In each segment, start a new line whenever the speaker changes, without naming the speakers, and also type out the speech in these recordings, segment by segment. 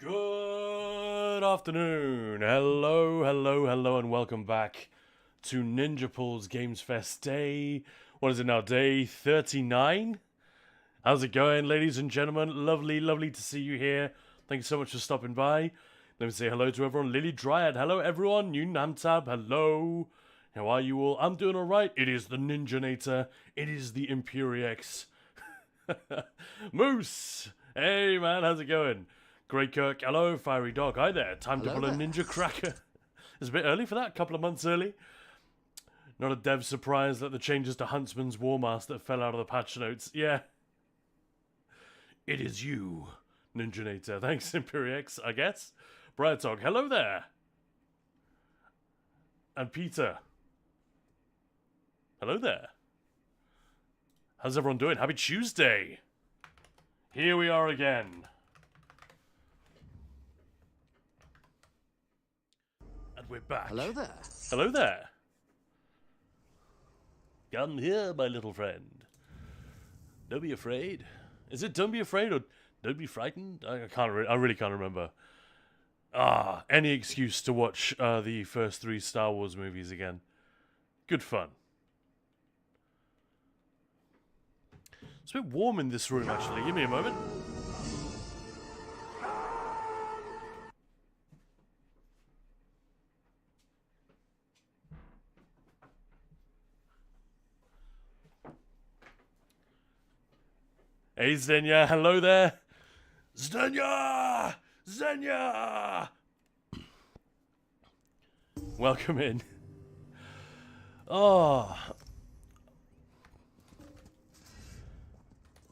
Good afternoon. Hello, and welcome back to Ninja Paul's Gamesfest day. What is it now? Day 39? How's it going, ladies and gentlemen? Lovely to see you here. Thank you so much for stopping by. Let me say hello to everyone. Lily Dryad, hello everyone. New Namtab, hello. How are you all? I'm doing alright. It is the Ninjanator. It is the Imperiex. Moose! Hey man, how's it going? Grey Kirk, hello. Fiery Dog, hi there. Time to pull a Ninja Cracker. It's a bit early for that, a couple of months early. Not a dev surprise that the changes to Huntsman's War Master fell out of the patch notes. Yeah. It is you, Ninjanator. Thanks, Imperiex, I guess. Bright Dog, hello there. And Peter. Hello there. How's everyone doing? Happy Tuesday. Here we are again. And we're back.
Hello there.
Hello there. Come here, my little friend. Don't be afraid. Is it don't be afraid or don't be frightened? I really can't remember. Any excuse to watch the first 3 Star Wars movies again. Good fun. It's a bit warm in this room, actually. Give me a moment. Hey, Zenya. Hello there. Zenya! Zenya! Welcome in.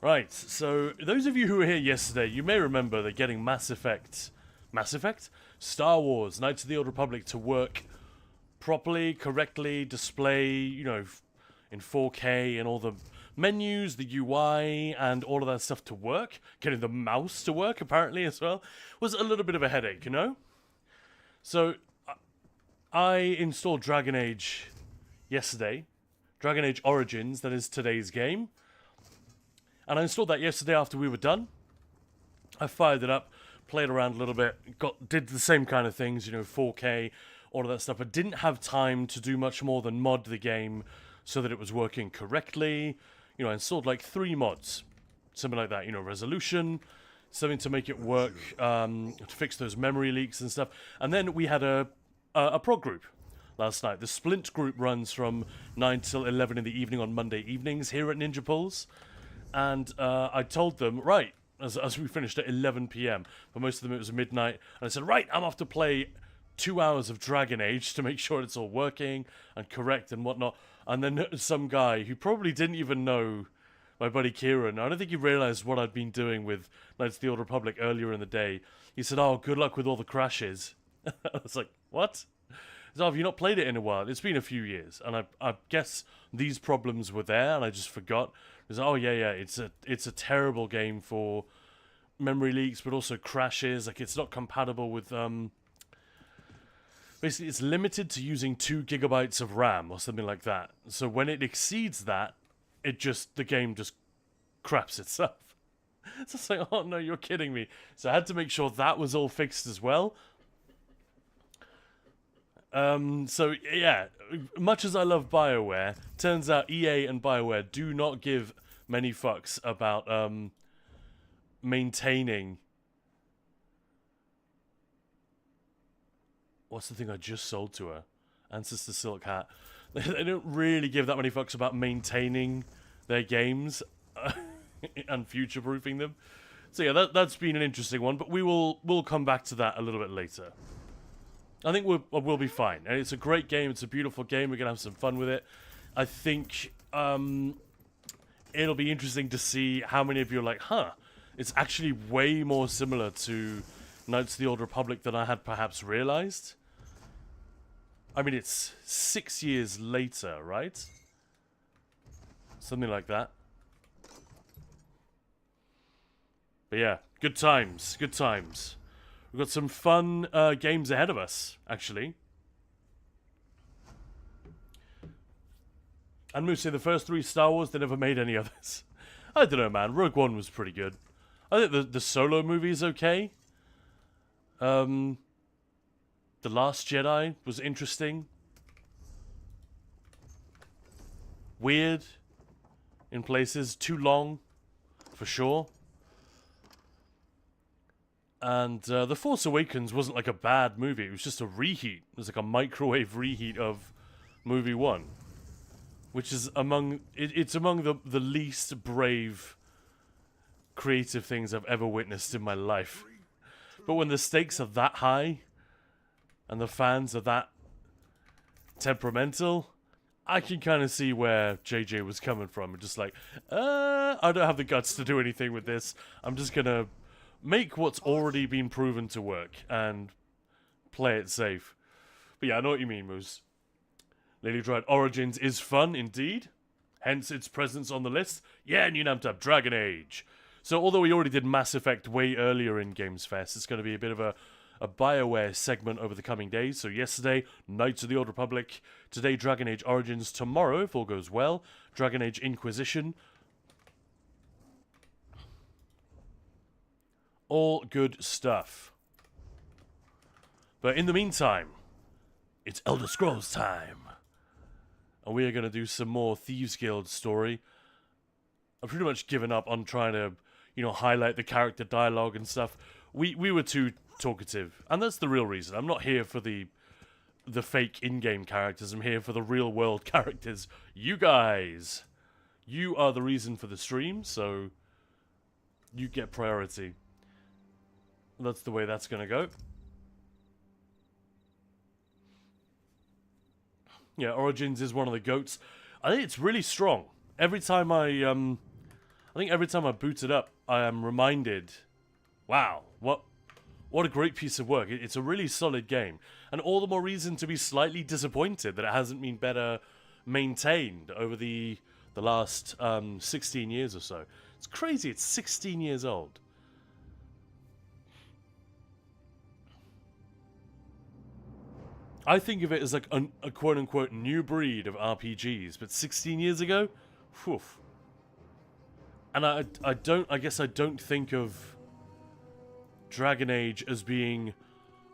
Right, so those of you who were here yesterday, you may remember that getting Mass Effect? Star Wars, Knights of the Old Republic to work properly, correctly, display, you know, in 4K and all the menus, the UI, and all of that stuff to work, getting the mouse to work apparently as well, was a little bit of a headache, you know? So, I installed Dragon Age yesterday, Dragon Age Origins, that is today's game. And I installed that yesterday after we were done. I fired it up, played around a little bit, did the same kind of things, you know, 4K, all of that stuff. I didn't have time to do much more than mod the game so that it was working correctly. You know, I installed like 3 mods, something like that, you know, resolution, something to make it work, to fix those memory leaks and stuff. And then we had a prog group last night. The Splint group runs from 9 till 11 in the evening on Monday evenings here at Ninja Pulls. And I told them, right, as we finished at 11 PM, for most of them it was midnight, and I said, right, I'm off to play 2 hours of Dragon Age to make sure it's all working and correct and whatnot. And then some guy who probably didn't even know my buddy Kieran, I don't think he realized what I'd been doing with Knights of the Old Republic earlier in the day. He said, oh, good luck with all the crashes. I was like, what? So have you not played it in a while? It's been a few years, and I guess these problems were there, and I just forgot. It was, oh yeah, it's a terrible game for memory leaks, but also crashes. Like it's not compatible with basically it's limited to using 2 gigabytes of RAM or something like that. So when it exceeds that, the game just craps itself. So it's like, oh no, you're kidding me. So I had to make sure that was all fixed as well. So yeah, much as I love BioWare, turns out EA and BioWare do not give many fucks about maintaining. What's the thing I just sold to her? Ancestor Silk Hat. They don't really give that many fucks about maintaining their games and future-proofing them. So yeah, that's been an interesting one, but we'll come back to that a little bit later. I think we'll be fine. And it's a great game. It's a beautiful game. We're going to have some fun with it. I think it'll be interesting to see how many of you are like, huh, it's actually way more similar to Knights of the Old Republic than I had perhaps realized. I mean, it's 6 years later, right? Something like that. But yeah, good times. Good times. We've got some fun games ahead of us, actually. And Moose, the first 3 Star Wars, they never made any others. I don't know, man. Rogue One was pretty good. I think the solo movie is okay. The Last Jedi was interesting. Weird in places. Too long, for sure. And The Force Awakens wasn't like a bad movie. It was just a reheat. It was like a microwave reheat of movie 1. Which is among... It's among the least brave creative things I've ever witnessed in my life. But when the stakes are that high, and the fans are that temperamental, I can kind of see where JJ was coming from. Just like, I don't have the guts to do anything with this. I'm just gonna make what's already been proven to work and play it safe. But yeah, I know what you mean, Moose. Lily Dried Origins is fun indeed, hence its presence on the list. Yeah, and you named up Dragon Age. So although we already did Mass Effect way earlier in Gamesfest, it's going to be a bit of a BioWare segment over the coming days. So yesterday, Knights of the Old Republic. Today, Dragon Age Origins. Tomorrow, if all goes well, Dragon Age Inquisition. All good stuff. But in the meantime, it's Elder Scrolls time. And we are going to do some more Thieves Guild story. I've pretty much given up on trying to, highlight the character dialogue and stuff. We were too talkative. And that's the real reason. I'm not here for the fake in-game characters. I'm here for the real-world characters. You guys. You are the reason for the stream, so you get priority. That's the way that's going to go. Yeah, Origins is one of the GOATs. I think it's really strong. Every time I boot it up, I am reminded, wow, what a great piece of work. It's a really solid game. And all the more reason to be slightly disappointed that it hasn't been better maintained over the last 16 years or so. It's crazy, it's 16 years old. I think of it as like a quote-unquote new breed of RPGs, but 16 years ago? Whew. And I guess I don't think of Dragon Age as being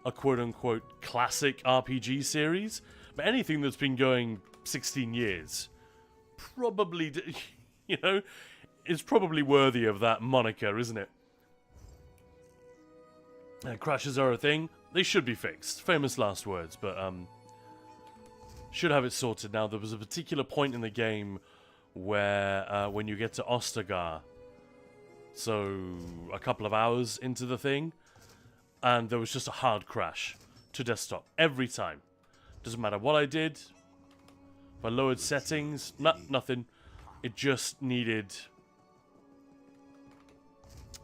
a quote-unquote classic RPG series, but anything that's been going 16 years probably, is probably worthy of that moniker, isn't it? Crashes are a thing. They should be fixed. Famous last words, but should have it sorted now. There was a particular point in the game where when you get to Ostagar, so a couple of hours into the thing, and there was just a hard crash to desktop every time. Doesn't matter what I did. If I lowered settings, nothing. It just needed...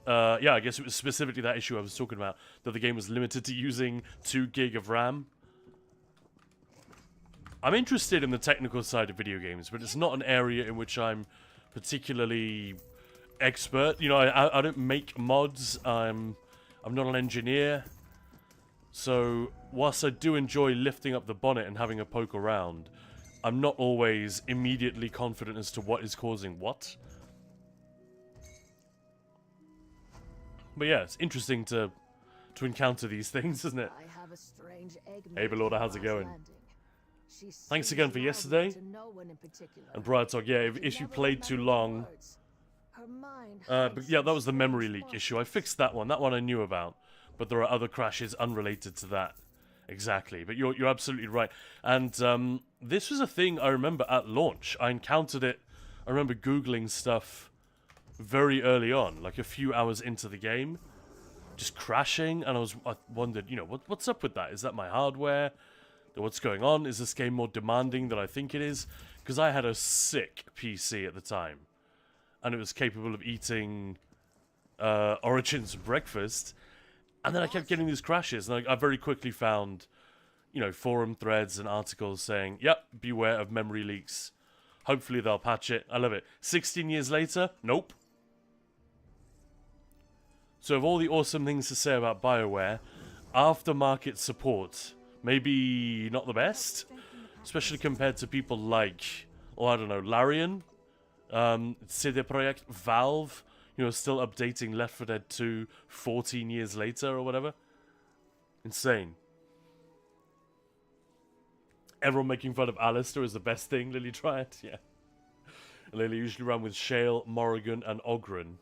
yeah, I guess it was specifically that issue I was talking about, that the game was limited to using 2 gig of RAM. I'm interested in the technical side of video games, but it's not an area in which I'm particularly expert. I don't make mods. I'm not an engineer. So, whilst I do enjoy lifting up the bonnet and having a poke around, I'm not always immediately confident as to what is causing what. But yeah, it's interesting to encounter these things, isn't it? Hey, Belorda, how's it going? Thanks again for yesterday. And Briar Talk, yeah, if you played too long... but yeah, that was the memory leak issue. I fixed that one. That one I knew about. But there are other crashes unrelated to that. Exactly. But you're absolutely right. And this was a thing I remember at launch. I encountered it. I remember Googling stuff very early on, like a few hours into the game, just crashing, and I wondered, what's up with that? Is that my hardware? What's going on? Is this game more demanding than I think it is? Because I had a sick PC at the time, and it was capable of eating Origins breakfast, and then I kept getting these crashes, and I very quickly found, forum threads and articles saying, yep, beware of memory leaks. Hopefully they'll patch it. I love it. 16 years later, nope. So of all the awesome things to say about BioWare, aftermarket support, maybe not the best, especially compared to people like, I don't know, Larian, CD Projekt, Valve, still updating Left 4 Dead 2 14 years later or whatever. Insane. Everyone making fun of Alistair is the best thing, Lily tried. Yeah. Lily usually ran with Shale, Morrigan, and Ogren.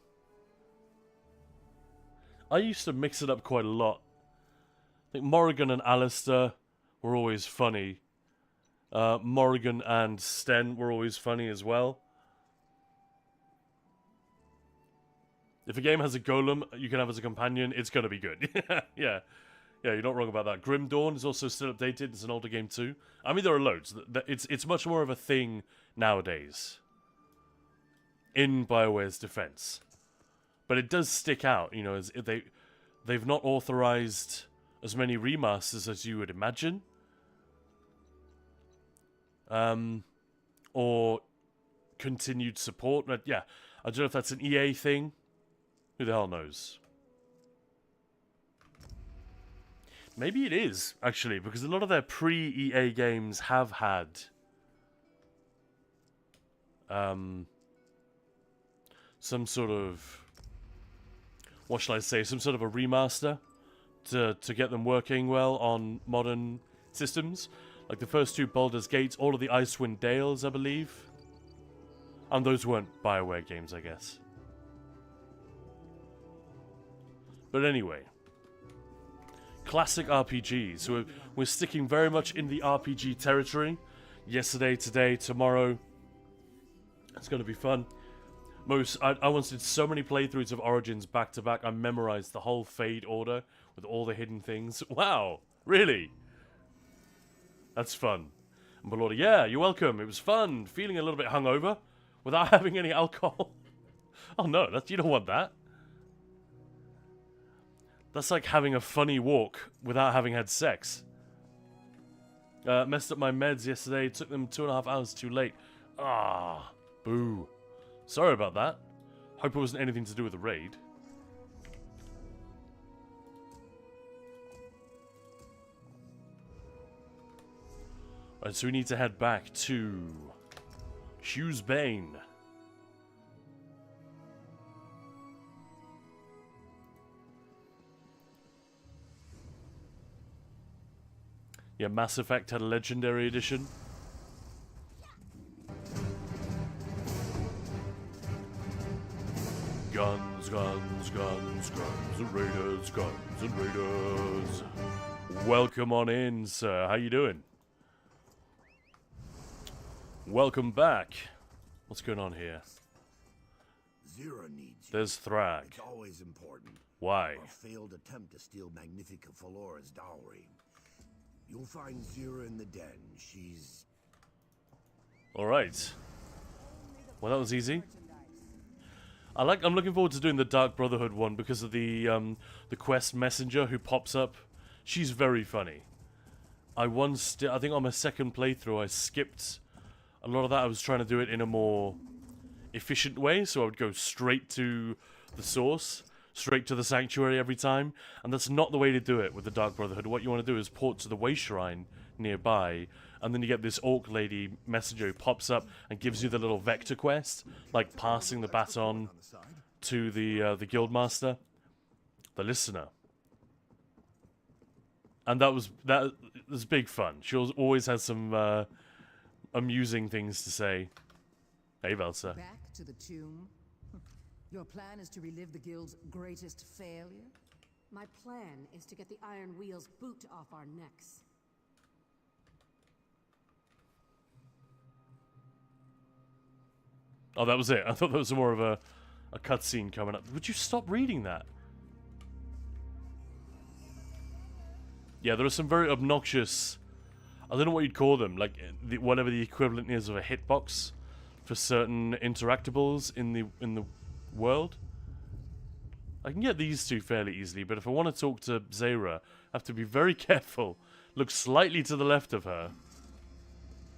I used to mix it up quite a lot. I think Morrigan and Alistair were always funny. Morrigan and Sten were always funny as well. If a game has a golem you can have as a companion, it's going to be good. Yeah. Yeah, you're not wrong about that. Grim Dawn is also still updated. It's an older game too. I mean, there are loads. It's much more of a thing nowadays. In BioWare's defense. But it does stick out, you know, as they've not authorized as many remasters as you would imagine. Or continued support. But yeah, I don't know if that's an EA thing. Who the hell knows? Maybe it is, actually, because a lot of their pre-EA games have had some sort of, what shall I say, some sort of a remaster to get them working well on modern systems. Like the first two Baldur's Gates, all of the Icewind Dales, I believe. And those weren't BioWare games, I guess. But anyway. Classic RPGs. So we're sticking very much in the RPG territory. Yesterday, today, tomorrow. It's going to be fun. I once did so many playthroughs of Origins back to back. I memorized the whole Fade order with all the hidden things. Wow, really? That's fun. And Belorda, yeah, you're welcome. It was fun. Feeling a little bit hungover without having any alcohol. Oh no, you don't want that. That's like having a funny walk without having had sex. Messed up my meds yesterday. Took them 2.5 hours too late. Ah, boo. Sorry about that. Hope it wasn't anything to do with the raid. Alright, so we need to head back to Hugh's Bane. Yeah, Mass Effect had a Legendary Edition. Guns, guns, guns, guns and raiders, guns and raiders. Welcome on in, sir. How you doing? Welcome back. What's going on here?
Zira needs you.
There's Thrag.
It's always important.
Why?
A failed attempt to steal Magnifica Falora's dowry. You'll find Zira in the den. She's...
Alright. Well, that was easy. I'm looking forward to doing the Dark Brotherhood one because of the quest messenger who pops up. She's very funny. I think on my second playthrough I skipped a lot of that. I was trying to do it in a more efficient way, so I would go straight to the source, straight to the sanctuary every time, and that's not the way to do it with the Dark Brotherhood. What you want to do is port to the Way Shrine nearby, and then you get this orc lady messenger who pops up and gives you the little vector quest, like passing the baton to the guildmaster, the listener. And that was big fun. She always has some amusing things to say. Hey, Velsa.
Back to the tomb? Your plan is to relive the guild's greatest failure?
My plan is to get the Iron Wheel's boot off our necks.
Oh, that was it. I thought that was more of a cutscene coming up. Would you stop reading that? Yeah, there are some very obnoxious... I don't know what you'd call them. Like, whatever the equivalent is of a hitbox for certain interactables in the world. I can get these two fairly easily, but if I want to talk to Zera, I have to be very careful. Look slightly to the left of her.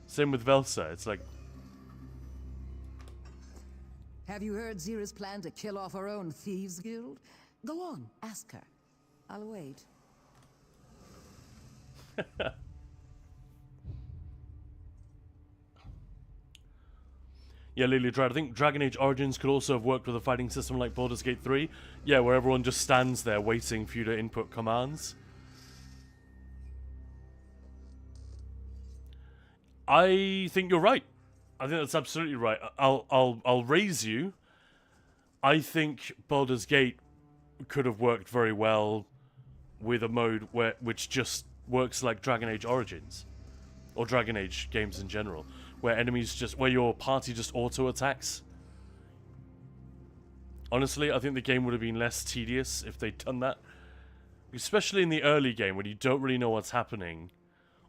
Same with Velsa. It's like...
Have you heard Zira's plan to kill off her own thieves guild? Go on, ask her. I'll wait.
Yeah, Lily Drad. I think Dragon Age Origins could also have worked with a fighting system like Baldur's Gate 3. Yeah, where everyone just stands there waiting for you to input commands. I think you're right. I think that's absolutely right. I'll raise you. I think Baldur's Gate could have worked very well with a mode which just works like Dragon Age Origins or Dragon Age games in general, where your party just auto attacks. Honestly, I think the game would have been less tedious if they'd done that, especially in the early game when you don't really know what's happening,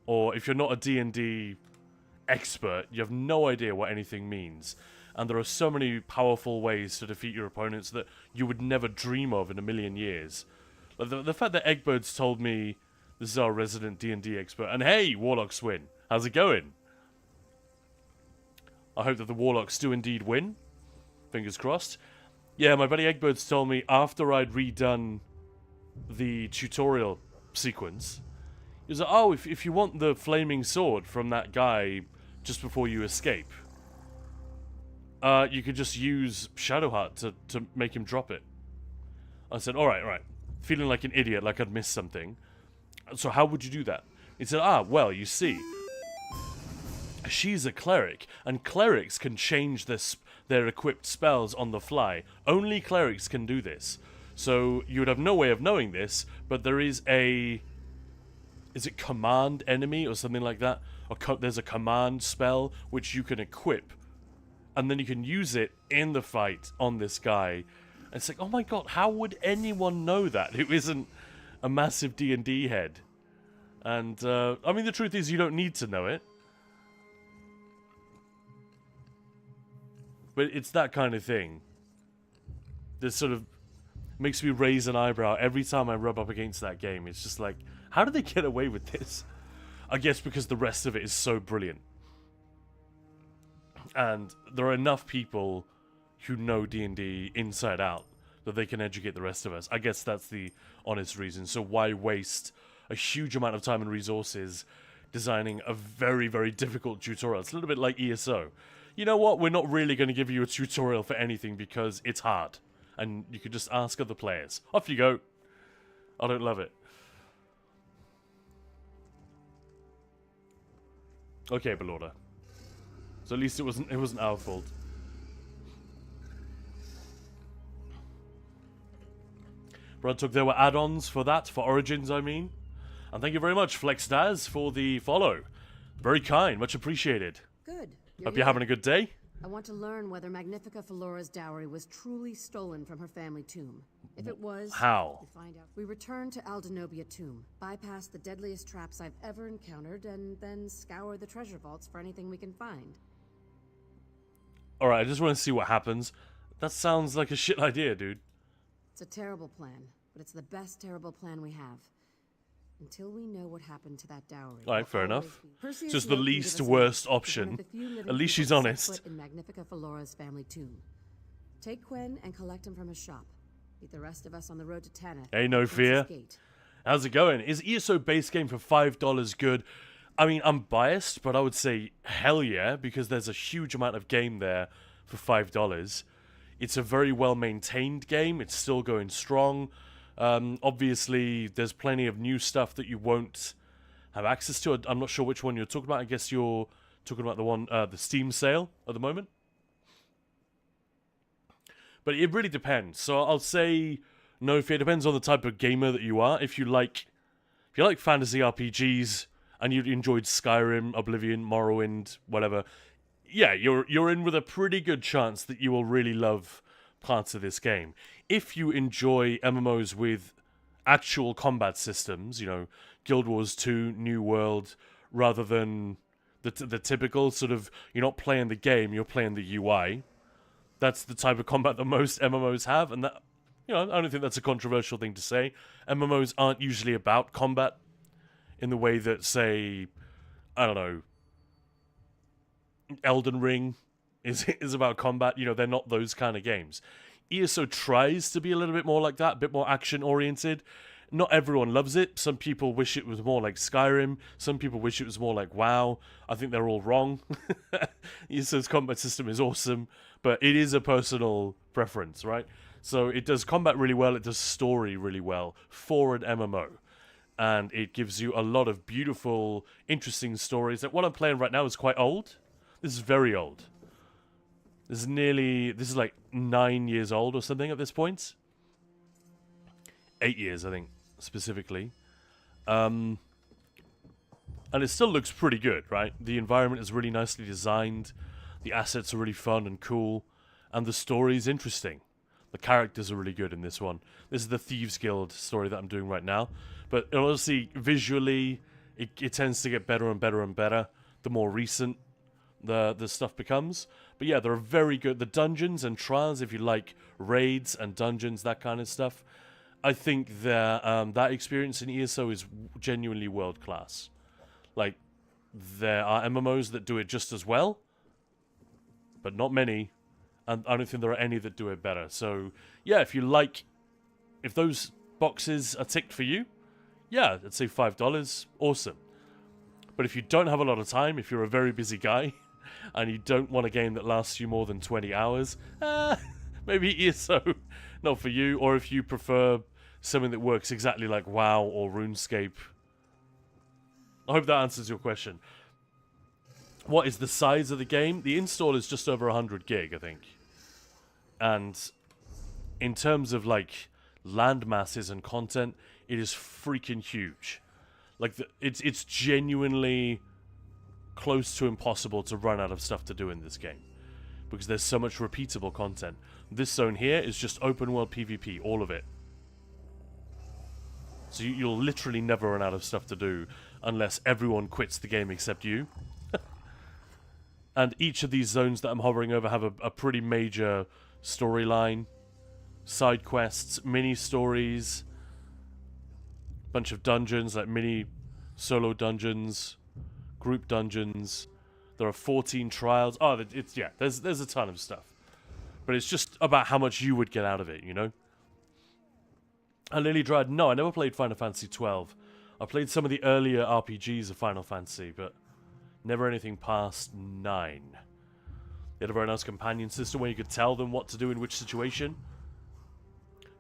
or if you're not a D&D expert, you have no idea what anything means. And there are so many powerful ways to defeat your opponents that you would never dream of in a million years. Like the fact that Eggbirds told me this is our resident D&D expert, and hey, Warlocks win. How's it going? I hope that the Warlocks do indeed win. Fingers crossed. Yeah, my buddy Eggbirds told me after I'd redone the tutorial sequence, he was like, oh, if you want the flaming sword from that guy just before you escape, you could just use Shadowheart to make him drop it. I said, alright. Feeling like an idiot, like I'd missed something. So how would you do that? He said, well, you see, she's a cleric, and clerics can change their equipped spells on the fly. Only clerics can do this. So you would have no way of knowing this, but there is is it command enemy or something like that? There's a command spell which you can equip, and then you can use it in the fight on this guy. And it's like, oh my god, how would anyone know that who isn't a massive D&D head? And, I mean, the truth is you don't need to know it. But it's that kind of thing. This sort of makes me raise an eyebrow every time I rub up against that game. It's just like, how do they get away with this? I guess because the rest of it is so brilliant. And there are enough people who know D&D inside out that they can educate the rest of us. I guess that's the honest reason. So why waste a huge amount of time and resources designing a very, very difficult tutorial? It's a little bit like ESO. You know what? We're not really going to give you a tutorial for anything because it's hard. And you could just ask other players. Off you go. I don't love it. Okay, Belorda. So at least it wasn't our fault. Brad took there were add-ons for that, for Origins, I mean. And thank you very much, FlexDaz, for the follow. Very kind, much appreciated.
Good.
Hope you're having a good day.
I want to learn whether Magnifica Felora's dowry was truly stolen from her family tomb. If it was,
how?
We find out. We return to Aldenobia tomb, bypass the deadliest traps I've ever encountered, and then scour the treasure vaults for anything we can find.
Alright, I just want to see what happens. That sounds like a shit idea, dude.
It's a terrible plan, but it's the best terrible plan we have. Until we know what happened to that dowry.
Alright, fair enough.
Perseus
Just the
Loki
least
give us
worst
life. He's
option.
one of the few living
At least
people
she's
to set
honest.
foot in Magnifica Felora's family tomb. Take Quen and collect him from his shop. Meet the rest of us on the road to Tanith.
Hey, no fear. How's it going? Is ESO base game for $5 good? I mean, I'm biased, but I would say hell yeah, because there's a huge amount of game there for $5. It's a very well-maintained game. It's still going strong. Obviously, there's plenty of new stuff that you won't have access to. I'm not sure which one you're talking about. I guess you're talking about the one, the Steam sale at the moment. But it really depends. So I'll say no fear. It depends on the type of gamer that you are. If you like fantasy RPGs and you enjoyed Skyrim, Oblivion, Morrowind, whatever, yeah, you're in with a pretty good chance that you will really love parts of this game. If you enjoy MMOs with actual combat systems, you know, Guild Wars 2, New World, rather than the typical sort of, you're not playing the game, you're playing the UI. That's the type of combat that most MMOs have, and that, you know, I don't think that's a controversial thing to say. MMOs aren't usually about combat in the way that, say, I don't know, Elden Ring is about combat. You know, they're not those kind of games. ESO tries to be a little bit more like that, a bit more action-oriented. Not everyone loves it. Some people wish it was more like Skyrim. Some people wish it was more like WoW. I think they're all wrong. ESO's combat system is awesome, but it is a personal preference, right? So it does combat really well. It does story really well for an MMO. and it gives you a lot of beautiful, interesting stories. Like what I'm playing right now is quite old. This is very old. This is like 9 years old or something at this point. 8 years, I think, specifically. And it still looks pretty good, right? The environment is really nicely designed. The assets are really fun and cool. And the story is interesting. The characters are really good in this one. This is the Thieves Guild story that I'm doing right now. But honestly, visually, it tends to get better and better and better the more recent the stuff becomes. But yeah, they're very good. The dungeons and trials, if you like raids and dungeons, that kind of stuff, I think that experience in ESO is genuinely world class. Like, there are MMOs that do it just as well, but not many, and I don't think there are any that do it better. So yeah, if those boxes are ticked for you, yeah, I'd say $5, awesome. But if you don't have a lot of time, if you're a very busy guy, and you don't want a game that lasts you more than 20 hours, maybe ESO not for you. Or if you prefer something that works exactly like WoW or RuneScape. I hope that answers your question. What is the size of the game? The install is just over 100 gig, I think. And in terms of like land masses and content, it is freaking huge. Like it's genuinely close to impossible to run out of stuff to do in this game, because there's so much repeatable content. This zone here is just open world PvP, all of it. So you'll literally never run out of stuff to do unless everyone quits the game except you. And each of these zones that I'm hovering over have a pretty major storyline, side quests, mini stories, bunch of dungeons, like mini solo dungeons, group dungeons. There are 14 trials. Oh, there's a ton of stuff. But it's just about how much you would get out of it, you know? And Lily Dried, no, I never played Final Fantasy 12. I played some of the earlier RPGs of Final Fantasy, but never anything past 9. They had a very nice companion system where you could tell them what to do in which situation.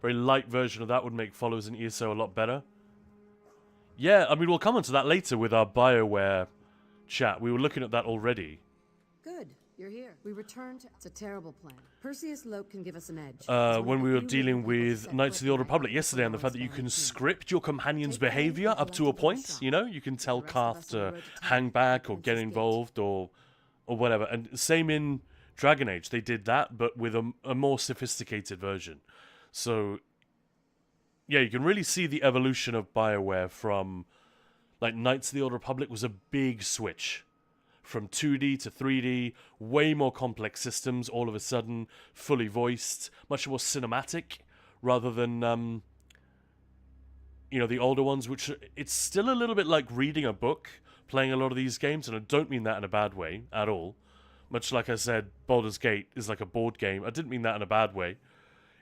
Very light version of that would make follows in ESO a lot better. Yeah, I mean, we'll come on to that later with our BioWare chat. We were looking at that already.
Good, you're here. We returned to... It's a terrible plan. Perseus Loke can give us an edge.
When we were dealing with Knights of the Old Republic yesterday, and the fact that you can script your companion's behavior up to a point, you know? You can tell Karth to hang back or get involved or whatever. And same in Dragon Age. They did that, but with a more sophisticated version. So, yeah, you can really see the evolution of BioWare from... Like, Knights of the Old Republic was a big switch. From 2D to 3D, way more complex systems all of a sudden, fully voiced, much more cinematic, rather than, you know, the older ones, which it's still a little bit like reading a book, playing a lot of these games, and I don't mean that in a bad way at all. Much like I said, Baldur's Gate is like a board game. I didn't mean that in a bad way.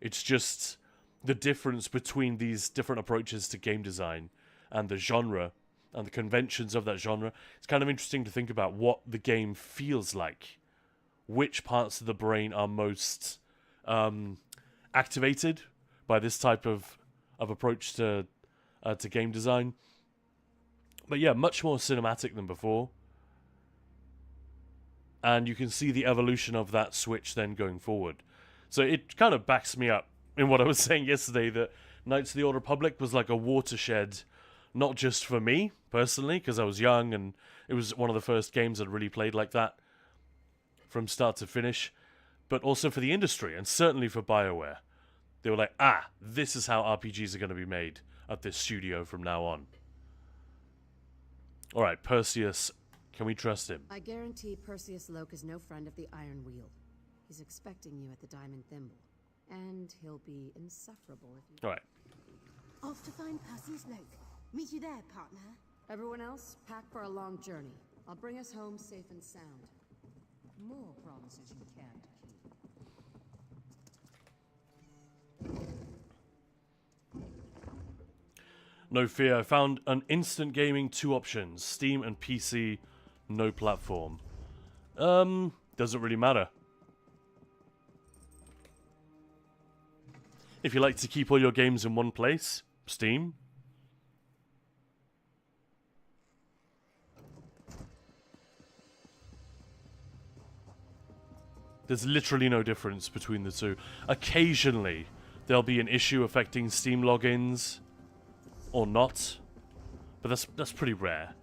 It's just the difference between these different approaches to game design and the genre and the conventions of that genre. It's kind of interesting to think about what the game feels like. Which parts of the brain are most activated by this type of approach to game design. But yeah, much more cinematic than before. And you can see the evolution of that switch then going forward. So it kind of backs me up in what I was saying yesterday, that Knights of the Old Republic was like a watershed, not just for me, personally, because I was young and it was one of the first games I'd really played like that from start to finish, but also for the industry and certainly for BioWare. They were like, this is how RPGs are going to be made at this studio from now on. Alright, Perseus, can we trust him?
I guarantee Perseus Loke is no friend of the Iron Wheel. He's expecting you at the Diamond Thimble. And he'll be insufferable if you...
Alright.
Off to find Perseus Loke. Meet you there, partner.
Everyone else, pack for a long journey. I'll bring us home safe and sound.
More promises you can't keep.
No fear, I found an instant gaming 2 options. Steam and PC, no platform. Doesn't really matter. If you like to keep all your games in one place, Steam. There's literally no difference between the two. Occasionally, there'll be an issue affecting Steam logins, or not, but that's pretty rare.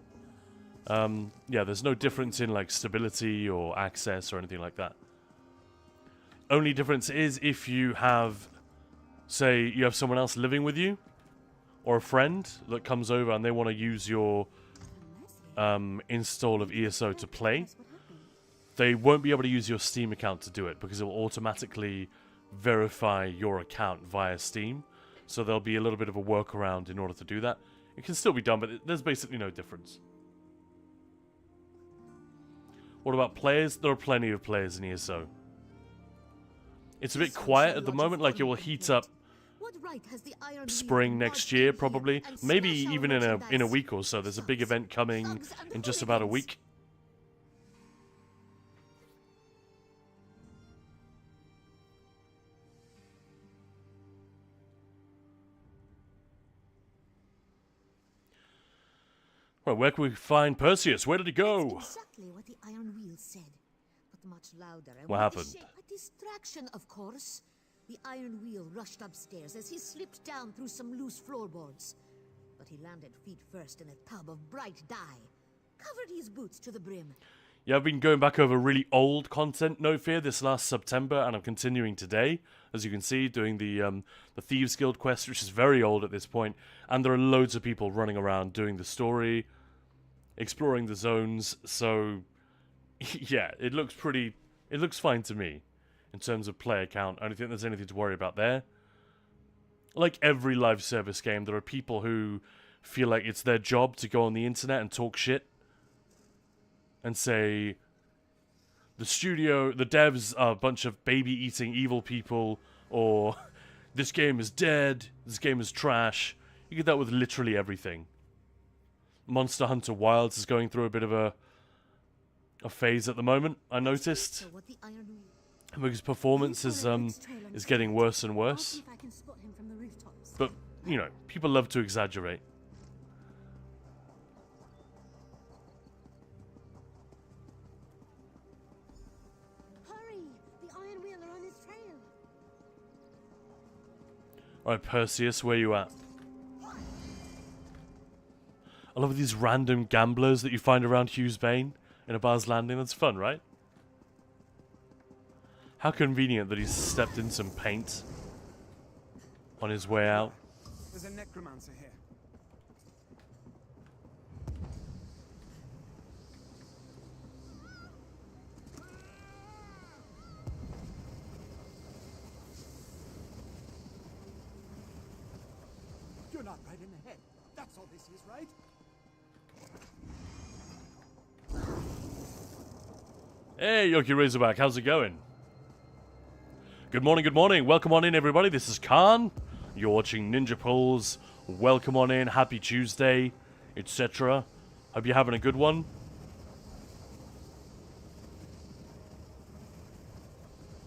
Yeah, there's no difference in like stability or access or anything like that. Only difference is if you have, say, you have someone else living with you, or a friend that comes over and they want to use your install of ESO to play. They won't be able to use your Steam account to do it because it will automatically verify your account via Steam. So there'll be a little bit of a workaround in order to do that. It can still be done, but there's basically no difference. What about players? There are plenty of players in ESO. It's a bit quiet at the moment, like it will heat up spring next year, probably. Maybe even in a week or so. There's a big event coming in just about a week. Right, where can we find Perseus? Where did he go?
Exactly what the Iron Wheel said, but much louder.
What happened?
A distraction, of course. The Iron Wheel rushed upstairs as he slipped down through some loose floorboards. But he landed feet first in a tub of bright dye. Covered his boots to the brim.
Yeah, I've been going back over really old content, no fear, this last September, and I'm continuing today, as you can see, doing the Thieves Guild quest, which is very old at this point, and there are loads of people running around doing the story, exploring the zones, so, yeah, it looks fine to me, in terms of player count. I don't think there's anything to worry about there. Like every live service game, there are people who feel like it's their job to go on the internet and talk shit, and say, the devs are a bunch of baby-eating evil people, or this game is dead, this game is trash. You get that with literally everything. Monster Hunter Wilds is going through a bit of a phase at the moment, I noticed. Because performance is getting worse and worse. But, you know, people love to exaggerate. Alright, Perseus, where you at? I love these random gamblers that you find around Hughes Bane in a bar's landing. That's fun, right? How convenient that he's stepped in some paint on his way out.
There's a necromancer here. You're not right in the head. That's all this is, right?
Hey, Yoki Razorback, how's it going? Good morning, good morning. Welcome on in, everybody. This is Khan. You're watching Ninja Pulls. Welcome on in. Happy Tuesday, etc. Hope you're having a good one.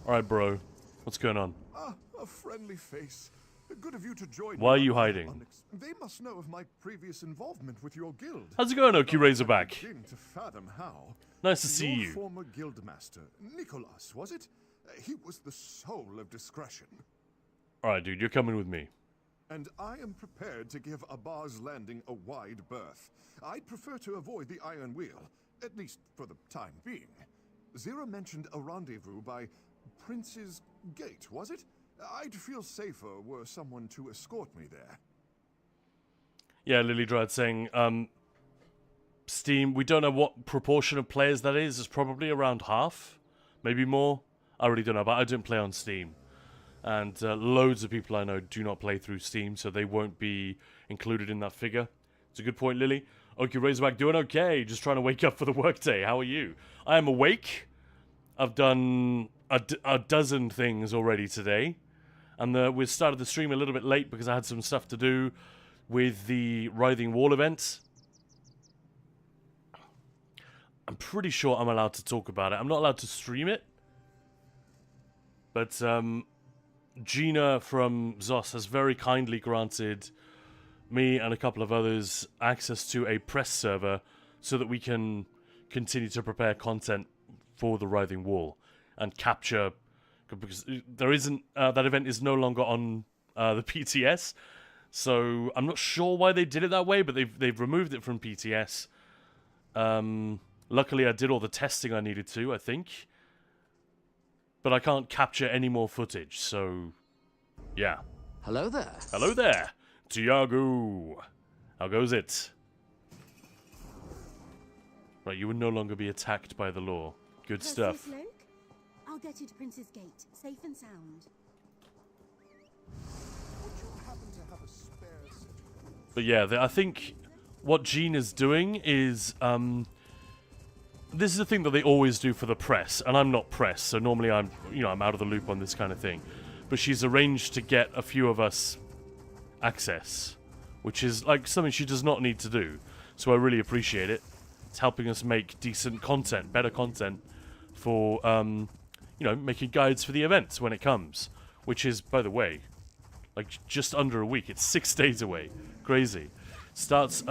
Alright, bro. What's going on?
Ah, a friendly face. Good of you to join.
Why are you hiding?
They must know of my previous involvement with your guild.
How's it going, Oki Razorback?
Begin to fathom how.
Nice to see
Your
you.
former guildmaster, Nicholas, was it? He was the soul of discretion.
Alright, dude, you're coming with me.
And I am prepared to give Abar's Landing a wide berth. I'd prefer to avoid the Iron Wheel, at least for the time being. Zira mentioned a rendezvous by Prince's Gate, was it? I'd feel safer were someone to escort me there.
Yeah, Lily Dryad saying, Steam, we don't know what proportion of players that is. It's probably around half, maybe more. I really don't know, but I don't play on Steam. And loads of people I know do not play through Steam, so they won't be included in that figure. It's a good point, Lily. Oki Razorback doing okay, just trying to wake up for the workday. How are you? I am awake. I've done a dozen things already today. And we started the stream a little bit late because I had some stuff to do with the Writhing Wall event. I'm pretty sure I'm allowed to talk about it. I'm not allowed to stream it. But Gina from Zos has very kindly granted me and a couple of others access to a press server so that we can continue to prepare content for the Writhing Wall. and capture, because there isn't that event is no longer on the PTS. So I'm not sure why they did it that way, but they've removed it from PTS. Luckily, I did all the testing I needed to, I think. But I can't capture any more footage, so yeah.
Hello there.
Hello there, Tiago. How goes it? Right, you will no longer be attacked by the law. Good stuff.
I'll get you to Prince's Gate, safe and sound.
Would you happen to have a spare set of boots?
But yeah, I think what Gina's doing is this is the thing that they always do for the press, and I'm not press, so normally I'm out of the loop on this kind of thing. But she's arranged to get a few of us access, which is like something she does not need to do. So I really appreciate it. It's helping us make decent content, better content for making guides for the events when it comes, which is, by the way, like just under a week. It's 6 days away. Crazy. Starts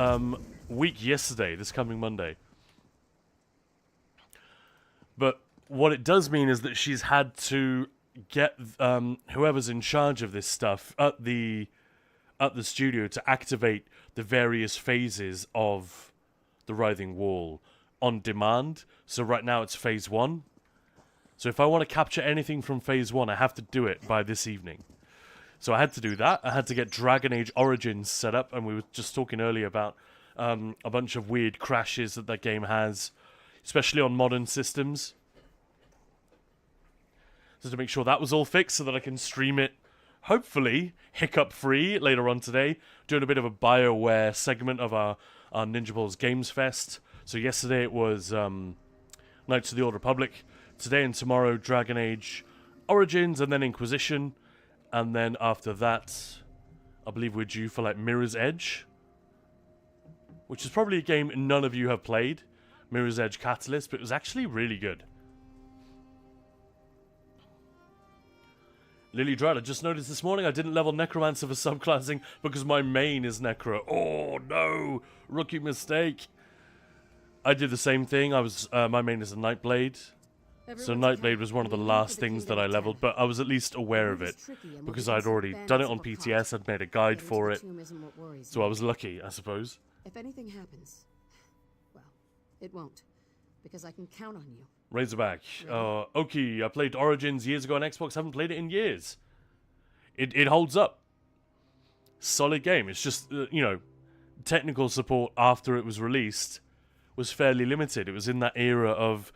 week yesterday, this coming Monday. But what it does mean is that she's had to get whoever's in charge of this stuff at the studio to activate the various phases of the Writhing Wall on demand. So right now it's phase 1. So if I want to capture anything from phase 1, I have to do it by this evening. So I had to do that. I had to get Dragon Age Origins set up, and we were just talking earlier about a bunch of weird crashes that game has, especially on modern systems. So to make sure that was all fixed so that I can stream it, hopefully, hiccup-free later on today. Doing a bit of a BioWare segment of our Ninja Balls Gamesfest. So yesterday it was Knights of the Old Republic. Today and tomorrow, Dragon Age Origins, and then Inquisition. And then after that, I believe we're due for like Mirror's Edge, which is probably a game none of you have played. Mirror's Edge Catalyst, but it was actually really good. Lily Dread, I just noticed this morning I didn't level Necromancer for subclassing because my main is Necro. Oh no! Rookie mistake. I did the same thing. My main is a Nightblade. So Nightblade was one of the last things that I leveled, but I was at least aware of it because I'd already done it on PTS. I'd made a guide for it, so I was lucky, I suppose.
If anything happens, well, it won't, because I can count on you.
Razorback. Okay, I played Origins years ago on Xbox. Haven't played it in years. It holds up. Solid game. It's just technical support after it was released was fairly limited. It was in that era of.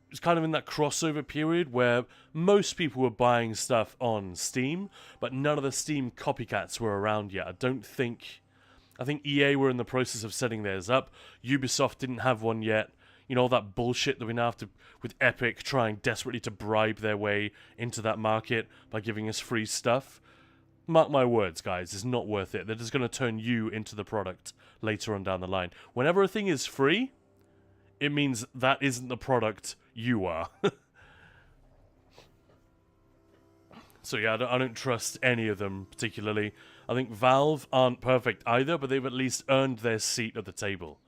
It was kind of in that crossover period where most people were buying stuff on Steam, but none of the Steam copycats were around yet. I think EA were in the process of setting theirs up. Ubisoft didn't have one yet. You know, all that bullshit that we now have to, with Epic trying desperately to bribe their way into that market by giving us free stuff. Mark my words, guys, it's not worth it. They're just going to turn you into the product later on down the line. Whenever a thing is free, it means that isn't the product you are. So yeah, I don't trust any of them particularly. I think Valve aren't perfect either, but they've at least earned their seat at the table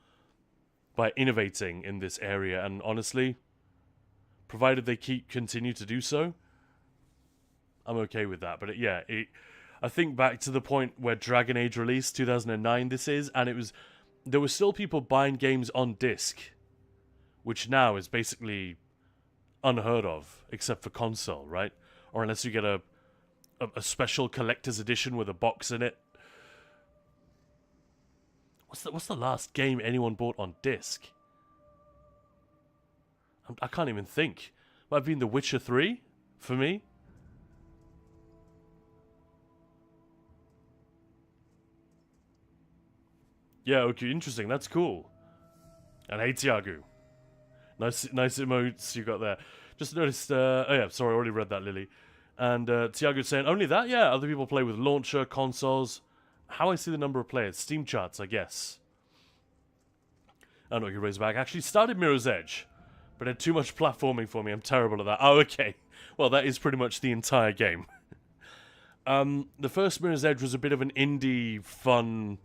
by innovating in this area. And honestly, provided they continue to do so, I'm okay with that. But I think back to the point where Dragon Age released, 2009 this is, and there were still people buying games on disc, which now is basically unheard of, except for console, right? Or unless you get a special collector's edition with a box in it. What's the last game anyone bought on disc? I can't even think. Might have been The Witcher 3 for me. Yeah, okay, interesting. That's cool. And hey, Tiago. Nice emotes you got there. Just noticed, oh yeah, sorry, I already read that, Lily. And Tiago's saying, only that? Yeah, other people play with launcher, consoles. How I see the number of players? Steam charts, I guess. I know you raise back. Actually started Mirror's Edge, but had too much platforming for me. I'm terrible at that. Oh, okay. Well, that is pretty much the entire game. The first Mirror's Edge was a bit of an indie, fun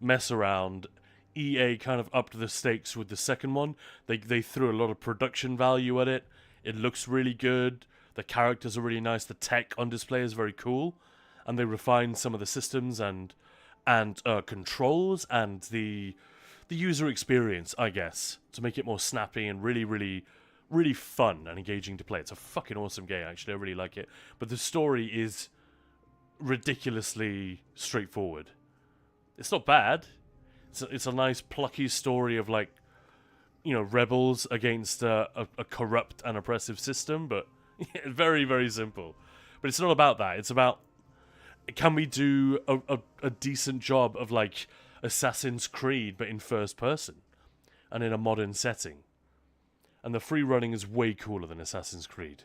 mess around. EA kind of upped the stakes with the second one. They threw a lot of production value at it, It looks really good. The characters are really nice. The tech on display is very cool, and they refine some of the systems and controls and the user experience, I guess, to make it more snappy and really, really, really fun and engaging to play. It's a fucking awesome game, actually. I really like it. But the story is ridiculously straightforward. It's not bad. It's a nice plucky story of, like, you know, rebels against a corrupt and oppressive system, but very, very simple. But it's not about that. It's about, can we do a decent job of, like, Assassin's Creed, but in first person and in a modern setting? And the free running is way cooler than Assassin's Creed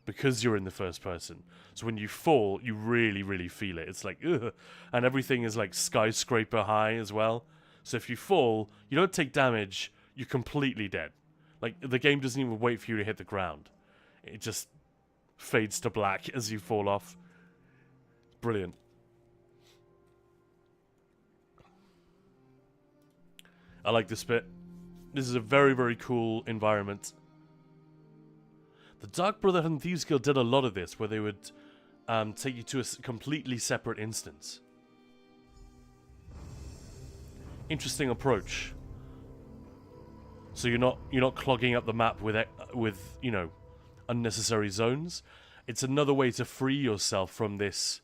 because you're in the first person. So when you fall, you really, really feel it. It's like, ugh. And everything is like skyscraper high as well. So if you fall, you don't take damage, you're completely dead. Like, the game doesn't even wait for you to hit the ground. It just fades to black as you fall off. Brilliant. I like this bit. This is a very, very cool environment. The Dark Brotherhood and Thieves Guild did a lot of this, where they would take you to a completely separate instance. Interesting approach. So you're not clogging up the map with you know, unnecessary zones. It's another way to free yourself from this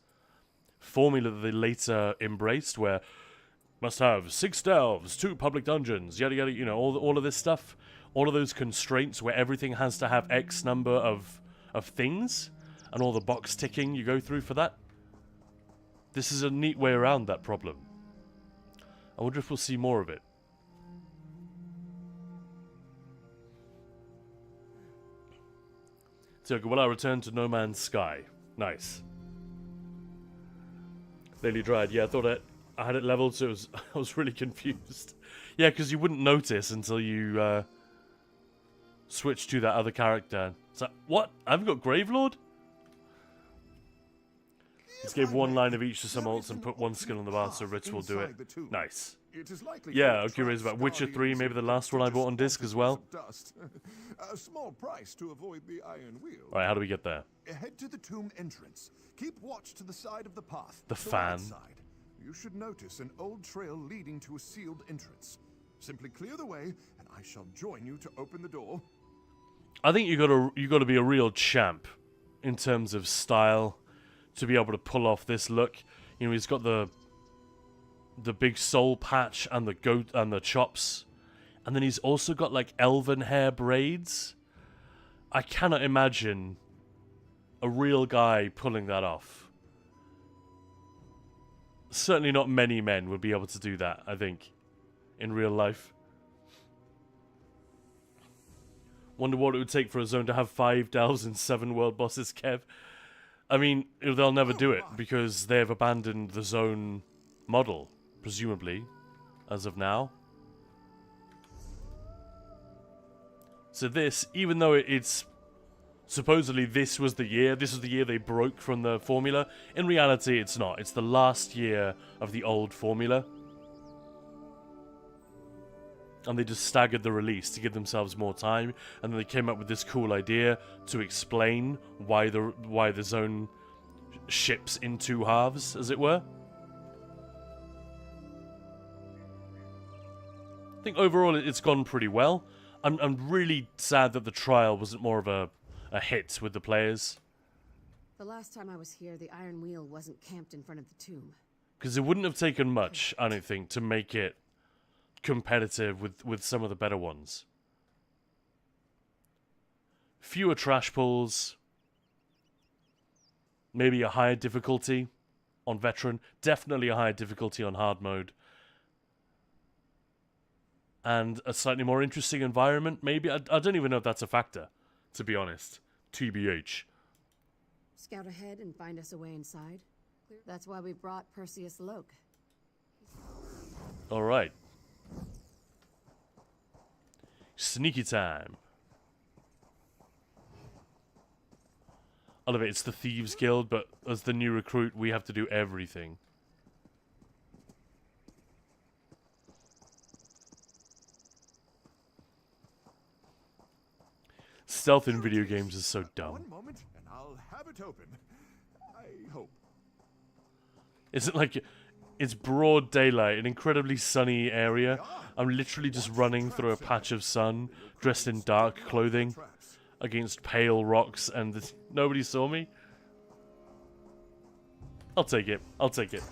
formula that they later embraced, where must have 6 delves, 2 public dungeons, yada yada, you know, all of this stuff. All of those constraints where everything has to have X number of things, and all the box ticking you go through for that. This is a neat way around that problem. I wonder if we'll see more of it. So, will I return to No Man's Sky? Nice. Lily Dryad. Yeah, I thought I had it leveled, so I was really confused. Yeah, because you wouldn't notice until you switch to that other character. So, what? I haven't got Gravelord? Let's give 1 line of each to some alts and put 1 skill on the bar so Ritz will do it. Nice. Yeah, I'm curious about Witcher 3, maybe the last one I bought on disc as well.
A small price to avoid the iron wheel.
Alright, how do we get there?
Head to the tomb entrance. Keep watch to the side of the path.
The
So
fan.
outside, you should notice an old trail leading to a sealed entrance. Simply clear the way, and I shall join you to open the door.
I think you gotta be a real champ in terms of style to be able to pull off this look. You know, he's got the big soul patch and the goat and the chops, and then he's also got like elven hair braids. I cannot imagine a real guy pulling that off. Certainly not many men would be able to do that, I think, in real life. Wonder what it would take for a zone to have 5 delves and 7 world bosses, Kev. I mean, they'll never do it because they've abandoned the zone model, presumably, as of now. So this, even though it's supposedly this was the year they broke from the formula, in reality it's not. It's the last year of the old formula. And they just staggered the release to give themselves more time, and then they came up with this cool idea to explain why the zone ships in 2 halves, as it were. I think overall it's gone pretty well. I'm really sad that the trial wasn't more of a hit with the players.
The last time I was here, the Iron Wheel wasn't camped in front of the tomb.
Because it wouldn't have taken much, I don't think, to make it competitive with some of the better ones. Fewer trash pulls. Maybe a higher difficulty on veteran. Definitely a higher difficulty on hard mode. And a slightly more interesting environment, maybe. I don't even know if that's a factor, to be honest. TBH.
Scout ahead and find us a way inside. That's why we brought Perseus Loke.
Alright. Sneaky time. I love it. It's the Thieves Guild, but as the new recruit, we have to do everything. Stealth in video games is so dumb.
One moment, and I'll have it open. I hope.
Is it like it's broad daylight, an incredibly sunny area? I'm literally just running through a patch of sun, dressed in dark clothing, against pale rocks, and nobody saw me? I'll take it. I'll take it.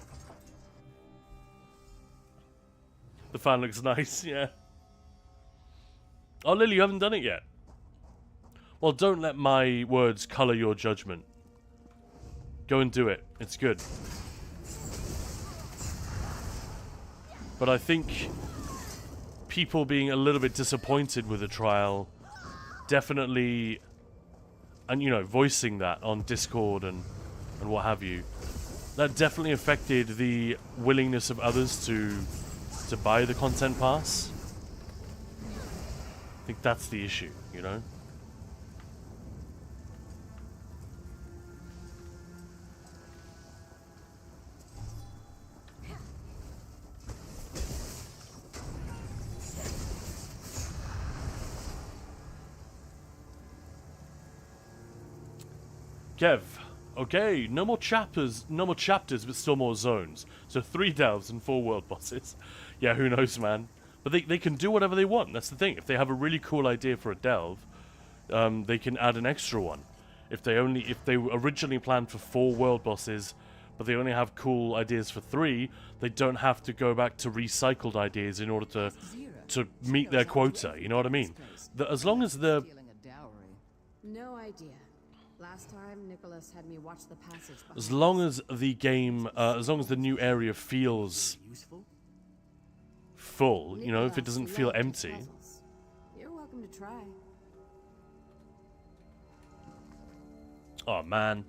The fan looks nice, yeah. Oh, Lily, you haven't done it yet. Well, don't let my words color your judgment. Go and do it. It's good. But I think people being a little bit disappointed with the trial definitely, and you know, voicing that on Discord and what have you, that definitely affected the willingness of others to buy the content pass. I think that's the issue, you know? Kev, okay, no more chapters, but still more zones. So 3 delves and 4 world bosses. Yeah, who knows, man? But they can do whatever they want. That's the thing. If they have a really cool idea for a delve, they can add an extra one. If they originally planned for 4 world bosses, but they only have cool ideas for 3, they don't have to go back to recycled ideas in order to meet their quota. You know what I mean? As long as the
No idea. Last time, Nicholas had me watch the passage.
as long as the game, as long as the new area feels full, you know, if it doesn't feel empty.
You're welcome to try.
Oh man.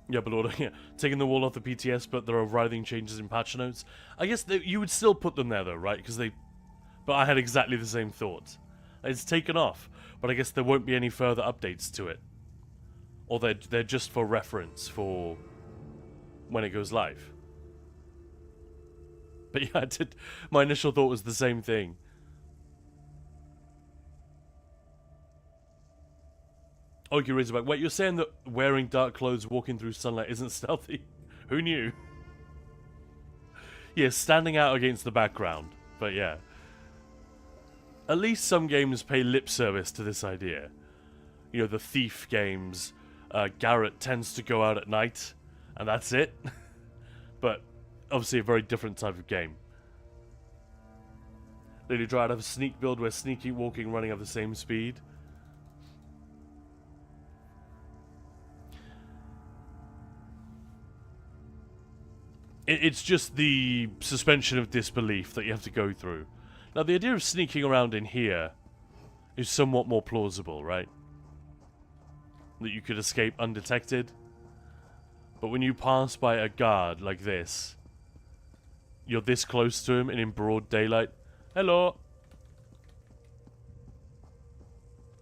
Yeah, but Lord, yeah, taking the wall off the PTS, but there are writhing changes in patch notes. I guess you would still put them there though, right? Because but I had exactly the same thought. It's taken off, but I guess there won't be any further updates to it, or they're just for reference for when it goes live. But yeah, my initial thought was the same thing. Oh, you're Razorback. Wait, you're saying that wearing dark clothes, walking through sunlight isn't stealthy? Who knew? Yeah, standing out against the background. But yeah. At least some games pay lip service to this idea. You know, the Thief games, Garrett tends to go out at night, and that's it. But obviously a very different type of game. Lady Dryad have a sneak build where sneaking, walking, running have the same speed. It's just the suspension of disbelief that you have to go through. Now, the idea of sneaking around in here is somewhat more plausible, right? That you could escape undetected. But when you pass by a guard like this, you're this close to him and in broad daylight. Hello!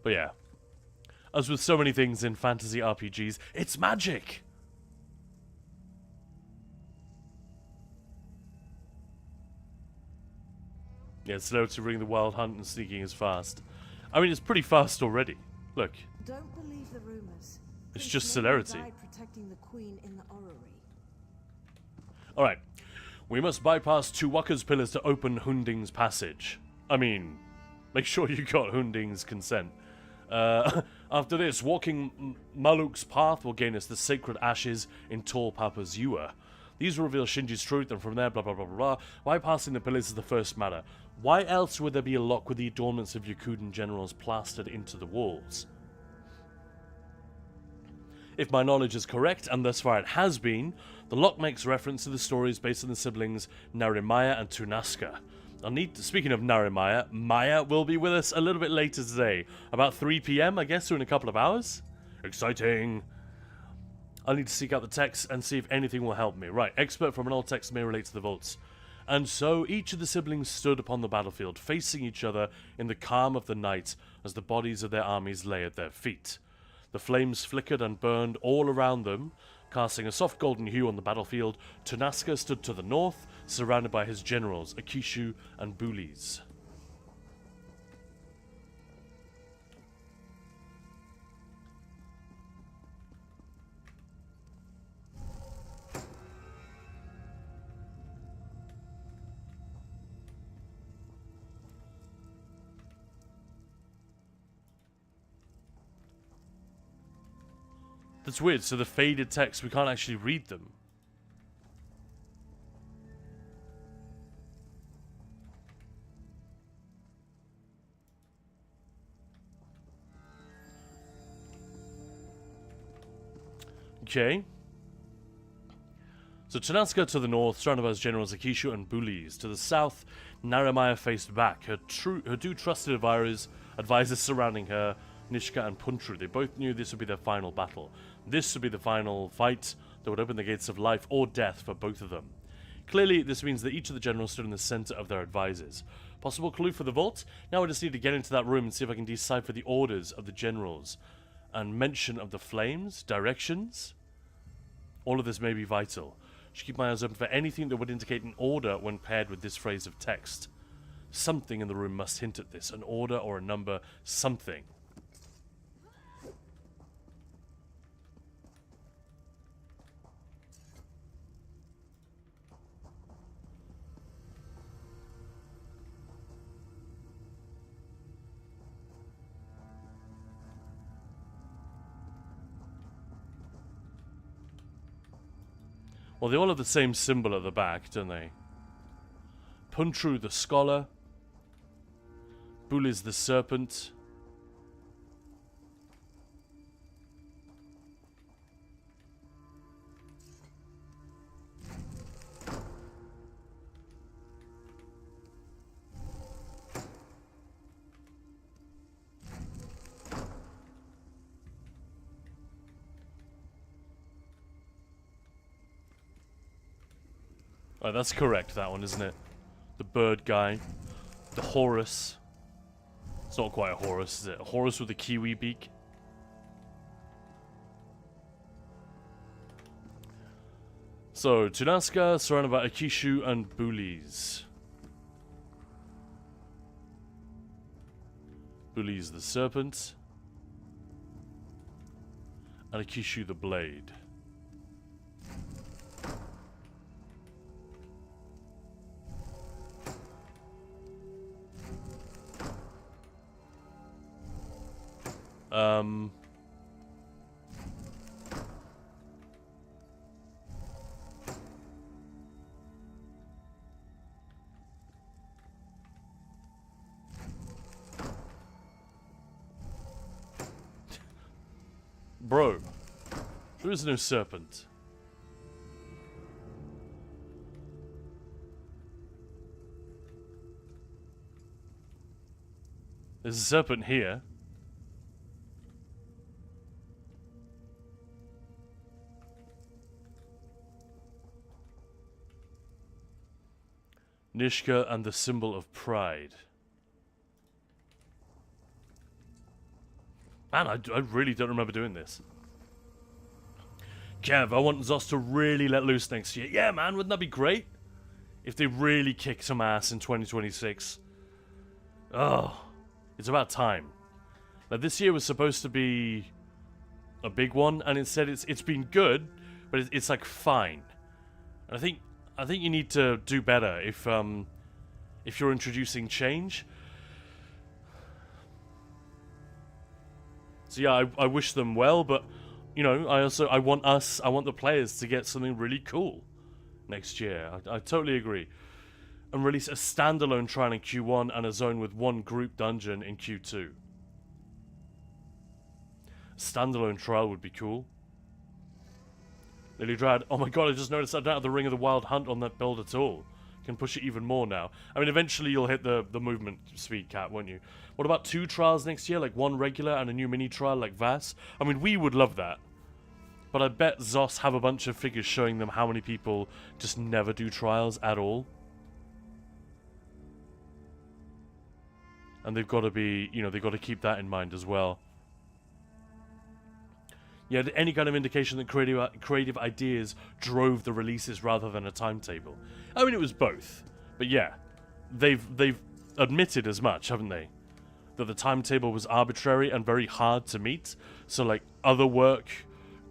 But yeah. As with so many things in fantasy RPGs, it's magic! Yeah, slow to ring the wild hunt and sneaking is fast. I mean, it's pretty fast already. Look.
Don't believe the rumors.
It's just celerity.
Protecting the queen in the orrery.
Alright. We must bypass Tuwaka's pillars to open Hunding's passage. I mean, make sure you got Hunding's consent. After this, walking Maluk's path will gain us the sacred ashes in Tall Papa's Ewer. These will reveal Shinji's truth, and from there, blah blah blah blah blah. Bypassing the pillars is the first matter. Why else would there be a lock with the adornments of Yakuden generals plastered into the walls? If my knowledge is correct, and thus far it has been, the lock makes reference to the stories based on the siblings Narimaya and Tunaska. Speaking of Narimaya, Maya will be with us a little bit later today. About 3 PM, I guess, or in a couple of hours. Exciting! I'll need to seek out the text and see if anything will help me. Right, expert from an old text may relate to the vaults. And so each of the siblings stood upon the battlefield, facing each other in the calm of the night as the bodies of their armies lay at their feet. The flames flickered and burned all around them, casting a soft golden hue on the battlefield. Tunaska stood to the north, surrounded by his generals, Akishu and Bulis. That's weird. So the faded text, we can't actually read them. Okay. So Tanaska to the north, surrounded by his generals Akishu and Bulis. To the south, Naramaya faced back. Her two trusted advisors surrounding her, Nishka and Puntru. They both knew this would be their final battle. This would be the final fight that would open the gates of life or death for both of them. Clearly, this means that each of the generals stood in the center of their advisors. Possible clue for the vault? Now I just need to get into that room and see if I can decipher the orders of the generals. And mention of the flames, directions. All of this may be vital. Should keep my eyes open for anything that would indicate an order when paired with this phrase of text. Something in the room must hint at this. An order or a number, something. Well, they all have the same symbol at the back, don't they? Puntru the scholar. Bulis the serpent. Oh, that's correct, that one, isn't it? The bird guy. The Horus. It's not quite a Horus, is it? A Horus with a kiwi beak. So, Tunaska, surrounded by Akishu and Bulis. Bulis the serpent. And Akishu the blade. Bro, there is no serpent. There's a serpent here. Nishka and the symbol of pride. Man, I really don't remember doing this. Kev, I want Zos to really let loose next year. Yeah, man, wouldn't that be great? If they really kick some ass in 2026. Oh, it's about time. Now, this year was supposed to be a big one, and instead it's been good, but it's like fine. And I think you need to do better if you're introducing change. So yeah, I wish them well, but you know, I want the players to get something really cool next year. I totally agree. And release a standalone trial in Q1 and a zone with one group dungeon in Q2. A standalone trial would be cool. Lily Drad, oh my god, I just noticed I don't have the Ring of the Wild Hunt on that build at all. Can push it even more now. I mean, eventually you'll hit the movement speed cap, won't you? What about 2 trials next year? Like 1 regular and a new mini trial like Vass? I mean, we would love that. But I bet Zos have a bunch of figures showing them how many people just never do trials at all. And they've got to be, you know, they've got to keep that in mind as well. Yeah, any kind of indication that creative ideas drove the releases rather than a timetable. I mean, it was both. But yeah, they've admitted as much, haven't they? That the timetable was arbitrary and very hard to meet. So, like, other work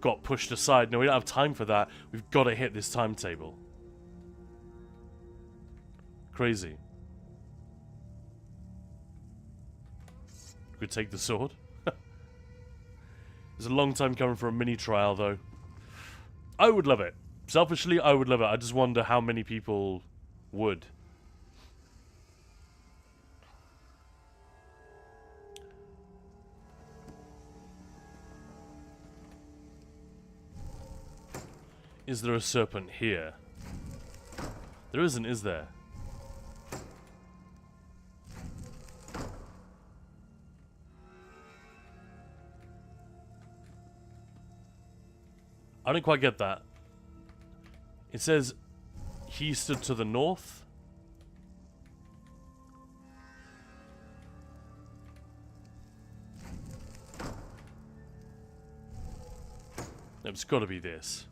got pushed aside. No, we don't have time for that. We've got to hit this timetable. Crazy. Could take the sword. It's a long time coming for a mini trial, though. I would love it. Selfishly, I would love it. I just wonder how many people would. Is there a serpent here? There isn't, is there? I don't quite get that. It says he stood to the north. It's got to be this.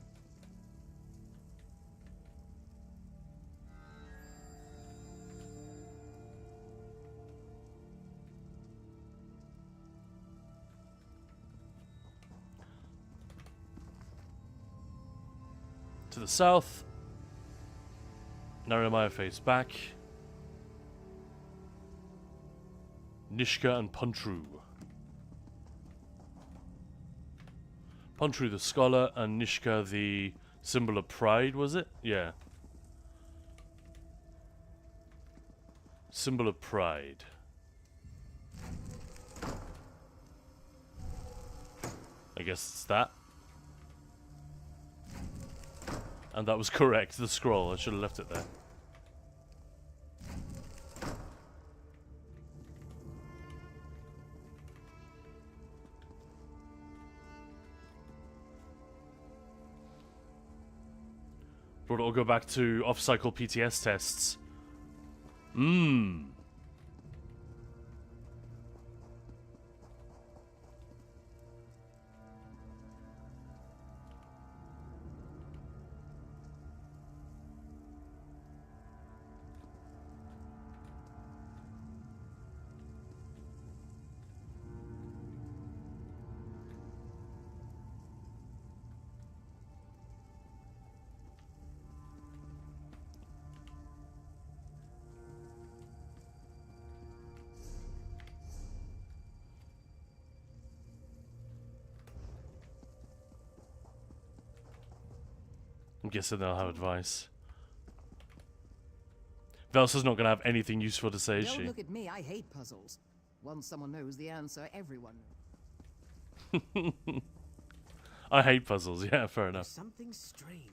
To the south, Narayamaya face back, Nishka and Puntru. Puntru the scholar and Nishka the symbol of pride, was it? Yeah. Symbol of pride. I guess it's that. And that was correct, the scroll. I should have left it there. But it'll go back to off-cycle PTS tests. I'm guessing they'll have advice. Velsa's not going to have anything useful to say, is
Don't
she?
look at me, I hate puzzles. Once someone knows the answer, everyone knows.
I hate puzzles, yeah, fair enough.
Something strange.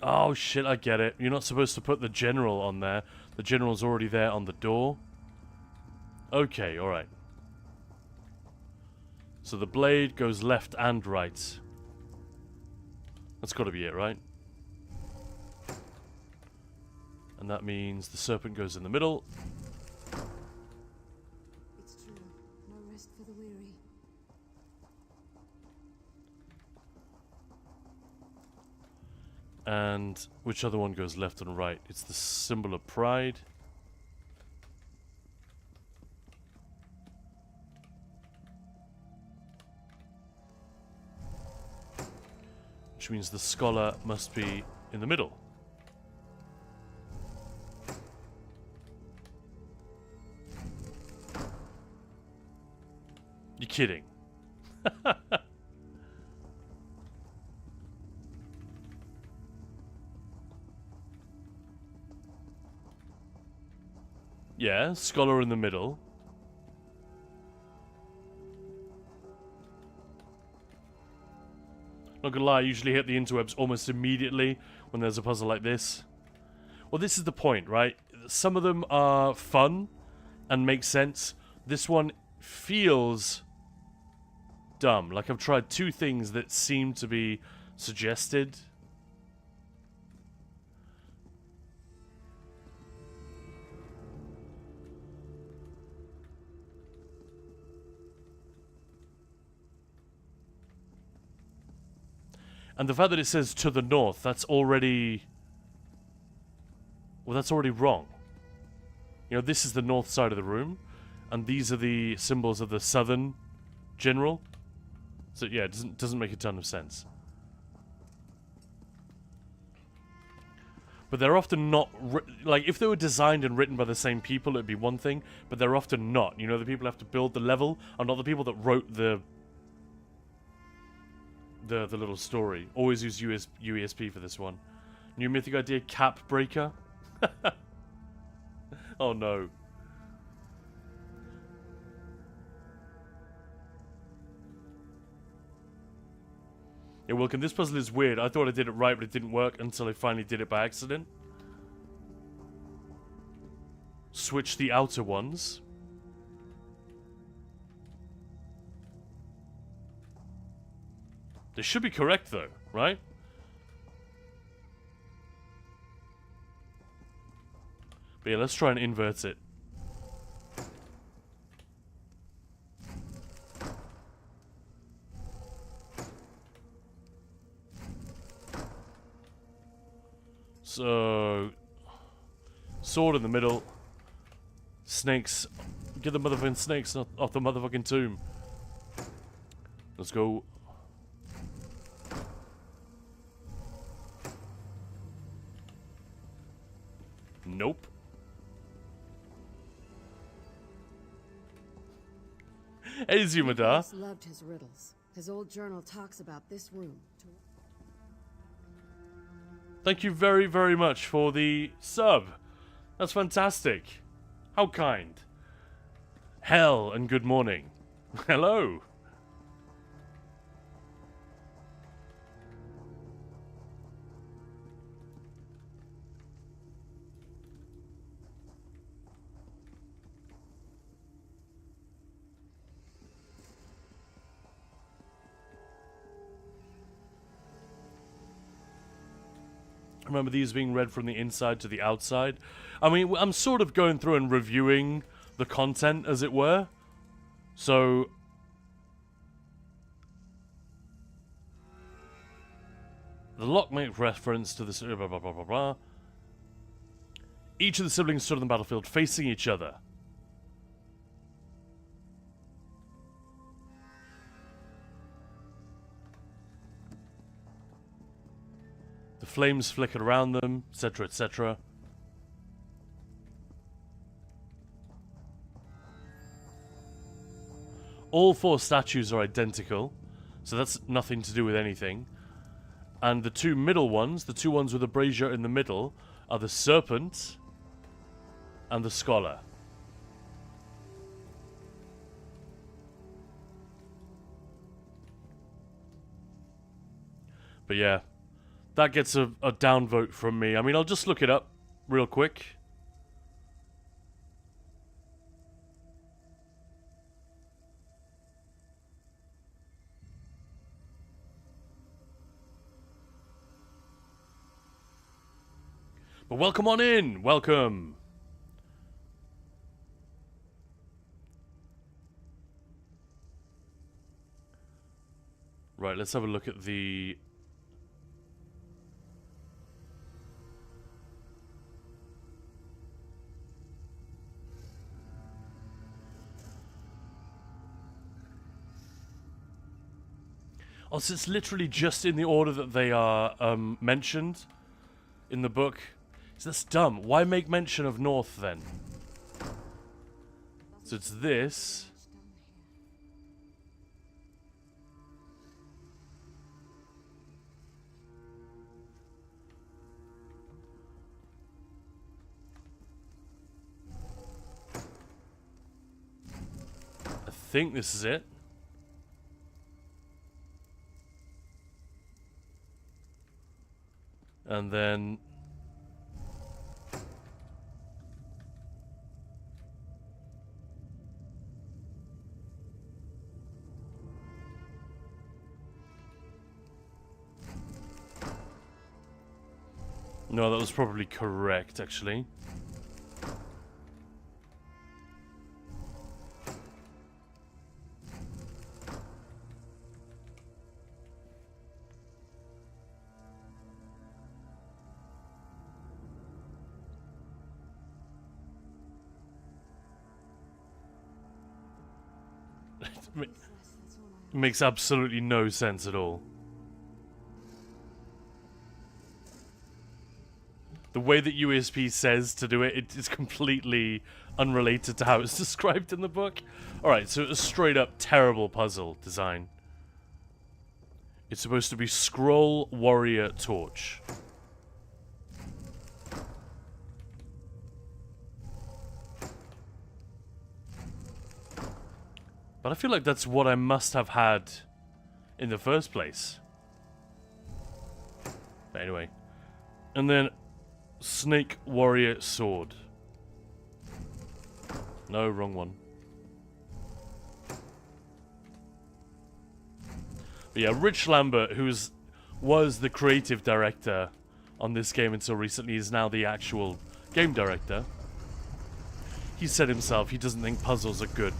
Oh shit, I get it. You're not supposed to put the general on there. The general's already there on the door. Okay, alright. So the blade goes left and right. That's got to be it, right? And that means the serpent goes in the middle.
It's true. No rest for the weary.
And which other one goes left and right? It's the symbol of pride. Which means the scholar must be in the middle. You're kidding. Yeah, scholar in the middle. Not gonna lie, I usually hit the interwebs almost immediately when there's a puzzle like this. Well, this is the point, right? Some of them are fun and make sense. This one feels dumb. Like I've tried two things that seem to be suggested. And the fact that it says to the north, that's already... Well, that's already wrong. You know, this is the north side of the room, and these are the symbols of the southern general. So, yeah, it doesn't make a ton of sense. but they're often not like, if they were designed and written by the same people, it'd be one thing, but they're often not. You know, the people who have to build the level are not the people that wrote the little story. Always use UESP for this one. New mythic idea, cap breaker. Oh no. Yeah, Wilkin, this puzzle is weird. I thought I did it right, but it didn't work until I finally did it by accident. Switch the outer ones. They should be correct though, right? But yeah, let's try and invert it. So, sword in the middle. Snakes. Get the motherfucking snakes off the motherfucking tomb. Let's go. Nope. Hey, Zumadar.
Nicholas loved his riddles. His old journal talks about this room.
Thank you very, very much for the sub. That's fantastic. How kind. Hell and good morning. Hello. Remember these being read from the inside to the outside. I mean, I'm sort of going through and reviewing the content, as it were. So, the lock make reference to the blah blah blah blah blah. Each of the siblings stood on the battlefield facing each other. The flames flickered around them, etc., etc. All four statues are identical, so that's nothing to do with anything. And the two middle ones, the two ones with the brazier in the middle, are the serpent and the scholar. But yeah. That gets a downvote from me. I mean, I'll just look it up real quick. But welcome on in. Welcome. Right, let's have a look at the... Oh, so it's literally just in the order that they are mentioned in the book. So that's dumb. Why make mention of North then? So it's this. I think this is it. And then... No, that was probably correct, actually. Makes absolutely no sense at all. the way that USP says to do it, it is completely unrelated to how it's described in the book. Alright, so a straight up terrible puzzle design. It's supposed to be Scroll, Warrior, Torch. But I feel like that's what I must have had in the first place. But anyway. And then Snake, Warrior, Sword. No, wrong one. But yeah, Rich Lambert, who was the creative director on this game until recently, is now the actual game director. He said himself he doesn't think puzzles are good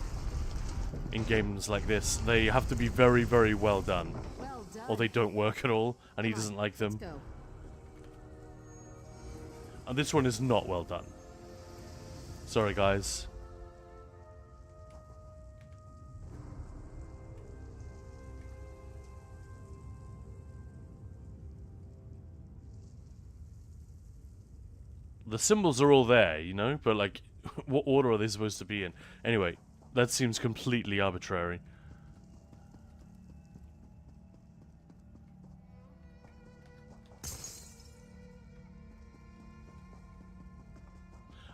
in games like this. They have to be very, very well done. Or they don't work at all, and he doesn't like them. And this one is not well done. Sorry, guys. The symbols are all there, you know? But, like, what order are they supposed to be in? Anyway, that seems completely arbitrary.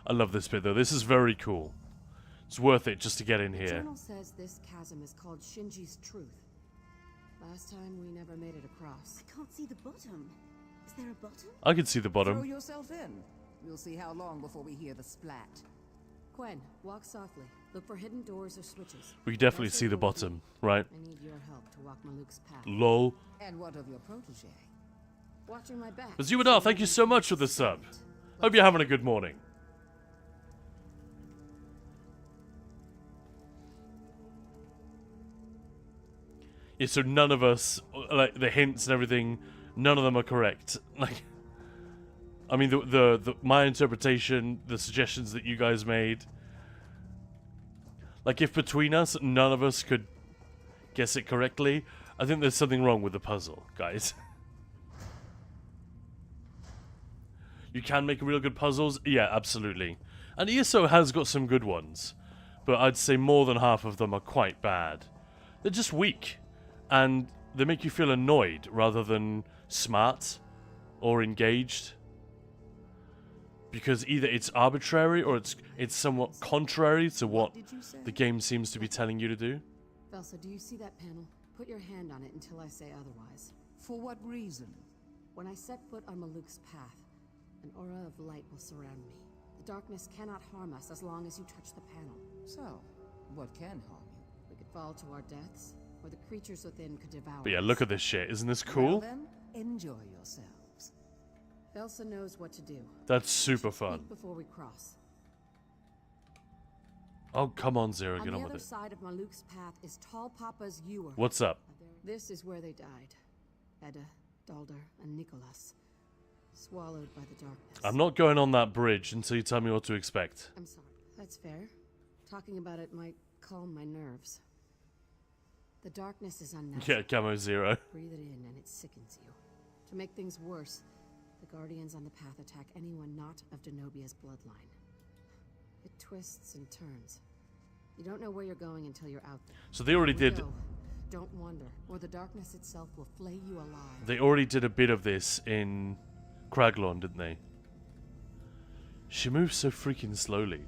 I love this bit, though. This is very cool. It's worth it just to get in here.
The journal says this chasm is called Shinji's Truth. Last time we never made it across.
I can't see the bottom. Is there a bottom?
I can see the
Throw
bottom.
yourself in. We'll see how long before we hear the splat.
Quen, walk softly. Look for hidden doors or switches.
We can definitely
Also
see the
hold
bottom,
me.
right?
I need your help to walk Maluk's path.
Lol.
And what of your protege?
Watching my back.
Azumadar, thank you so much for the sub. Hope you're having a good morning. Yeah, so none of us, like, the hints and everything, none of them are correct. Like, I mean, my interpretation, the suggestions that you guys made, like, if between us, none of us could guess it correctly, I think there's something wrong with the puzzle, guys. You can make real good puzzles? Yeah, absolutely. And ESO has got some good ones, but I'd say more than half of them are quite bad. They're just weak. And they make you feel annoyed rather than smart or engaged. Because either it's arbitrary or it's somewhat contrary to what the game seems to be telling you to do.
Velsa, do you see that panel? Put your hand on it until I say otherwise.
For what reason?
When I set foot on Maluk's path, an aura of light will surround me. The darkness cannot harm us as long as you touch the panel.
So, what can harm you?
We could fall to our deaths, or the creatures within could devour
But yeah,
us.
look at this shit. Isn't this
Well
cool?
then, enjoy yourselves.
Velsa knows what to do.
That's super
Speak
fun.
before we cross.
Oh, come on, Zero.
On
Get
the
on with
other
it.
side of Maluk's path is Tall Papa's ewer.
What's up?
This is where they died. Edda, Daldar, and Nicholas. Swallowed by the darkness.
I'm not going on that bridge until you tell me what to expect.
I'm sorry. That's fair. Talking about it might calm my nerves. The darkness is unnatural.
Yeah, Camo Zero.
Breathe it in and it sickens you. To make things worse, the Guardians on the path attack anyone not of Denobia's bloodline. It twists and turns. You don't know where you're going until you're out there.
So they already
We
did.
go. Don't wander, or the darkness itself will flay you alive.
They already did a bit of this in Craglorn, didn't they? She moves so freaking slowly.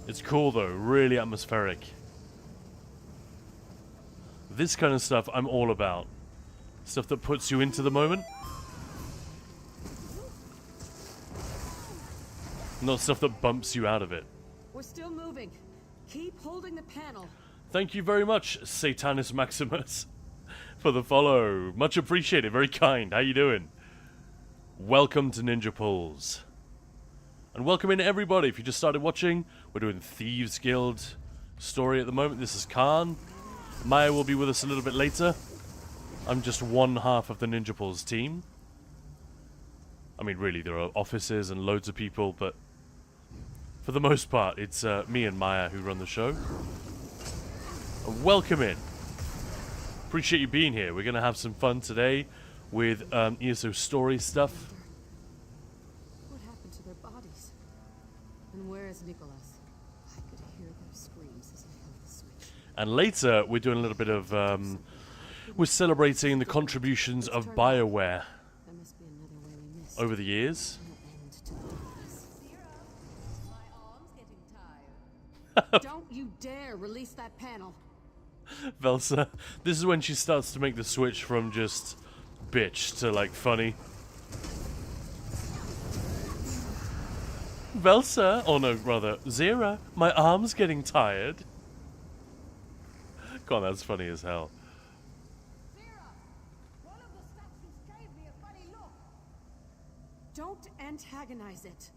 It's cool though, really atmospheric. This kind of stuff I'm all about. Stuff that puts you into the moment. Not stuff that bumps you out of it.
We're still moving. Keep holding the panel.
Thank you very much, Satanus Maximus, for the follow. Much appreciated, very kind. How you doing? Welcome to Ninja Pulls. And welcome in everybody. If you just started watching, we're doing Thieves Guild story at the moment. This is Khan. Maya will be with us a little bit later. I'm just one half of the Ninja Pulls team. I mean, really, there are offices and loads of people, but for the most part, it's me and Maya who run the show. Welcome in. Appreciate you being here. We're going to have some fun today with ESO story stuff.
What happened to their bodies? And where is Nicholas? I could hear their screams as I held the switch.
And later, we're doing a little bit of... we're celebrating the contributions of BioWare
There must be another way we missed.
over the years.
No end to the darkness.
My arm's getting tired.
Don't you dare release that panel.
Velsa, this is when she starts to make the switch from just bitch to, like, funny. Velsa, oh no, rather, Zira, my arm's getting tired. God, that's funny as hell.
One of the statues gave me a funny look.
Don't antagonize it.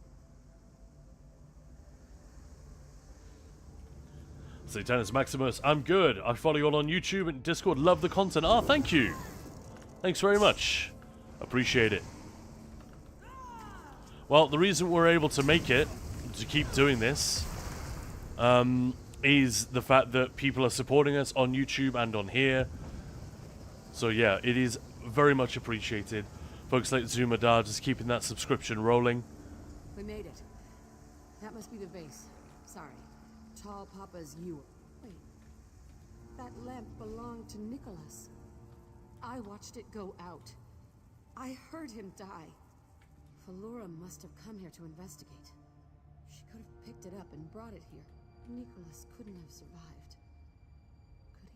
Satanus Maximus, I'm good. I follow you all on YouTube and Discord. Love the content. Ah, thank you. Thanks very much. Appreciate it. Well, the reason we're able to make it, to keep doing this, is the fact that people are supporting us on YouTube and on here. So yeah, it is very much appreciated. Folks like Zumadar just keeping that subscription rolling.
We made it. That must be the base. Sorry. Tall Papa's you. Wait. That lamp belonged to Nicholas. I watched it go out. I heard him die. Falora must have come here to investigate. She could have picked it up and brought it here. Nicholas couldn't have survived. Could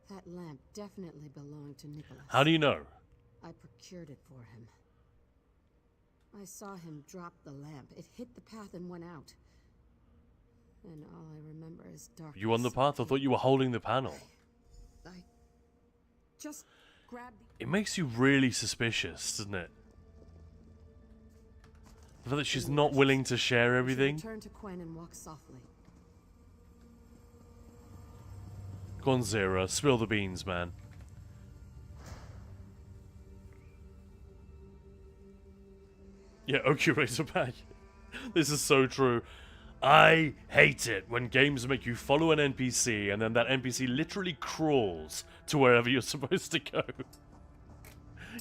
he? That lamp definitely belonged to Nicholas.
How do you know?
I procured it for him. I saw him drop the lamp. It hit the path and went out. And all I remember is darkness.
You on the path? I thought you were holding the panel.
I just grabbed the...
It makes you really suspicious, doesn't it? The fact that she's not willing to share everything.
Turn to Quen and walk softly.
Go on, Zira. Spill the beans, man. Yeah, Okurator back. This is so true. I hate it when games make you follow an NPC and then that NPC literally crawls to wherever you're supposed to go.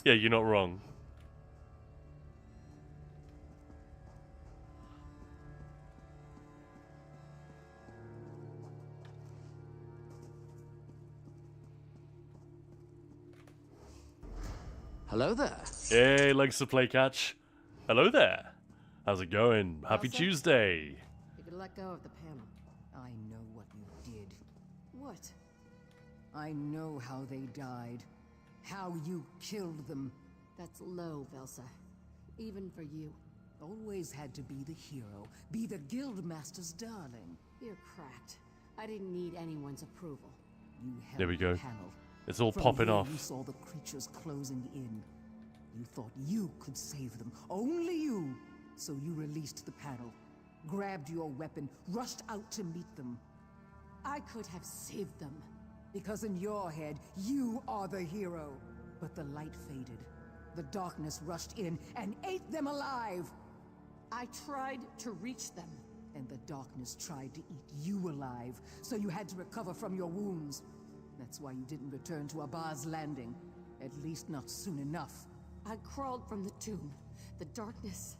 Yeah, you're not wrong.
Hello there.
Hey, likes to play catch. Hello there. How's it going? Happy
Elsa?
Tuesday.
You could let go of the panel.
I know what you did.
What?
I know how they died. How you killed them.
That's low, Velsa. Even for you.
Always had to be the hero. Be the Guildmaster's darling.
You're cracked. I didn't need anyone's approval.
You held
There we
the
go.
panel.
It's all
From
popping
here
off.
You saw the creatures closing in. You thought you could save them. Only you. So you released the panel, grabbed your weapon, rushed out to meet them.
I could have saved them.
Because in your head, you are the hero. But the light faded. The darkness rushed in and ate them alive.
I tried to reach them.
And the darkness tried to eat you alive, so you had to recover from your wounds. That's why you didn't return to Abba's Landing. At least not soon enough.
I crawled from the tomb. The darkness.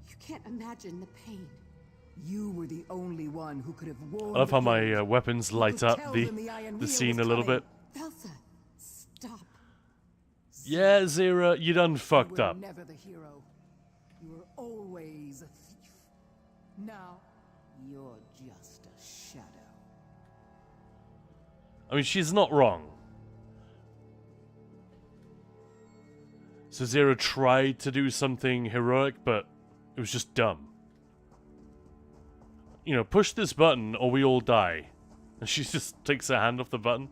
You can't imagine the pain.
You were the only one who could have warned
I love how
the
my
Guild.
weapons
You
light
could
up
tell
the
them Iron Wheel
scene a
was
little
coming.
bit.
Velsa, stop.
Yeah, Zira, you done fucked
You were
up.
never the hero. You were always a thief. Now, you're just a shadow.
I mean, she's not wrong. So Zira tried to do something heroic, but it was just dumb. You know, push this button or we all die. And she just takes her hand off the button.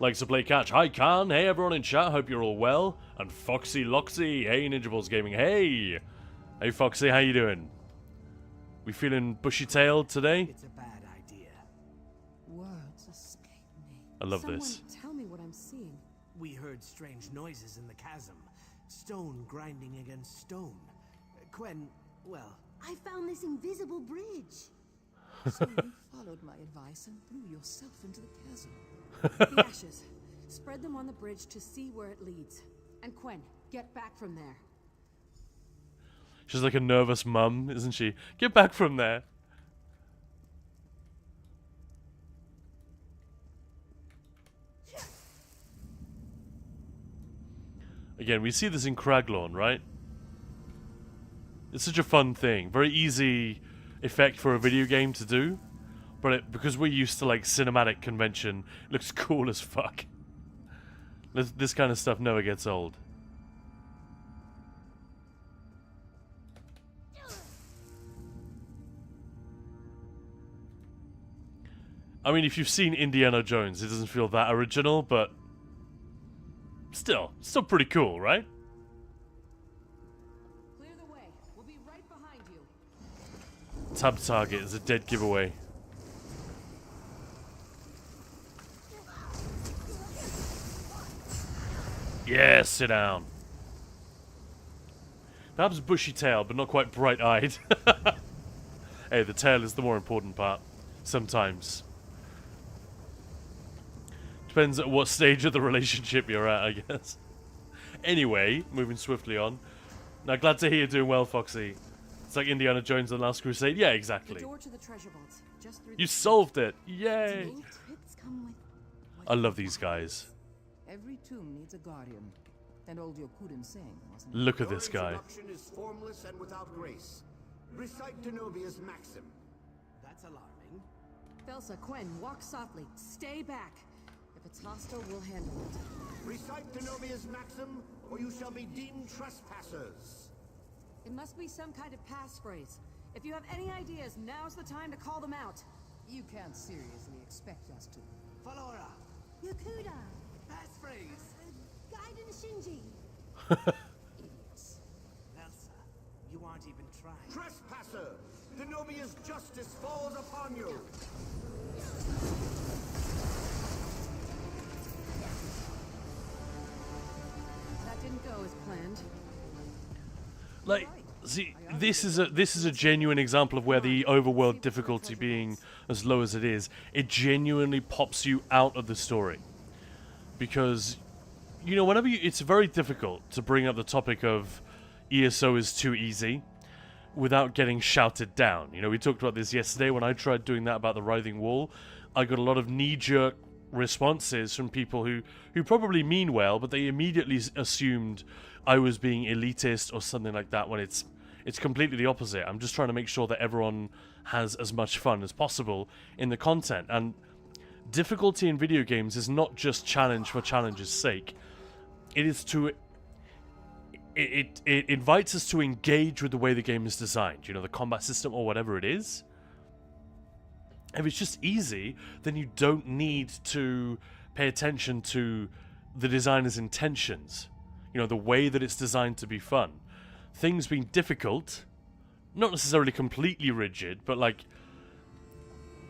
Likes to play catch. Hi, Khan. Hey, everyone in chat. Hope you're all well. And Foxy Loxy. Hey, Ninja Balls Gaming. Hey. Hey, Foxy. How you doing? We feeling bushy-tailed today?
It's a bad idea. Words escape me.
I love
Someone
this.
tell me what I'm seeing.
We heard strange noises in the chasm. Stone grinding against stone. Quen, well...
I found this invisible bridge.
So you followed my advice and threw yourself into the chasm.
The ashes. Spread them on the bridge to see where it leads. And Quen, get back from there.
She's like a nervous mum, isn't she? Get back from there. Again, we see this in Craglorn, right? It's such a fun thing. Very easy effect for a video game to do. But because we're used to like cinematic convention, it looks cool as fuck. This kind of stuff never gets old. I mean, if you've seen Indiana Jones, it doesn't feel that original, but still pretty cool, right?
Clear the way. We'll be right behind you.
Tab target is a dead giveaway. Yeah, sit down. Perhaps bushy tail, but not quite bright-eyed. Hey, the tail is the more important part. Sometimes. Depends at what stage of the relationship you're at, I guess. Anyway, moving swiftly on. Now, glad to hear you're doing well, Foxy. It's like Indiana Jones and the Last Crusade. Yeah,
The
exactly.
door to the treasure vaults. Just through
You
the
solved it. Yay.
All tricks come with...
I love these guys.
Every tomb needs a guardian. And old Yokuden saying, wasn't it?
Look at this guy.
Your introduction is formless and without grace. Recite Denobia's maxim.
That's alarming.
Felsa, Quen, walk softly. Stay back. If it's hostile, we'll handle it.
Recite Denobia's maxim, or you shall be deemed trespassers.
It must be some kind of passphrase. If you have any ideas, now's the time to call them out.
You can't seriously expect us to.
Falora!
Yakuda!
Passphrase!
Gaiden Shinji!
Idiots.
Elsa, you aren't even trying.
Trespasser! Denobia's justice falls upon you!
That didn't go as planned.
Like, see, this is a genuine example of where the overworld difficulty being as low as it is, it genuinely pops you out of the story. Because, you know, it's very difficult to bring up the topic of ESO is too easy without getting shouted down. You know, we talked about this yesterday when I tried doing that about the Writhing Wall. I got a lot of knee-jerk responses from people who probably mean well, but they immediately assumed I was being elitist or something like that, when it's completely the opposite. I'm just trying to make sure that everyone has as much fun as possible in the content. And difficulty in video games is not just challenge for challenge's sake. It is to... It invites us to engage with the way the game is designed. You know, the combat system or whatever it is. If it's just easy, then you don't need to pay attention to the designer's intentions. You know, the way that it's designed to be fun. Things being difficult, not necessarily completely rigid, but like,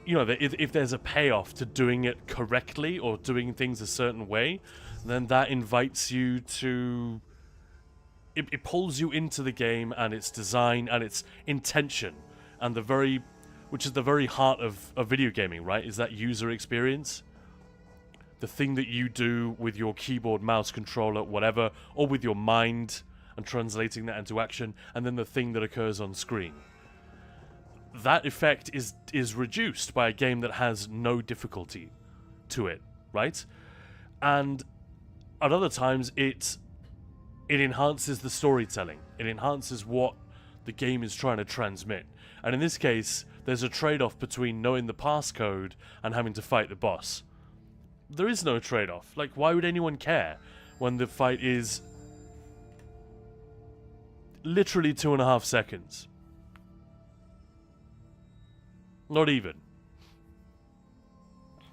you know, if there's a payoff to doing it correctly or doing things a certain way, then that invites you to... It pulls you into the game and its design and its intention, and which is the very heart of video gaming, right? Is that user experience. The thing that you do with your keyboard, mouse, controller, whatever, or with your mind, and translating that into action, and then the thing that occurs on screen. That effect is reduced by a game that has no difficulty to it, right? And at other times, it enhances the storytelling. It enhances what the game is trying to transmit. And in this case, there's a trade-off between knowing the passcode and having to fight the boss. There is no trade-off. Like, why would anyone care when the fight is literally 2.5 seconds? Not even.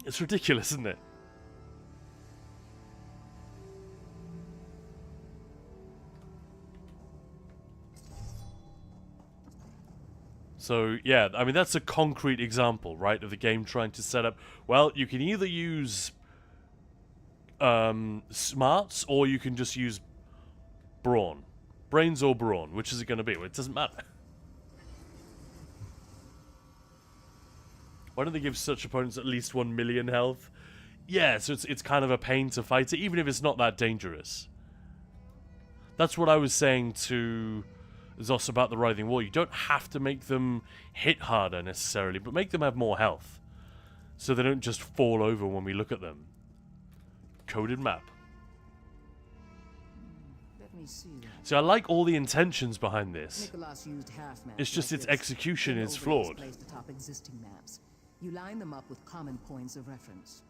It's ridiculous, isn't it? So, yeah, I mean, that's a concrete example, right, of the game trying to set up, well, you can either use smarts, or you can just use brawn. Brains or brawn, which is it going to be? Well, it doesn't matter. Why don't they give such opponents at least 1 million health? Yeah, so it's kind of a pain to fight it, even if it's not that dangerous. That's what I was saying to Zos about the Writhing Wall. You don't have to make them hit harder necessarily, but make them have more health. So they don't just fall over when we look at them. Coded map.
Let me see that.
So I like all the intentions behind this.
Nicholas used half maps.
It's just
like
its
this.
execution
Then
is
overlays
flawed.
placed atop existing maps. You line them up with common points of reference.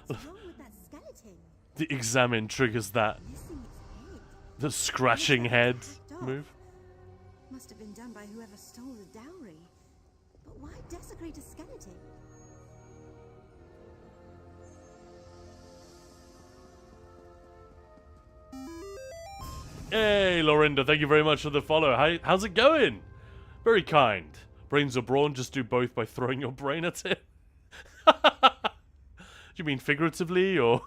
What's wrong with that skeleton?
The examine triggers that.
Missing its head.
The scratching head move.
Must have been done by whoever stole the dowry. But why desecrate a skeleton?
Hey, Lorinda, thank you very much for the follow. How's it going? Very kind. Brains or brawn, just do both by throwing your brain at it. Do you mean figuratively, or...?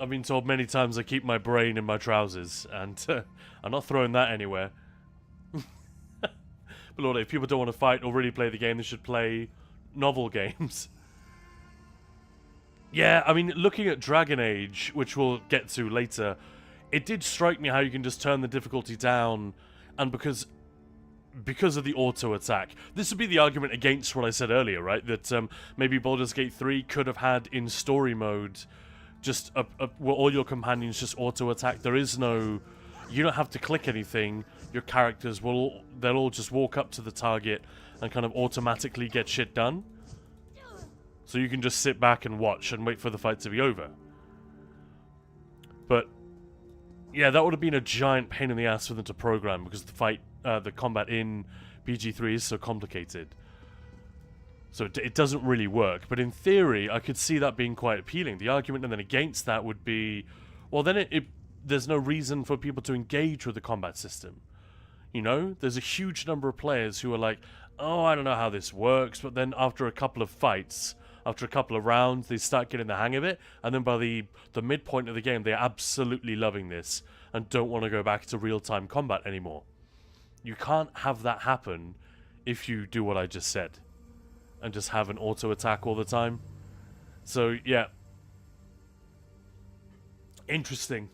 I've been told many times I keep my brain in my trousers, and I'm not throwing that anywhere. But Lord, if people don't want to fight or really play the game, they should play novel games. Yeah, I mean, looking at Dragon Age, which we'll get to later, it did strike me how you can just turn the difficulty down, and because of the auto attack. This would be the argument against what I said earlier, right? That maybe Baldur's Gate 3 could have had in story mode just where all your companions just auto attack. There is no, you don't have to click anything. Your characters they'll all just walk up to the target and kind of automatically get shit done. So you can just sit back and watch and wait for the fight to be over. But yeah, that would have been a giant pain in the ass for them to program, because the combat in PG3 is so complicated. So it doesn't really work. But in theory, I could see that being quite appealing. The argument then against that would be, well, then there's no reason for people to engage with the combat system. You know, there's a huge number of players who are like, oh, I don't know how this works, but then after a couple of fights, after a couple of rounds, they start getting the hang of it, and then by the midpoint of the game, they're absolutely loving this and don't want to go back to real-time combat anymore. You can't have that happen if you do what I just said and just have an auto-attack all the time. So, yeah. Interesting.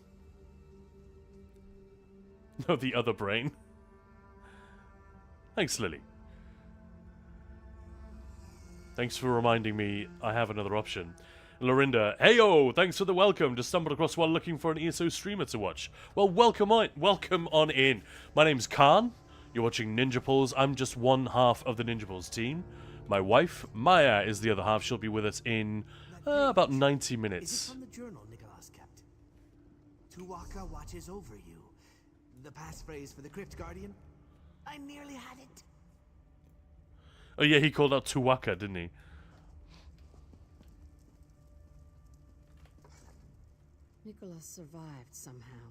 No, the other brain. Thanks, Lily. Thanks for reminding me I have another option. Lorinda, heyo, thanks for the welcome. Just stumbled across while looking for an ESO streamer to watch. Well, welcome on in. My name's Khan. You're watching Ninja Pulls. I'm just one half of the Ninja Pulls team. My wife, Maya, is the other half. She'll be with us in about 90 minutes.
Is it from the journal Nicholas kept? Tuwaka watches over you. The passphrase for the Crypt Guardian? I nearly had it.
Oh yeah, he called out Tuwaka, didn't he?
Nicholas survived somehow.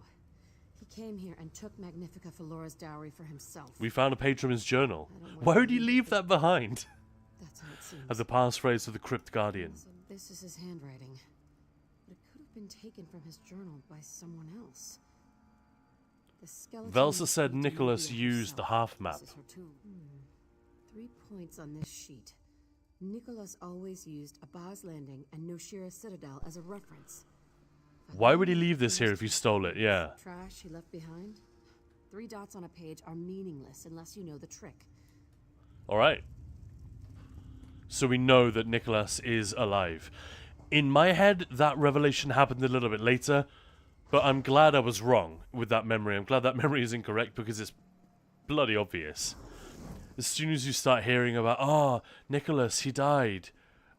He came here and took Magnifica Felora's dowry for himself.
We found a page from his journal. Why would he leave that behind?
That's how it seems.
As the passphrase of the Crypt Guardian.
So this is his handwriting. But it could have been taken from his journal by someone else. The skeleton
Velsa said
must be
Nicholas
Denobia
used the
herself.
half map.
This is her tomb. 3 points on this sheet. Nicholas always used Abaz Landing and Noshira Citadel as a reference.
Why would he leave this here if he stole it? Yeah.
Trash he left behind? 3 dots on a page are meaningless unless you know the trick.
Alright. So we know that Nicholas is alive. In my head, that revelation happened a little bit later, but I'm glad I was wrong with that memory. I'm glad that memory is incorrect because it's bloody obvious. As soon as you start hearing about, oh, Nicholas, he died,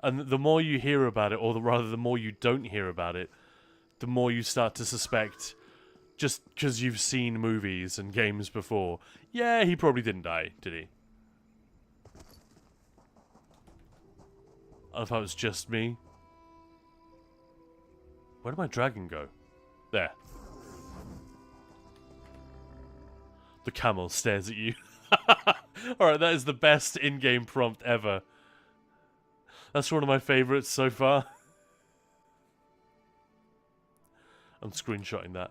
and the more you hear about it, or rather the more you don't hear about it, the more you start to suspect, just because you've seen movies and games before, yeah, he probably didn't die, did he? I thought it was just me. Where did my dragon go? There. The camel stares at you. Alright, that is the best in-game prompt ever. That's one of my favorites so far. I'm screenshotting that.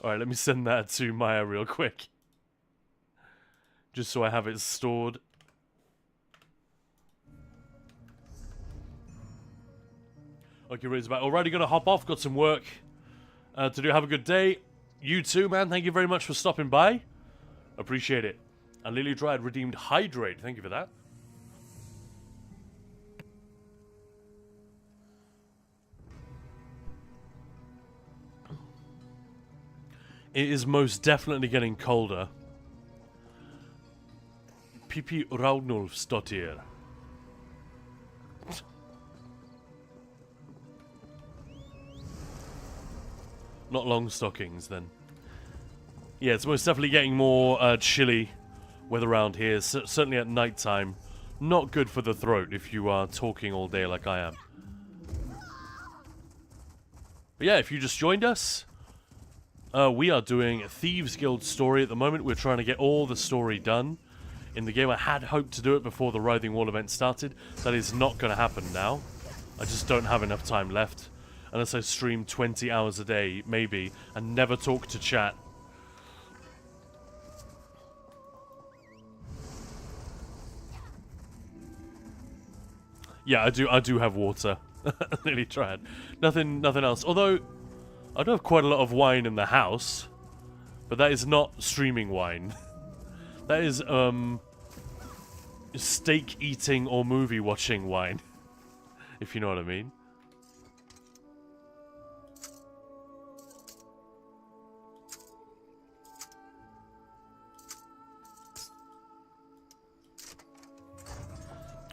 Alright, let me send that to Maya real quick. Just so I have it stored. Okay, Riz back. Alrighty, gonna hop off. Got some work to do. Have a good day. You too, man. Thank you very much for stopping by. Appreciate it. And Lily Dryad redeemed Hydrate. Thank you for that. It is most definitely getting colder. Pipi Raunulfsdottir. Not long stockings, then. Yeah, it's most definitely getting more chilly weather around here. Certainly at night time. Not good for the throat if you are talking all day like I am. But yeah, if you just joined us, we are doing a Thieves Guild story at the moment. We're trying to get all the story done in the game. I had hoped to do it before the Writhing Wall event started. That is not going to happen now. I just don't have enough time left. Unless I stream 20 hours a day, maybe, and never talk to chat. Yeah, I do have water. Nearly tried. Nothing else. Although I do have quite a lot of wine in the house, but that is not streaming wine. That is steak eating or movie watching wine, if you know what I mean.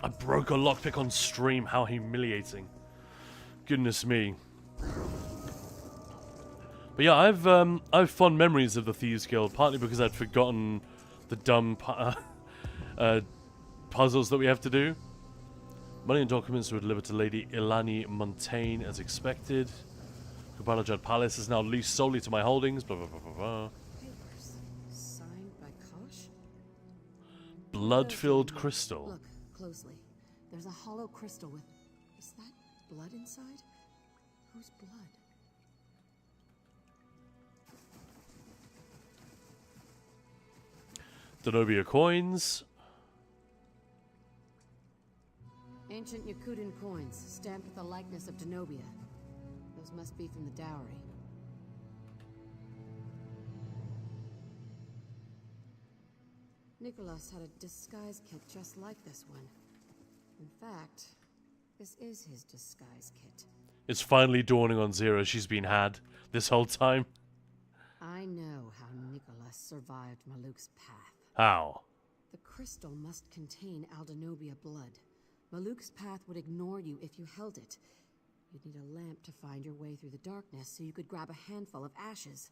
I broke a lockpick on stream. How humiliating. Goodness me. But yeah, I've fond memories of the Thieves Guild, partly because I'd forgotten the dumb puzzles that we have to do. Money and documents were delivered to Lady Villainy Montaigne as expected. Kubalajad Palace is now leased solely to my holdings. Blah blah blah blah blah.
Papers signed by Kosh?
Blood-filled crystal.
Look closely. There's a hollow crystal with... Is that blood inside? Whose blood?
Denobia coins.
Ancient Yakutan coins, stamped with the likeness of Denobia. Those must be from the dowry. Nicholas had a disguise kit just like this one. In fact, this is his disguise kit.
It's finally dawning on Zero she's been had this whole time.
I know how Nicholas survived Maluk's path.
How?
The crystal must contain Aldenobia blood. Maluk's path would ignore you if you held it. You'd need a lamp to find your way through the darkness so you could grab a handful of ashes.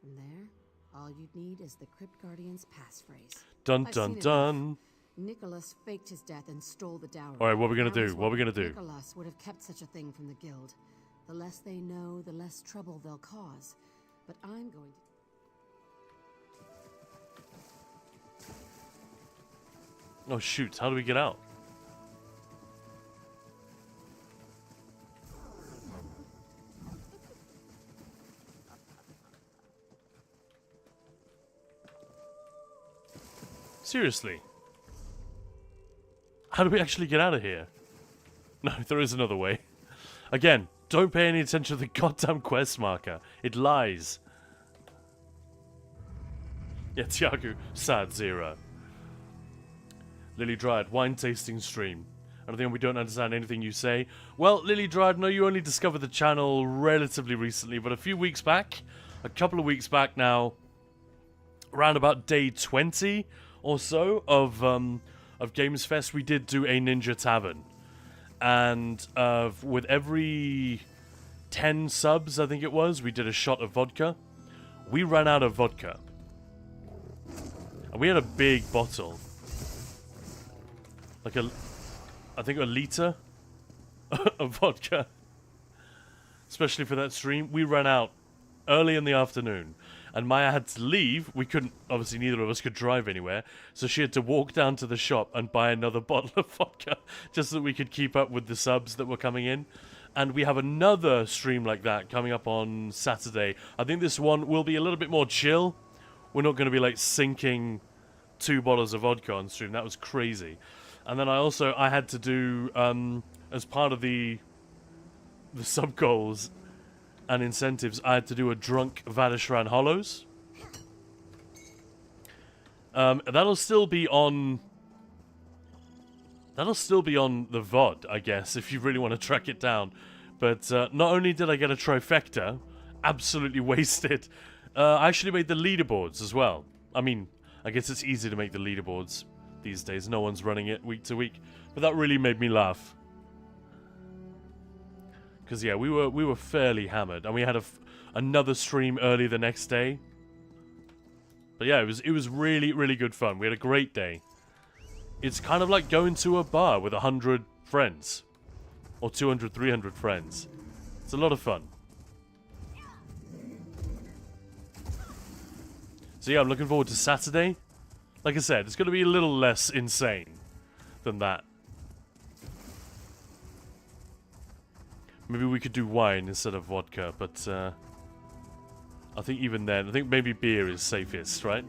From there, all you'd need is the Crypt Guardian's passphrase.
Dun dun dun.
Nicholas faked his death and stole the dowry.
Alright, what are we gonna do? What are we gonna do?
Nicholas would have kept such a thing from the guild. The less they know, the less trouble they'll cause. But I'm going to...
Oh shoot, how do we get out? Seriously? How do we actually get out of here? No, there is another way. Again, don't pay any attention to the goddamn quest marker. It lies. Yeah, Tiago, sad Zero. Lily Dryad, wine tasting stream. I don't think we don't understand anything you say. Well, Lily Dryad, no, you only discovered the channel relatively recently, but a few weeks back, a couple of weeks back now, around about day 20 or so of Gamesfest, we did do a Ninja Tavern. And with every 10 subs, I think it was, we did a shot of vodka. We ran out of vodka. And we had a big bottle. Like I think a liter of vodka. Especially for that stream. We ran out early in the afternoon. And Maya had to leave. We couldn't, obviously neither of us could drive anywhere. So she had to walk down to the shop and buy another bottle of vodka. Just so that we could keep up with the subs that were coming in. And we have another stream like that coming up on Saturday. I think this one will be a little bit more chill. We're not going to be like sinking 2 bottles of vodka on stream. That was crazy. And then I had to do, as part of the sub goals and incentives, I had to do a drunk Vadishran Hollows. That'll still be on the VOD, I guess, if you really want to track it down. But not only did I get a trifecta, absolutely wasted, I actually made the leaderboards as well. I mean, I guess it's easy to make the leaderboards these days. No one's running it week to week. But that really made me laugh. Because, yeah, we were fairly hammered. And we had another stream early the next day. But, yeah, it was really, really good fun. We had a great day. It's kind of like going to a bar with 100 friends. Or 200, 300 friends. It's a lot of fun. So yeah, I'm looking forward to Saturday. Like I said, it's going to be a little less insane than that. Maybe we could do wine instead of vodka, but I think even then, I think maybe beer is safest, right?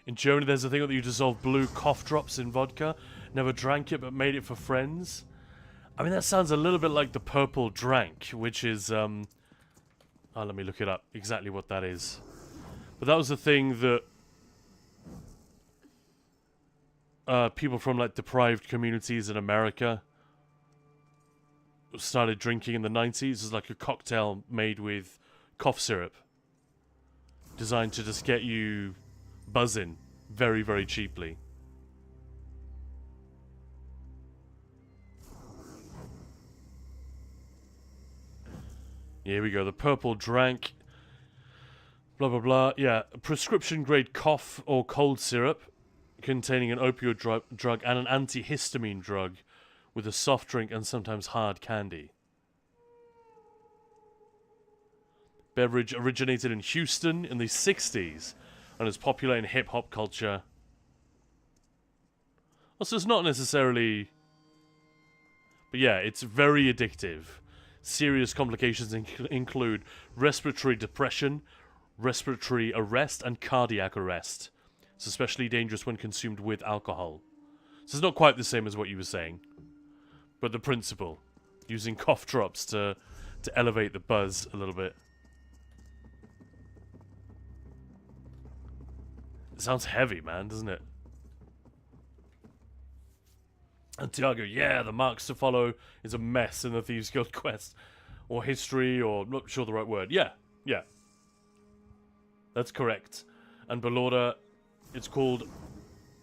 In Germany, there's a thing that you dissolve blue cough drops in vodka. Never drank it, but made it for friends. I mean, that sounds a little bit like the purple drank, which is, oh, let me look it up, exactly what that is. But that was the thing that people from, like, deprived communities in America started drinking in the 90s. It's like a cocktail made with cough syrup. Designed to just get you buzzing very, very cheaply. Here we go. The purple drank. Blah, blah, blah. Yeah. Prescription grade cough or cold syrup containing an opioid drug and an antihistamine drug with a soft drink and sometimes hard candy. Beverage originated in Houston in the 60s and is popular in hip-hop culture. Also, it's not necessarily... But yeah, it's very addictive. Serious complications include respiratory depression, respiratory arrest, and cardiac arrest. It's especially dangerous when consumed with alcohol. So it's not quite the same as what you were saying. But the principle. Using cough drops to elevate the buzz a little bit. It sounds heavy, man, doesn't it? And Tiago, yeah, the marks to follow is a mess in the Thieves Guild quest. Or history, or I'm not sure the right word. Yeah, yeah. That's correct. And Belorda, it's called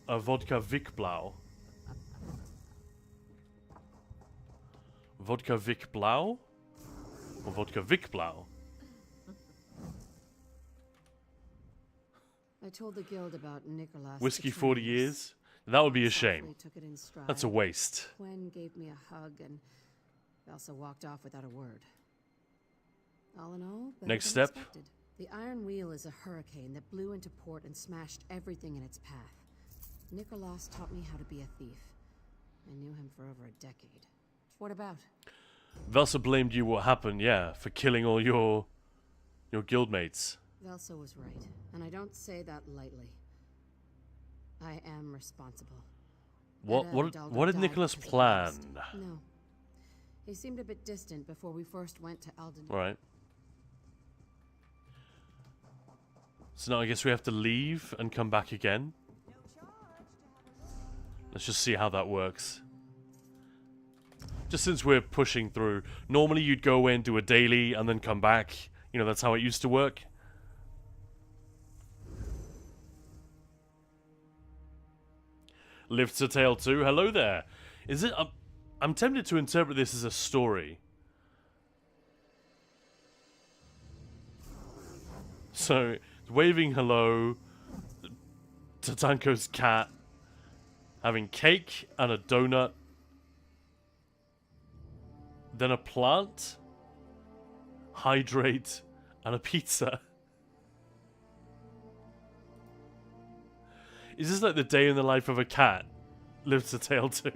a vodka Vikblau. Vodka Vikblau? Or vodka Vikblau?
I told the guild about Nicholas.
Whiskey 40 years? That would be a shame.
Took it in stride.
That's a waste.
Gwen gave me a hug and Elsa walked off without a word. All in all, better
Next
than
step.
expected. The Iron Wheel is a hurricane that blew into port and smashed everything in its path. Nicholas taught me how to be a thief. I knew him for over a decade. What about?
Velsa blamed you what happened, yeah, for killing all your guildmates.
Velsa was right, and I don't say that lightly. I am responsible.
What did Nicholas plan?
No. He seemed a bit distant before we first went to Alden.
Right. So now I guess we have to leave and come back again. Let's just see how that works. Just since we're pushing through. Normally you'd go away and do a daily and then come back. You know, that's how it used to work. Live to Tale 2. Hello there. Is it... I'm tempted to interpret this as a story. So, waving hello, Tatanko's cat, having cake and a donut, then a plant, hydrate, and a pizza. Is this like the day in the life of a cat? Live to Tale 2?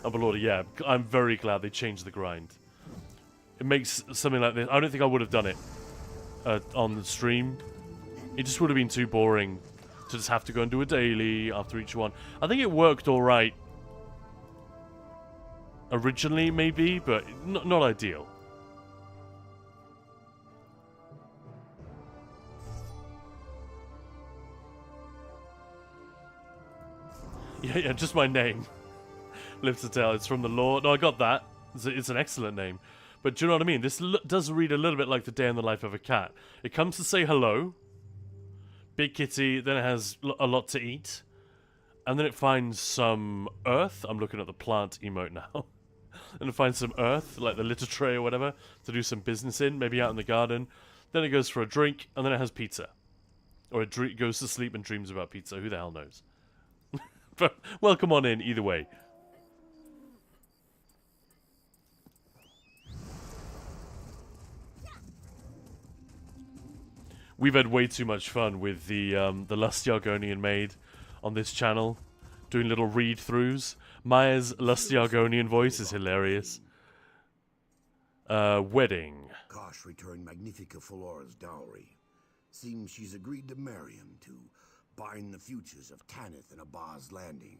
Oh, but Lord, yeah, I'm very glad they changed the grind. It makes something like this... I don't think I would have done it on the stream. It just would have been too boring to just have to go and do a daily after each one. I think it worked alright originally, maybe, but not ideal. Yeah, just my name. Live to Tell. It's from the law. No, I got that. It's an excellent name. But do you know what I mean? This does read a little bit like the day in the life of a cat. It comes to say hello. Big kitty. Then it has a lot to eat. And then it finds some earth. I'm looking at the plant emote now. And it finds some earth, like the litter tray or whatever, to do some business in. Maybe out in the garden. Then it goes for a drink. And then it has pizza. Or it goes to sleep and dreams about pizza. Who the hell knows? But welcome on in, either way. We've had way too much fun with the Lusty Argonian maid on this channel, doing little read-throughs. Maya's Lusty Argonian voice is hilarious. Wedding.
Kosh returned Magnifica Falora's dowry. Seems she's agreed to marry him to bind the futures of Tanith and Abaz Landing.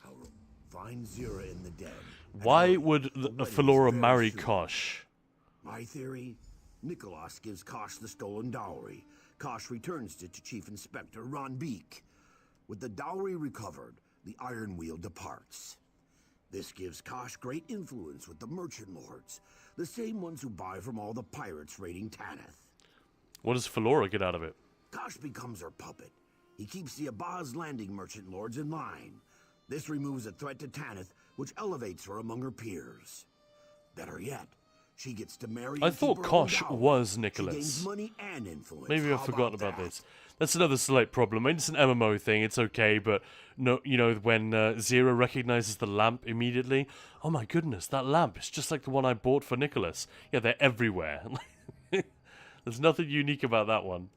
I'll find Zira in the den.
Why would Falora marry Kosh?
My theory? Nicholas gives Kosh the stolen dowry. Kosh returns it to Chief Inspector Ron Beek. With the dowry recovered, the Iron Wheel departs. This gives Kosh great influence with the merchant lords, the same ones who buy from all the pirates raiding Tanith.
What does Falora get out of it?
Kosh becomes her puppet. He keeps the Abaz Landing merchant lords in line. This removes a threat to Tanith, which elevates her among her peers. Better yet, she gets to marry.
I thought Kosh was Nicholas.
She gains money and influence.
Maybe I've forgotten about this. That's another slight problem. I mean, it's an MMO thing. It's okay, but no, you know, when Zira recognizes the lamp immediately, oh my goodness, that lamp! It's just like the one I bought for Nicholas. Yeah, they're everywhere. There's nothing unique about that one.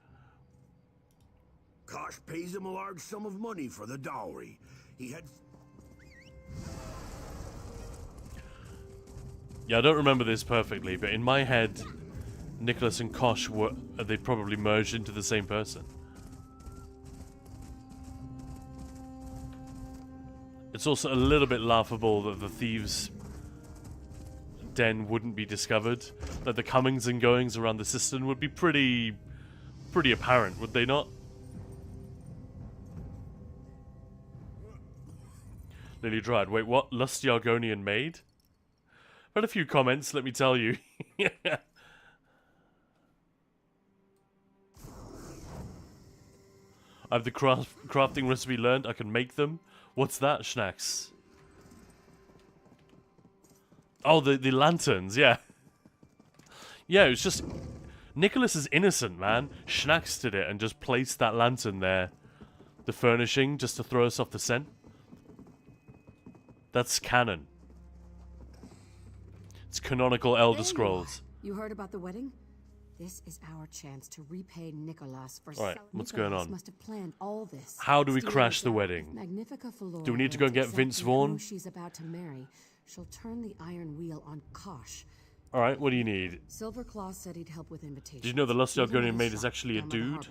Kosh pays him a large sum of money for the dowry. He had...
Yeah, I don't remember this perfectly, but in my head, Nicholas and Kosh were... they probably merged into the same person. It's also a little bit laughable that the thieves' den wouldn't be discovered. That the comings and goings around the cistern would be pretty apparent, would they not? Nearly dried. Wait, what? Lusty Argonian maid? I've had a few comments, let me tell you. I have the crafting recipe learned. I can make them. What's that, Schnacks? Oh, the lanterns, yeah. Yeah, it was just... Nicholas is innocent, man. Schnacks did it and just placed that lantern there. The furnishing, just to throw us off the scent. That's canon. It's canonical Elder Scrolls.
You heard about the wedding? This is our chance to repay Nicholas for...
Alright, what's going on?
Must have planned all this.
How do we crash the wedding? Do we need to go and get Vince Vaughn?
She's about to marry. She'll turn the Iron Wheel on Kosh.
Alright, what do you need?
Silverclaw said he'd help with invitations.
Did you know the Lusty Argonian maid is actually a dude?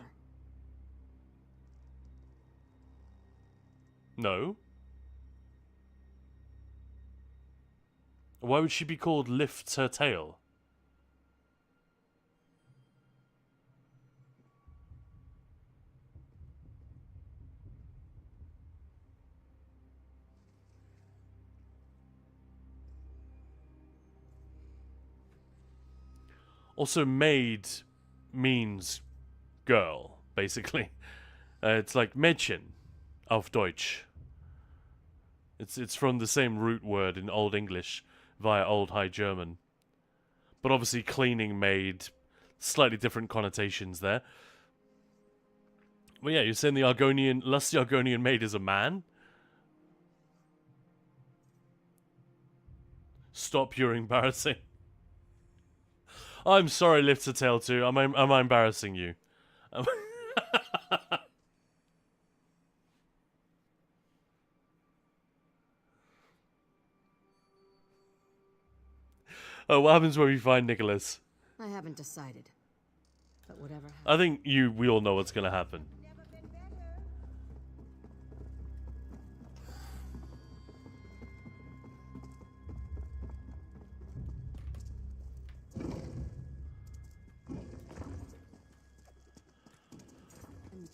No. Why would she be called Lifts Her Tail? Also, maid means girl, basically. It's like Mädchen auf Deutsch. It's from the same root word in Old English via Old High German. But obviously cleaning maid, slightly different connotations there. Well, yeah, you're saying the lusty Argonian maid is a man? Stop, you're embarrassing. I'm sorry, Lifter Tail 2. Am I embarrassing you? Oh, what happens when we find Nicholas?
I haven't decided. But whatever happens.
I think we all know what's gonna happen.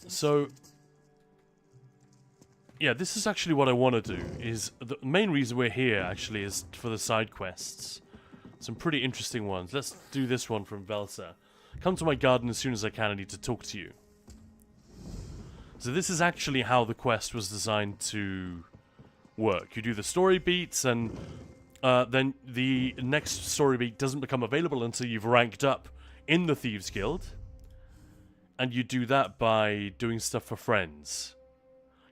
So, yeah, this is actually what I want to do. Is the main reason we're here actually is for the side quests. Some pretty interesting ones. Let's do this one from Velsa. Come to my garden as soon as I can. I need to talk to you. So this is actually how the quest was designed to work. You do the story beats, and then the next story beat doesn't become available until you've ranked up in the Thieves Guild. And you do that by doing stuff for friends.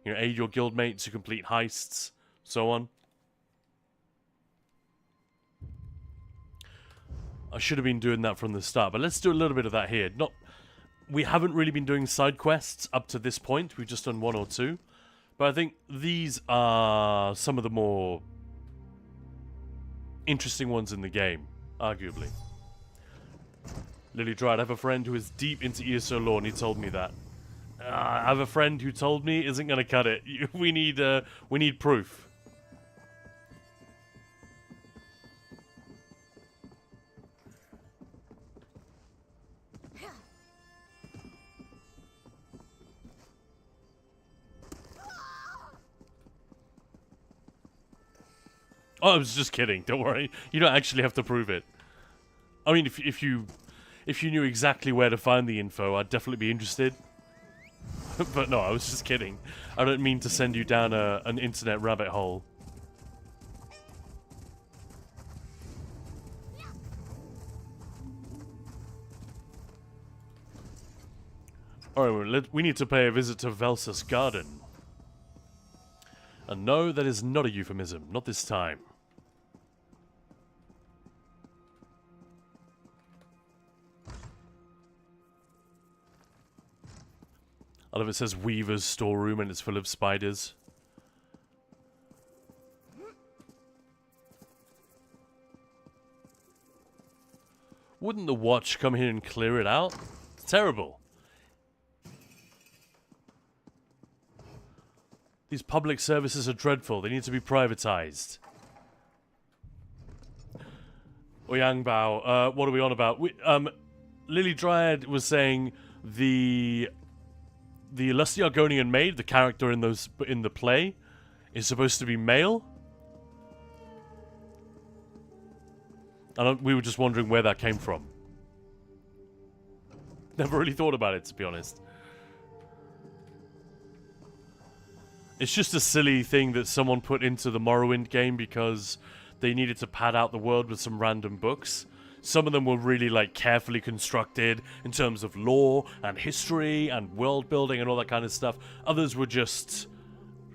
You know, aid your guildmates to complete heists, so on. I should have been doing that from the start, but let's do a little bit of that here. We haven't really been doing side quests up to this point. We've just done 1 or 2. But I think these are some of the more interesting ones in the game, arguably. Lily Dryad, I have a friend who is deep into ESO lore, and he told me that. I have a friend who told me isn't going to cut it. We need proof. Oh, I was just kidding. Don't worry. You don't actually have to prove it. I mean, if you knew exactly where to find the info, I'd definitely be interested. But no, I was just kidding. I don't mean to send you down an internet rabbit hole. Alright, we need to pay a visit to Velsa's garden. And no, that is not a euphemism. Not this time. I love it says Weaver's storeroom and it's full of spiders. Wouldn't the watch come here and clear it out? It's terrible. These public services are dreadful. They need to be privatized. Oyangbao, what are we on about? Lily Dryad was saying the lusty Argonian maid, the character in the play, is supposed to be male. We were just wondering where that came from. Never really thought about it, to be honest. It's just a silly thing that someone put into the Morrowind game because they needed to pad out the world with some random books. Some of them were really, like, carefully constructed in terms of lore and history and world building and all that kind of stuff. Others were just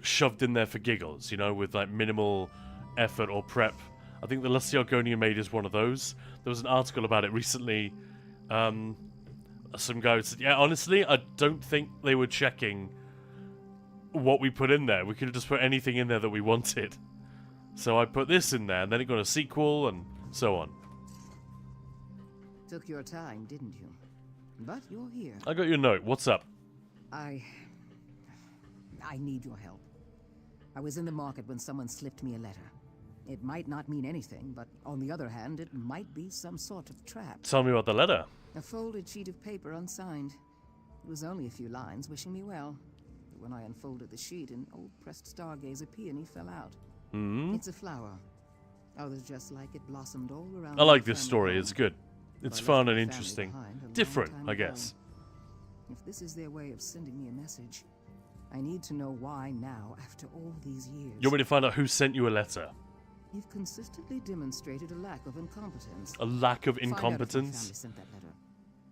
shoved in there for giggles, you know, with, like, minimal effort or prep. I think the Lusty Argonian Maid is one of those. There was an article about it recently. Some guy said, yeah, honestly, I don't think they were checking what we put in there. We could have just put anything in there that we wanted. So I put this in there, and then it got a sequel, and so on.
Took your time, didn't you? But you're here.
I got your note. What's up?
I need your help. I was in the market when someone slipped me a letter. It might not mean anything, but on the other hand, it might be some sort of trap.
Tell me about the letter.
A folded sheet of paper unsigned. It was only a few lines wishing me well. But when I unfolded the sheet, an old pressed stargazer peony fell out.
Hmm?
It's a flower. Others just like it blossomed all around.
I like this story. It's good. It's
I
fun
left
and
my family
interesting.
behind a long
Different,
time
I
ago.
guess.
If this is their way of sending me a message, I need to know why now, after all these years.
You want me to find out who sent you a letter?
You've consistently demonstrated a lack of incompetence.
A lack of
Find out if my
incompetence?
family sent that letter.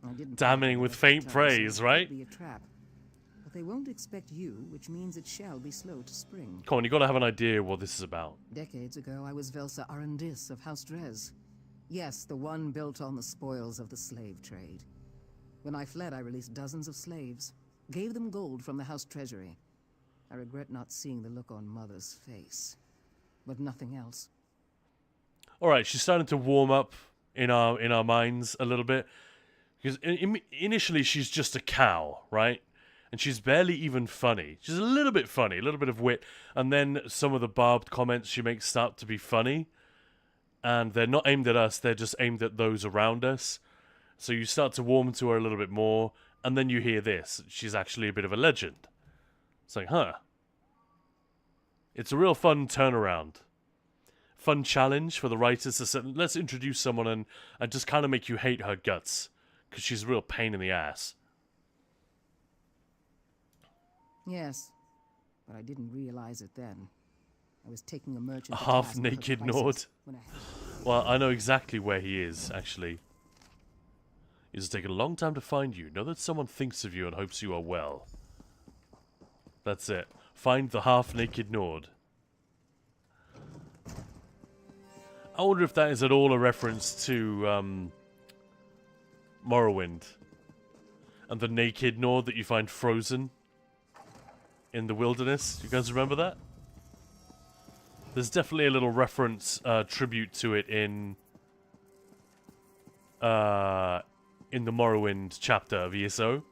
I didn't
Damning
talk
with
about it
faint
at the time, so
praise,
it
right?
could be a trap. But they won't expect you, which means it shall be slow to spring.
Come on, you gotta have an idea what this is about.
Decades ago, I was Velsa Arendis of House Drez. Yes, the one built on the spoils of the slave trade. When I fled, I released dozens of slaves, gave them gold from the house treasury. I regret not seeing the look on Mother's face, but nothing else.
All right, she's starting to warm up in our minds a little bit, because initially she's just a cow, right? And she's barely even funny. She's a little bit funny, a little bit of wit, and then some of the barbed comments she makes start to be funny, and they're not aimed at us; they're just aimed at those around us. So you start to warm to her a little bit more, and then you hear this: she's actually a bit of a legend. It's like, huh? It's a real fun turnaround. Fun challenge for the writers to say, let's introduce someone and just kind of make you hate her guts, because she's a real pain in the ass.
Yes, but I didn't realize it then. I was taking a merchant.
A
to task for her
half-naked
prices
Nord.
when I-
Well, I know exactly where he is, actually. It's taken a long time to find you. Know that someone thinks of you and hopes you are well. That's it. Find the half-naked Nord. I wonder if that is at all a reference to Morrowind and the naked Nord that you find frozen in the wilderness. You guys remember that? There's definitely a little reference, tribute to it in the Morrowind chapter of ESO.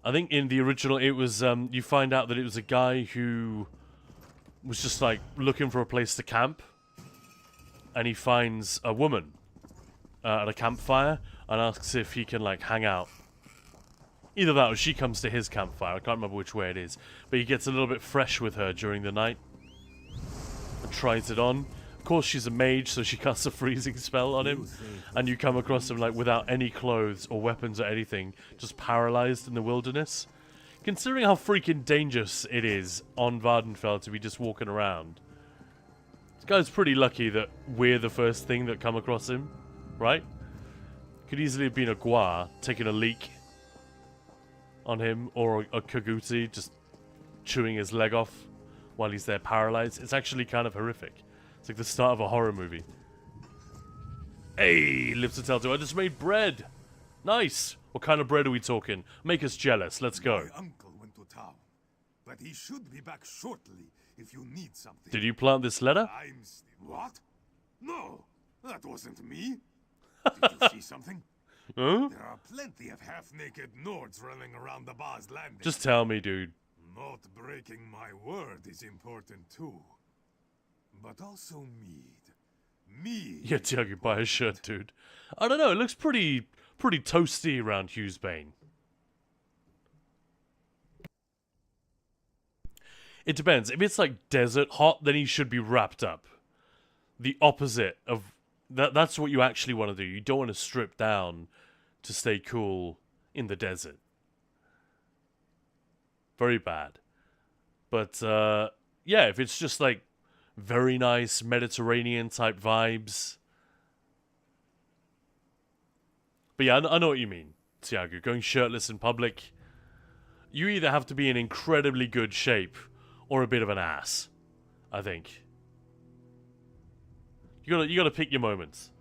I think in the original it was, you find out that it was a guy who was just like looking for a place to camp, and he finds a woman at a campfire and asks if he can like hang out. Either that or she comes to his campfire. I can't remember which way it is, but he gets a little bit fresh with her during the night and tries it on. Of course, she's a mage, so she casts a freezing spell on him, and you come across him like without any clothes or weapons or anything, just paralyzed in the wilderness. Considering how freaking dangerous it is on Vardenfell to be just walking around, this guy's pretty lucky that we're the first thing that come across him, right? Could easily have been a Gua taking a leak on him, or a Kaguti just chewing his leg off while he's there paralyzed. It's actually kind of horrific. It's like the start of a horror movie. Hey, lips to tell to. I just made bread. Nice. What kind of bread are we talking? Make us jealous. Let's go.
My uncle went to town, but he should be back shortly if you need something.
Did you plant this letter?
What? No, that wasn't me. Did you see something?
Huh?
There are plenty of half-naked Nords running around the Baz landing.
Just tell me, dude.
Not breaking my word is important too. But also mead. Mead.
Yeah, Tiago, buy a shirt, dude. I don't know. It looks pretty toasty around Hughesbane. It depends. If it's like desert hot, then he should be wrapped up. The opposite of that's what you actually want to do. You don't want to strip down to stay cool in the desert. Very bad. But yeah, if it's just like very nice Mediterranean type vibes. But yeah, I know what you mean, Tiago. Going shirtless in public, you either have to be in incredibly good shape or a bit of an ass, I think. You gotta pick your moments.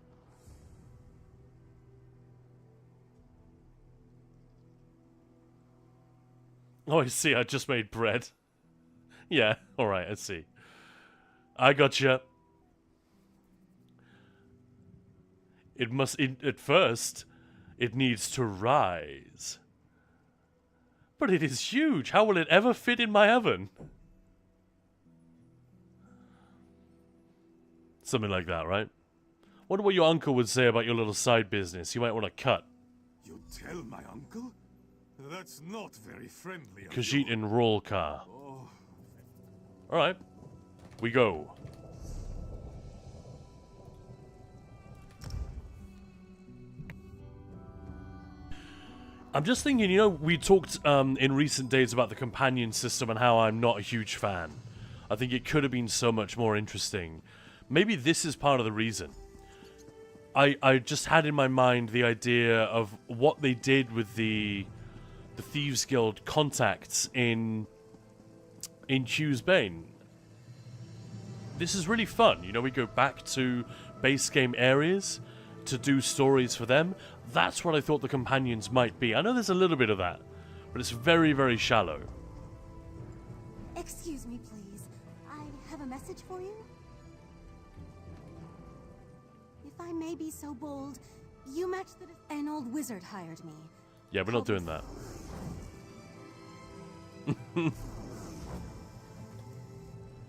Oh, I see. I just made bread. Yeah, alright, I see. I gotcha. At first, it needs to rise. But it is huge. How will it ever fit in my oven? Something like that, right? Wonder what your uncle would say about your little side business. You might want to cut.
You tell my uncle? That's not very friendly of
Khajiit
you.
in Rolkar.
Oh,
Alright. We go. I'm just thinking, you know, we talked in recent days about the companion system and how I'm not a huge fan. I think it could have been so much more interesting. Maybe this is part of the reason. I just had in my mind the idea of what they did with the Thieves Guild contacts in Hugh's Bane. This is really fun. You know, we go back to base game areas to do stories for them. That's what I thought the companions might be. I know there's a little bit of that, but it's very, very shallow.
Excuse me, please. I have a message for you. If I may be so bold, you match an old wizard hired me.
Yeah, we're not doing that.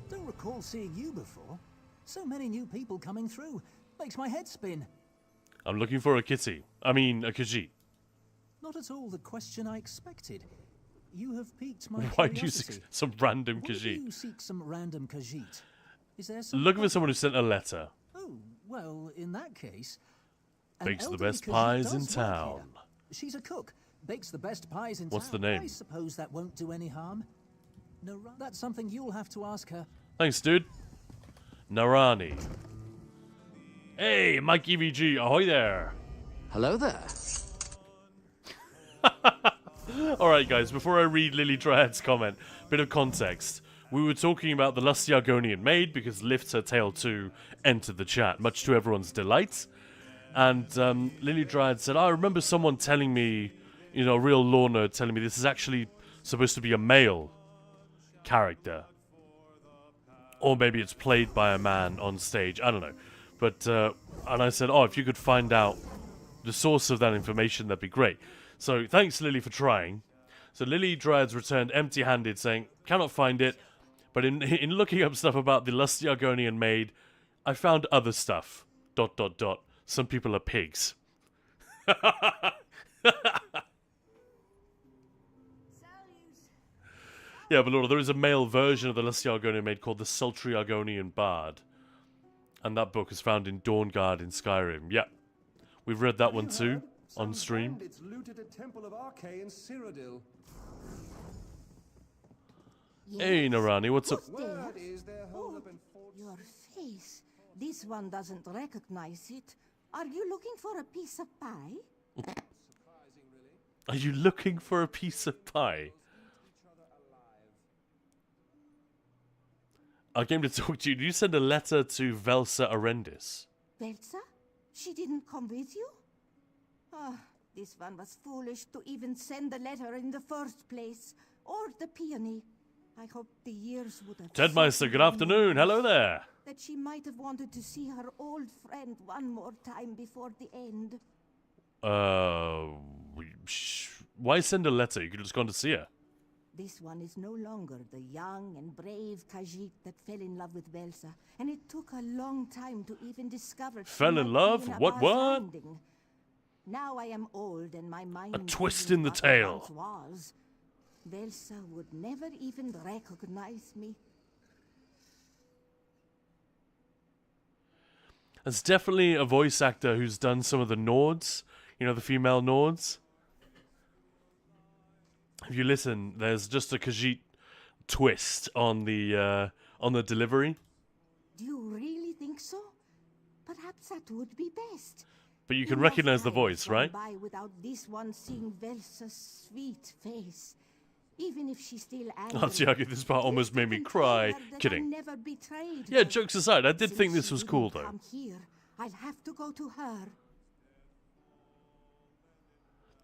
Don't recall seeing you before. So many new people coming through. Makes my head spin.
I'm looking for a kitty. I mean, a Khajiit.
Not at all the question I expected. You have piqued my
Why do you
curiosity.
seek some random
Why do
Khajiit?
you seek some random Khajiit? Is there some...
Looking for someone who sent a letter.
Oh, well, in that case... an
Bakes the
elderly
best
Khajiit
pies in
does work
town.
here. She's a cook. Bakes the best pies in
What's
town.
the name?
I suppose that won't do any harm. No, that's something you'll have to ask her.
Thanks, dude. Narani. Hey, Mike EVG, ahoy there.
Hello there.
Alright, guys, before I read Lily Dryad's comment, bit of context. We were talking about the lusty Argonian maid because Lift Her Tale 2 entered the chat, much to everyone's delight. And Lily Dryad said, I remember someone telling me, you know, a real lore nerd telling me this is actually supposed to be a male character. Or maybe it's played by a man on stage, I don't know. But, and I said, oh, if you could find out the source of that information, that'd be great. So, thanks, Lily, for trying. So, Lily Dryad's returned empty-handed, saying, cannot find it, but in looking up stuff about the lusty Argonian maid, I found other stuff. ... Some people are pigs. Yeah, but Laura, there is a male version of the lusty Argonian maid called the Sultry Argonian Bard. And that book is found in Dawnguard in Skyrim. Yeah. We've read that one too, on stream.
Bandits looted a temple of Arche in Cyrodiil.
Hey, Narani, what's up?
Word is their hold-up in Fort...
Your face. This one doesn't recognize it. Are you looking for a piece of pie?
Are you looking for a piece of pie? I came to talk to you. Did you send a letter to Velsa Arendis?
Velsa? She didn't come with you? Ah, this one was foolish to even send the letter in the first place. Or the peony. I hope the years would have...
Ted Meister, good afternoon. Hello there.
That she might have wanted to see her old friend one more time before the end.
Why send a letter? You could have just gone to see her.
This one is no longer the young and brave Khajiit that fell in love with Velsa, and it took a long time to even discover...
Fell in love? What?
Now I am old and my mind...
A twist in the tale.
Was. Velsa would never even recognize me.
There's definitely a voice actor who's done some of the Nords. You know, the female Nords. If you listen, there's just a Khajiit twist on the delivery.
Do you really think so? Perhaps that would be best.
But you can recognize the voice, right?
By without this one seeing Velsa's sweet face. Even if she's still angry.
Oh, see, this part almost made me cry. Kidding.
Never betrayed
Yeah,
her.
jokes aside, I did think this was cool, though.
Come here. I'll have to go to her.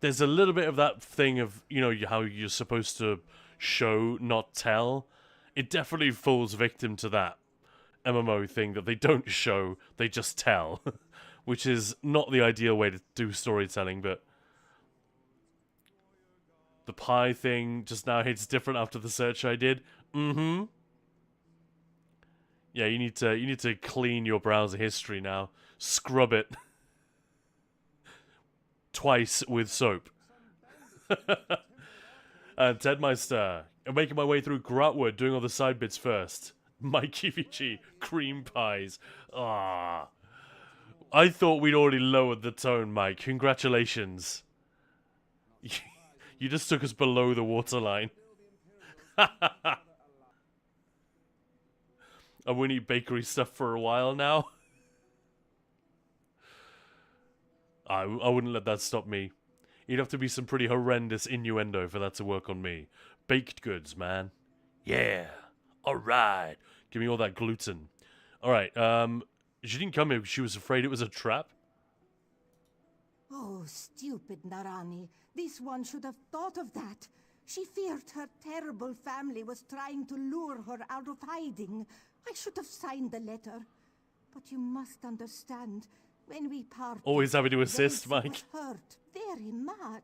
There's a little bit of that thing of, you know, how you're supposed to show, not tell. It definitely falls victim to that MMO thing that they don't show, they just tell. Which is not the ideal way to do storytelling, but... The pie thing just now hits different after the search I did. Mm-hmm. Yeah, you need to clean your browser history now. Scrub it. Twice with soap. Ted Meister, I'm making my way through Gratwood, doing all the side bits first. Mikey VG, cream pies. Ah. I thought we'd already lowered the tone, Mike. Congratulations. You just took us below the waterline. I won't eat bakery stuff for a while now. I wouldn't let that stop me. You'd have to be some pretty horrendous innuendo for that to work on me. Baked goods, man. Yeah. Alright. Give me all that gluten. Alright, she didn't come here because she was afraid it was a trap.
Oh, stupid Narani. This one should have thought of that. She feared her terrible family was trying to lure her out of hiding. I should have signed the letter. But you must understand, when we parted...
Always having to assist,
Elsa
Mike.
was hurt very much.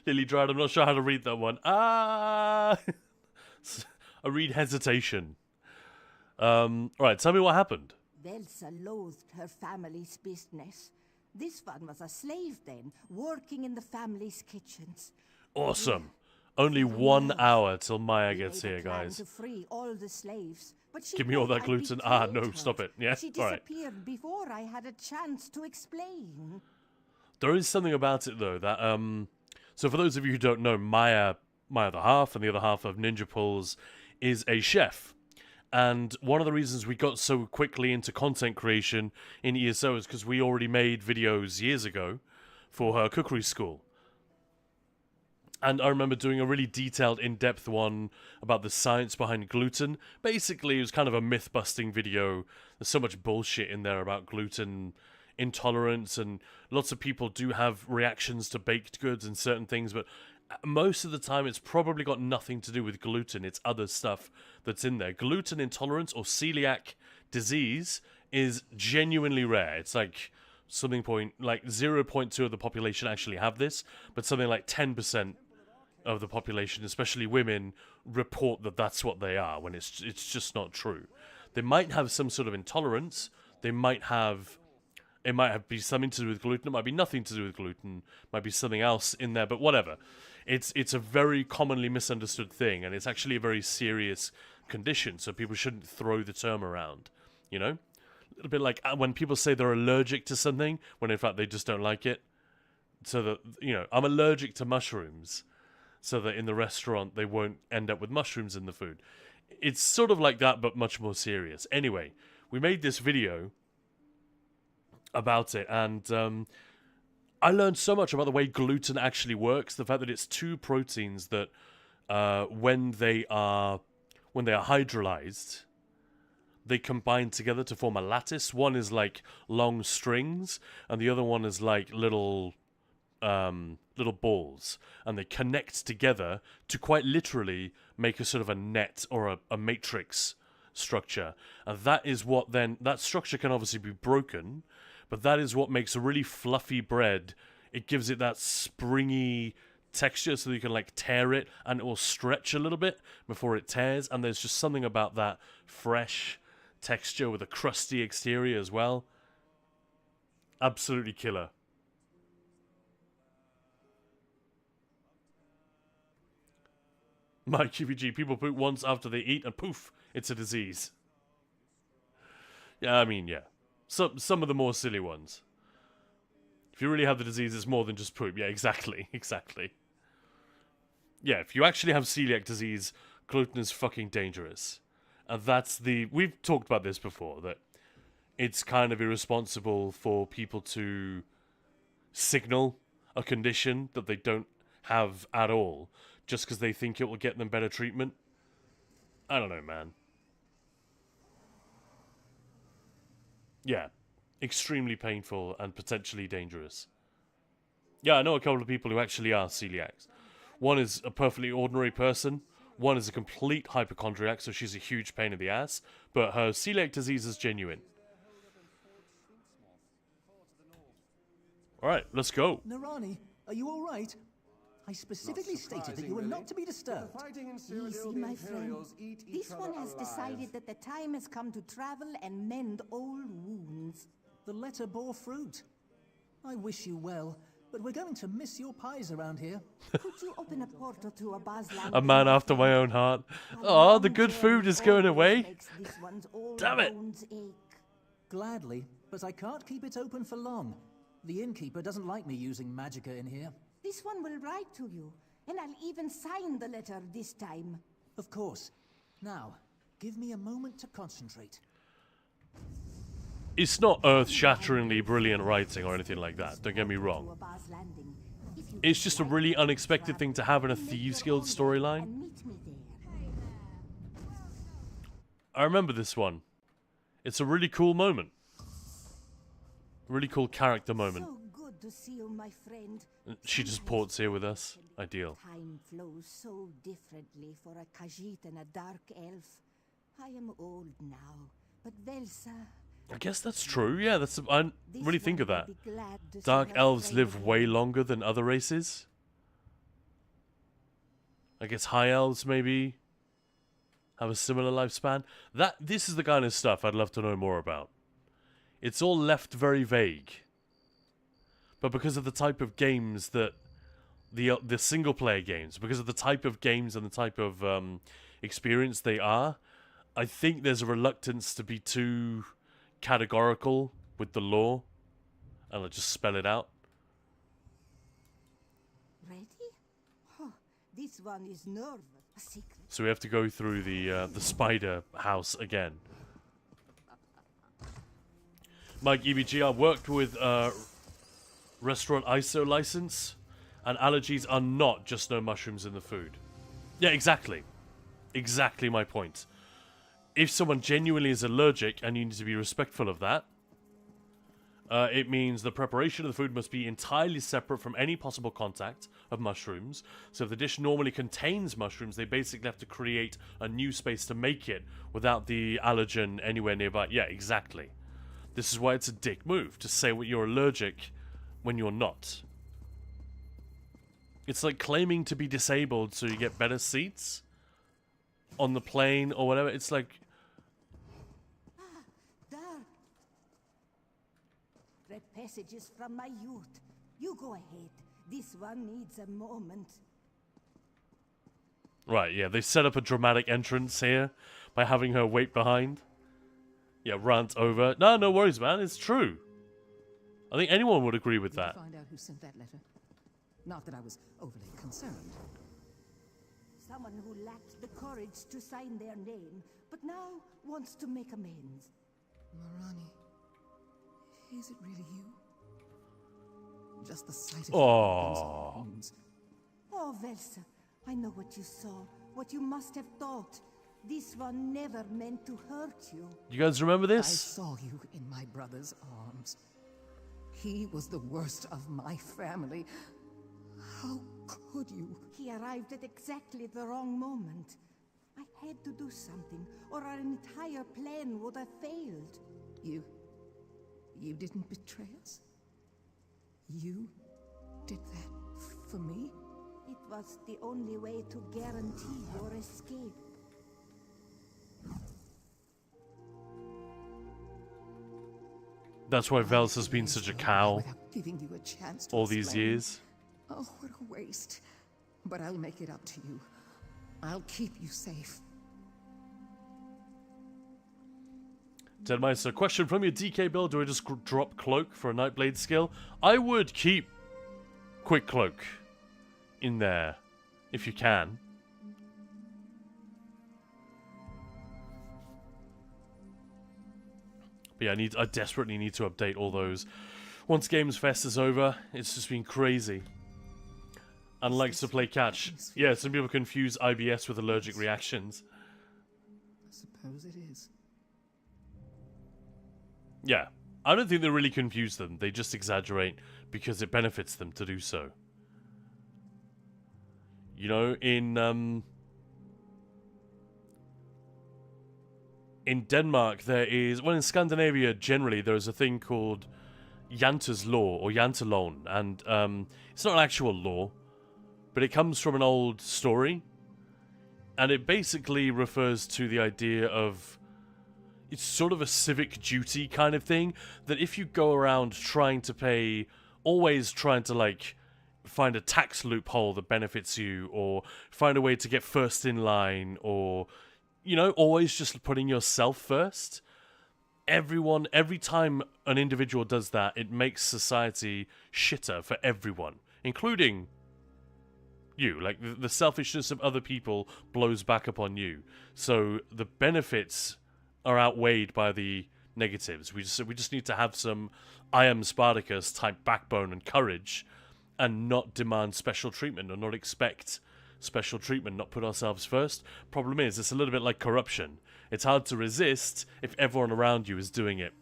Lily Dryad, I'm not sure how to read that one. Ah! I read hesitation. Alright, tell me what happened.
Elsa loathed her family's business. This one was a slave then, working in the family's kitchens.
Awesome. Only 1 hour till Maya
We
gets
made a
here,
plan
guys.
to free all the slaves, but she
Give me all
thought
that
I
gluten. Ah,
betrayed
no,
her.
stop it. Yeah,
She
alright.
disappeared before I had a chance to explain.
There is something about it, though, that, so for those of you who don't know, Maya the half, and the other half of Ninja Pulls, is a chef. And one of the reasons we got so quickly into content creation in ESO is because we already made videos years ago for her cookery school. And I remember doing a really detailed, in-depth one about the science behind gluten. Basically, it was kind of a myth-busting video. There's so much bullshit in there about gluten intolerance, and lots of people do have reactions to baked goods and certain things, but most of the time it's probably got nothing to do with gluten. It's other stuff that's in there. Gluten intolerance or celiac disease is genuinely rare. It's like something like 0.2 of the population actually have this, but something like 10% of the population, especially women, report that that's what they are, when it's just not true. They might have some sort of intolerance. It might be something to do with gluten. It might be nothing to do with gluten. It might be something else in there, but whatever. It's a very commonly misunderstood thing, and it's actually a very serious condition, so people shouldn't throw the term around, you know? A little bit like when people say they're allergic to something, when in fact they just don't like it. So that, you know, I'm allergic to mushrooms, so that in the restaurant they won't end up with mushrooms in the food. It's sort of like that, but much more serious. Anyway, we made this video about it, and I learned so much about the way gluten actually works. The fact that it's two proteins that, when they are hydrolyzed, they combine together to form a lattice. One is like long strings, and the other one is like little balls, and they connect together to quite literally make a sort of a net or a matrix structure. And that is what then, that structure can obviously be broken, but that is what makes a really fluffy bread. It gives it that springy texture so that you can like tear it and it will stretch a little bit before it tears. And there's just something about that fresh texture with a crusty exterior as well. Absolutely killer. My QVG, people poop once after they eat and poof, it's a disease. Yeah, I mean, yeah. Some of the more silly ones. If you really have the disease, it's more than just poop. Yeah, exactly. Exactly. Yeah, if you actually have celiac disease, gluten is fucking dangerous. And we've talked about this before, that it's kind of irresponsible for people to signal a condition that they don't have at all, just because they think it will get them better treatment. I don't know, man. Yeah, extremely painful and potentially dangerous. Yeah, I know a couple of people who actually are celiacs. One is a perfectly ordinary person. One is a complete hypochondriac, so she's a huge pain in the ass. But her celiac disease is genuine. Alright, let's go.
Narani, are you alright? I specifically stated that you were not to be disturbed.
Easy, my friend. This one has decided that the time has come to travel and mend old wounds.
The letter bore fruit. I wish you well, but we're going to miss your pies around here.
Could you open a portal to a Baz Landing?
A man after my own heart. Oh, the good food is going away. Damn it.
Gladly, but I can't keep it open for long. The innkeeper doesn't like me using magicka in here.
This one will write to you, and I'll even sign the letter this time.
Of course. Now, give me a moment to concentrate.
It's not earth-shatteringly brilliant writing or anything like that, don't get me wrong. It's just a really unexpected thing to have in a Thieves Guild storyline. I remember this one. It's a really cool moment. Really cool character moment.
So good to see you, my friend.
She just ports here with us. Ideal.
Time flows so differently for a Khajiit and a dark elf. I am old now, but Velsa...
I guess that's true, yeah, I really think of that. Dark elves live way longer than other races. I guess high elves maybe have a similar lifespan. This is the kind of stuff I'd love to know more about. It's all left very vague. But because of the type of games that the single player games, because of the type of games and the type of experience they are, I think there's a reluctance to be too categorical with the lore, and I'll just spell it out.
Ready? Oh, this one is nerve. A secret.
So we have to go through the spider house again. Mike EBG, I worked with restaurant ISO license, and allergies are not just no mushrooms in the food. Yeah, exactly. Exactly my point. If someone genuinely is allergic, and you need to be respectful of that, it means the preparation of the food must be entirely separate from any possible contact of mushrooms. So if the dish normally contains mushrooms, they basically have to create a new space to make it without the allergen anywhere nearby. Yeah, exactly. This is why it's a dick move, to say what you're allergic when you're not. It's like claiming to be disabled so you get better seats on the plane or whatever. It's like...
Dark. Red passages from my youth. You go ahead. This one needs a moment.
Right, yeah, they set up a dramatic entrance here by having her wait behind. Yeah, rant over. No worries, man. It's true. I think anyone would agree with that.
Find out who sent that letter. Not that I was overly concerned.
Someone who lacked the courage to sign their name, but now wants to make amends.
Marani, is it really you? Just the sight of
Oh,
Oh, Velsa, I know what you saw, what you must have thought. This one never meant to hurt you.
you guys remember
I
this?
saw you in my brother's arms. He was the worst of my family. How could you?
He arrived at exactly the wrong moment. I had to do something, or our entire plan would have failed.
You didn't betray us? You did that for me?
It was the only way to guarantee your escape.
That's why Vels has been such a cow
Without giving you a chance to
all these
explain.
years.
Oh, what a waste. But I'll make it up to you. I'll keep you safe.
Deadmeister, question from your DK build. Do I just drop Cloak for a Nightblade skill? I would keep Quick Cloak in there, if you can. But yeah, I desperately need to update all those. Once Gamesfest is over, it's just been crazy. And likes to play catch. Yeah, some people confuse IBS with allergic reactions.
I suppose it is.
Yeah, I don't think they really confuse them. They just exaggerate because it benefits them to do so. You know, in Denmark there is, well, in Scandinavia generally there is a thing called Jante's law or Janteloven, and it's not an actual law, but it comes from an old story, and it basically refers to the idea of, it's sort of a civic duty kind of thing, that if you go around trying to pay always trying to, like, find a tax loophole that benefits you, or find a way to get first in line, or, you know, always just putting yourself first. Every time an individual does that, it makes society shitter for everyone, including you. Like, the selfishness of other people blows back upon you. So the benefits are outweighed by the negatives. We just need to have some I am Spartacus type backbone and courage, and not demand special treatment, or not expect special treatment, not put ourselves first. Problem is, it's a little bit like corruption. It's hard to resist if everyone around you is doing it.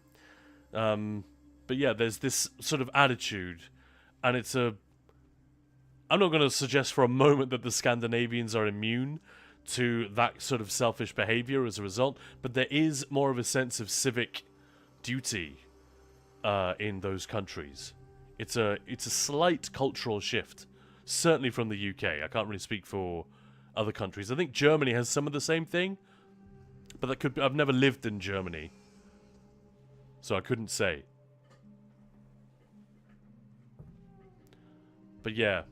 But yeah, there's this sort of attitude, and it's a... I'm not going to suggest for a moment that the Scandinavians are immune to that sort of selfish behavior as a result, but there is more of a sense of civic duty in those countries. It's a slight cultural shift, certainly from the UK. I can't really speak for other countries. I think Germany has some of the same thing, but that could... I've never lived in Germany, so I couldn't say. But yeah,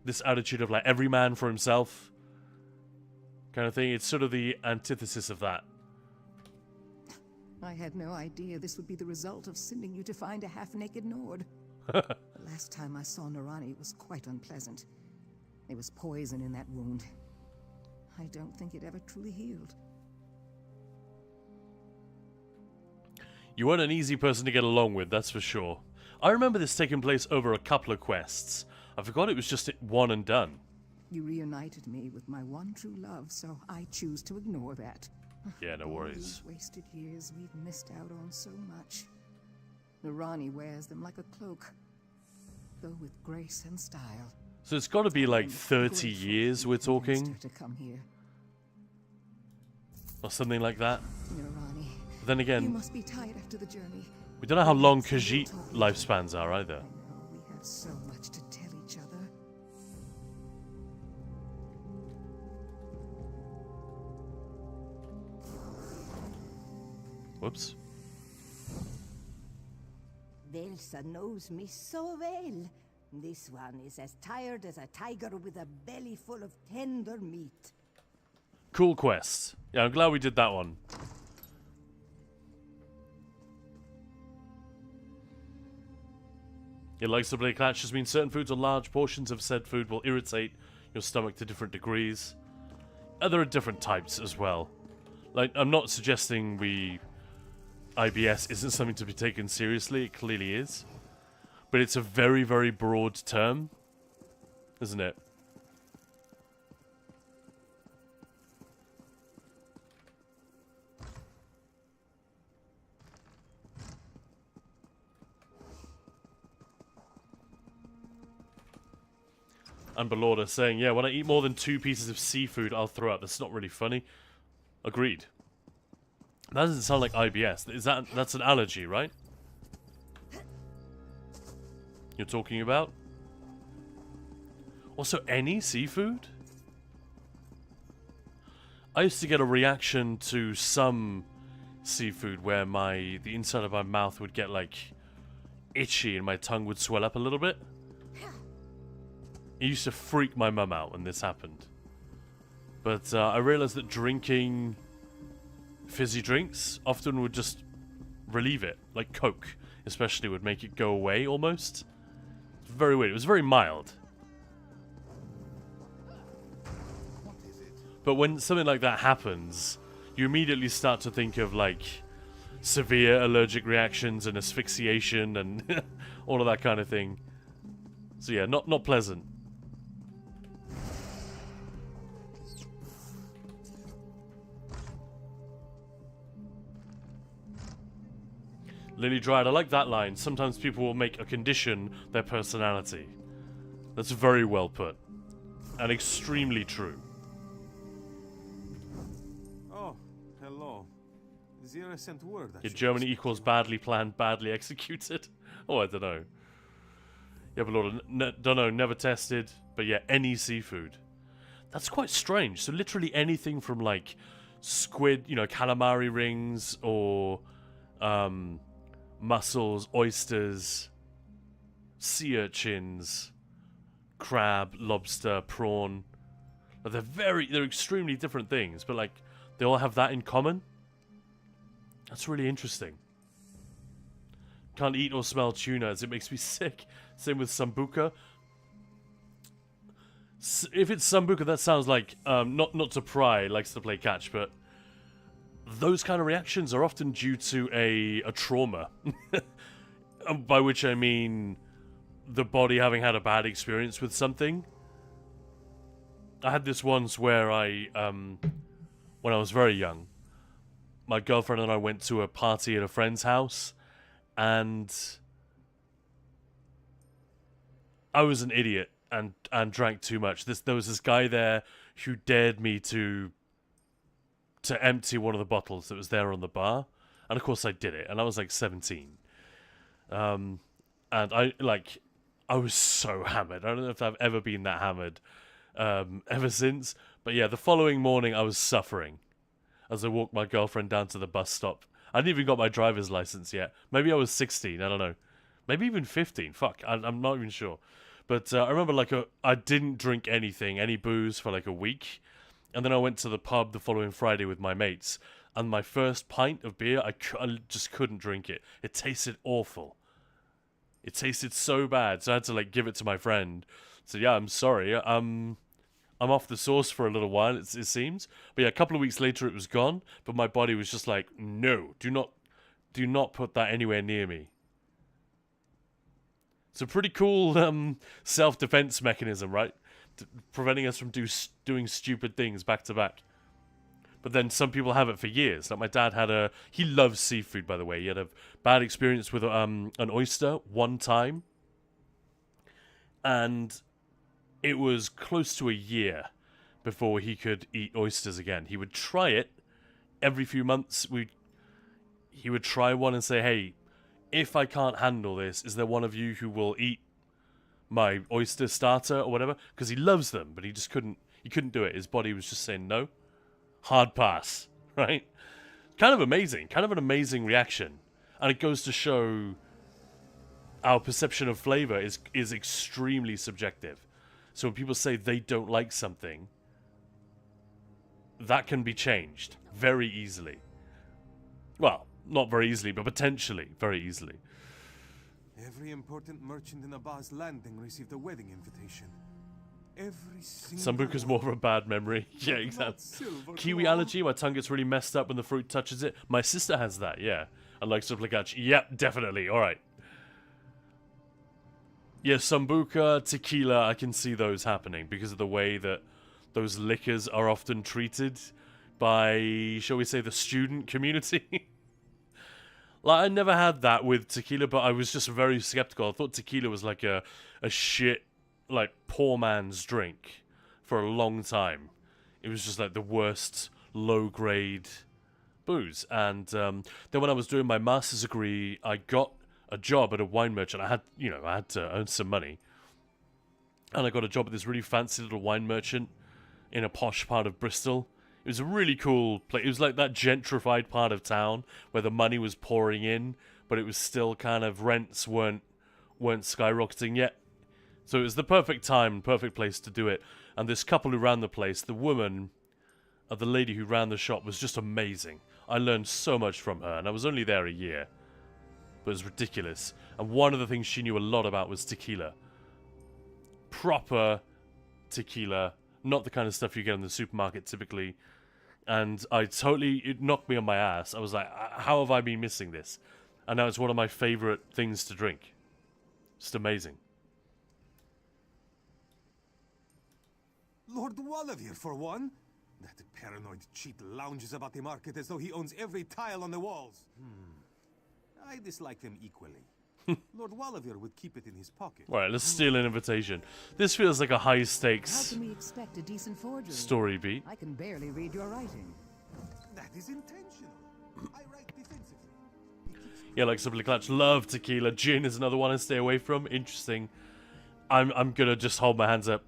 this attitude of, like, every man for himself kind of thing, it's sort of the antithesis of that.
I had no idea this would be the result of sending you to find a half-naked Nord. The last time I saw Narani, it was quite unpleasant. There was poison in that wound. I don't think it ever truly healed.
You weren't an easy person to get along with, that's for sure. I remember this taking place over a couple of quests. I forgot it was just one and done.
You reunited me with my one true love, so I choose to ignore that.
Yeah, no
All
worries.
these wasted years, we've missed out on so much. Narani wears them like a cloak, though with grace and style.
So it's got to be like
I'm
30
grateful
years
you
we're
convinced
talking?
her to come here.
Or something like that?
Narani,
But then
you
again,
must be tired after the journey.
we don't know how long Khajiit lifespans are either.
I know we have so much to tell each other.
Whoops.
Velsa knows me so well. This one is as tired as a tiger with a belly full of tender meat.
Cool quest. Yeah, I'm glad we did that one. It likes to play Clash just means certain foods or large portions of said food will irritate your stomach to different degrees. There are different types as well. Like, I'm not suggesting IBS isn't something to be taken seriously. It clearly is. But it's a very, very broad term, isn't it? And Belorda saying, yeah, when I eat more than 2 pieces of seafood, I'll throw up. That's not really funny. Agreed. That doesn't sound like IBS. That's an allergy, right? You're talking about? Also, any seafood? I used to get a reaction to some seafood where the inside of my mouth would get, like, itchy and my tongue would swell up a little bit. It used to freak my mum out when this happened. But I realized that drinking fizzy drinks often would just relieve it. Like Coke, especially, would make it go away almost. It's very weird. It was very mild. But when something like that happens, you immediately start to think of, like, severe allergic reactions and asphyxiation and all of that kind of thing. So yeah, not pleasant. Lily Dryad, I like that line. Sometimes people will make a condition their personality. That's very well put. And extremely true.
Oh, hello. Zira sent word.
Yeah, Germany equals badly planned, badly executed. Oh, I don't know. Yeah, but Lord, don't know, never tested. But yeah, any seafood. That's quite strange. So literally anything from, like, squid, you know, calamari rings, or mussels, oysters, sea urchins, crab, lobster, prawn. But they're extremely different things, but like they all have that in common. That's really interesting. Can't eat or smell tuna as it makes me sick. Same with sambuca. If it's sambuca, that sounds like not to pry, likes to play catch, but those kind of reactions are often due to a trauma. By which I mean the body having had a bad experience with something. I had this once where when I was very young, my girlfriend and I went to a party at a friend's house, and I was an idiot and drank too much. There was this guy there who dared me to empty one of the bottles that was there on the bar, and of course I did it, and I was like 17. And I was so hammered. I don't know if I've ever been that hammered ever since. But yeah, the following morning I was suffering as I walked my girlfriend down to the bus stop. I hadn't even got my driver's license yet. Maybe I was 16, I don't know. Maybe even 15, fuck, I'm not even sure. But I remember I didn't drink any booze for like a week. And then I went to the pub the following Friday with my mates. And my first pint of beer, I just couldn't drink it. It tasted awful. It tasted so bad, so I had to like give it to my friend. So yeah, I'm sorry. I'm off the sauce for a little while, it seems. But yeah, a couple of weeks later it was gone. But my body was just like, no, do not put that anywhere near me. It's a pretty cool self-defense mechanism, right? Preventing us from doing stupid things back to back. But then some people have it for years. Like my dad he loves seafood, by the way. He had a bad experience with an oyster one time. And it was close to a year before he could eat oysters again. He would try it every few months. He would try one and say, hey, if I can't handle this, is there one of you who will eat my oyster starter or whatever? Because he loves them, but he couldn't do it. His body was just saying no. Hard pass, right? Kind of amazing. Kind of an amazing reaction. And it goes to show our perception of flavor is extremely subjective. So when people say they don't like something, that can be changed very easily. Well, not very easily, but potentially very easily.
Every important merchant in Abba's landing received a wedding invitation. Every single
Sambuca's more of a bad memory. Yeah, exactly. Kiwi allergy, my tongue gets really messed up when the fruit touches it. My sister has that, yeah. And like Supplicatch, yep, definitely, alright. Yeah, Sambuca, tequila, I can see those happening because of the way that those liquors are often treated by, shall we say, the student community. Like, I never had that with tequila, but I was just very skeptical. I thought tequila was like a shit, like, poor man's drink for a long time. It was just like the worst low-grade booze. And then when I was doing my master's degree, I got a job at a wine merchant. I had to earn some money. And I got a job at this really fancy little wine merchant in a posh part of Bristol. It was a really cool place. It was like that gentrified part of town where the money was pouring in, but it was still kind of, rents weren't skyrocketing yet. So it was the perfect time, perfect place to do it. And this couple who ran the place, the woman, the lady who ran the shop, was just amazing. I learned so much from her, and I was only there a year. But it was ridiculous. And one of the things she knew a lot about was tequila. Proper tequila. Not the kind of stuff you get in the supermarket typically. And it knocked me on my ass. I was like, how have I been missing this? And now it's one of my favorite things to drink. Just amazing.
Lord Wallavier, for one. That paranoid cheat lounges about the market as though he owns every tile on the walls. I dislike them equally. Lord Wallavier would keep it in his pocket.
Right, let's steal an invitation. This feels like a high-stakes
How can we expect a decent forgery?
story beat.
I can barely read your writing.
That is intentional. I write defensively.
Yeah, like Supplicatch, love tequila. Gin is another one I stay away from. Interesting. I'm gonna just hold my hands up.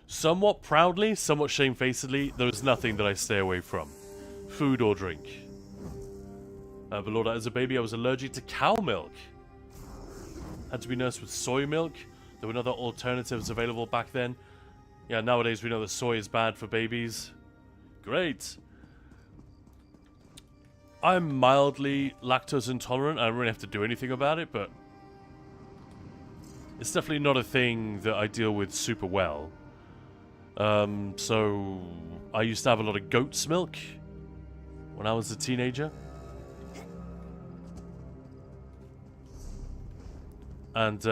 Somewhat proudly, somewhat shamefacedly, there is nothing that I stay away from. Food or drink. But Lord, as a baby, I was allergic to cow milk. had to be nursed with soy milk. There were other alternatives available back then. Yeah, nowadays we know that soy is bad for babies. Great. I'm mildly lactose intolerant. I don't really have to do anything about it, but it's definitely not a thing that I deal with super well. So I used to have a lot of goat's milk when I was a teenager. And,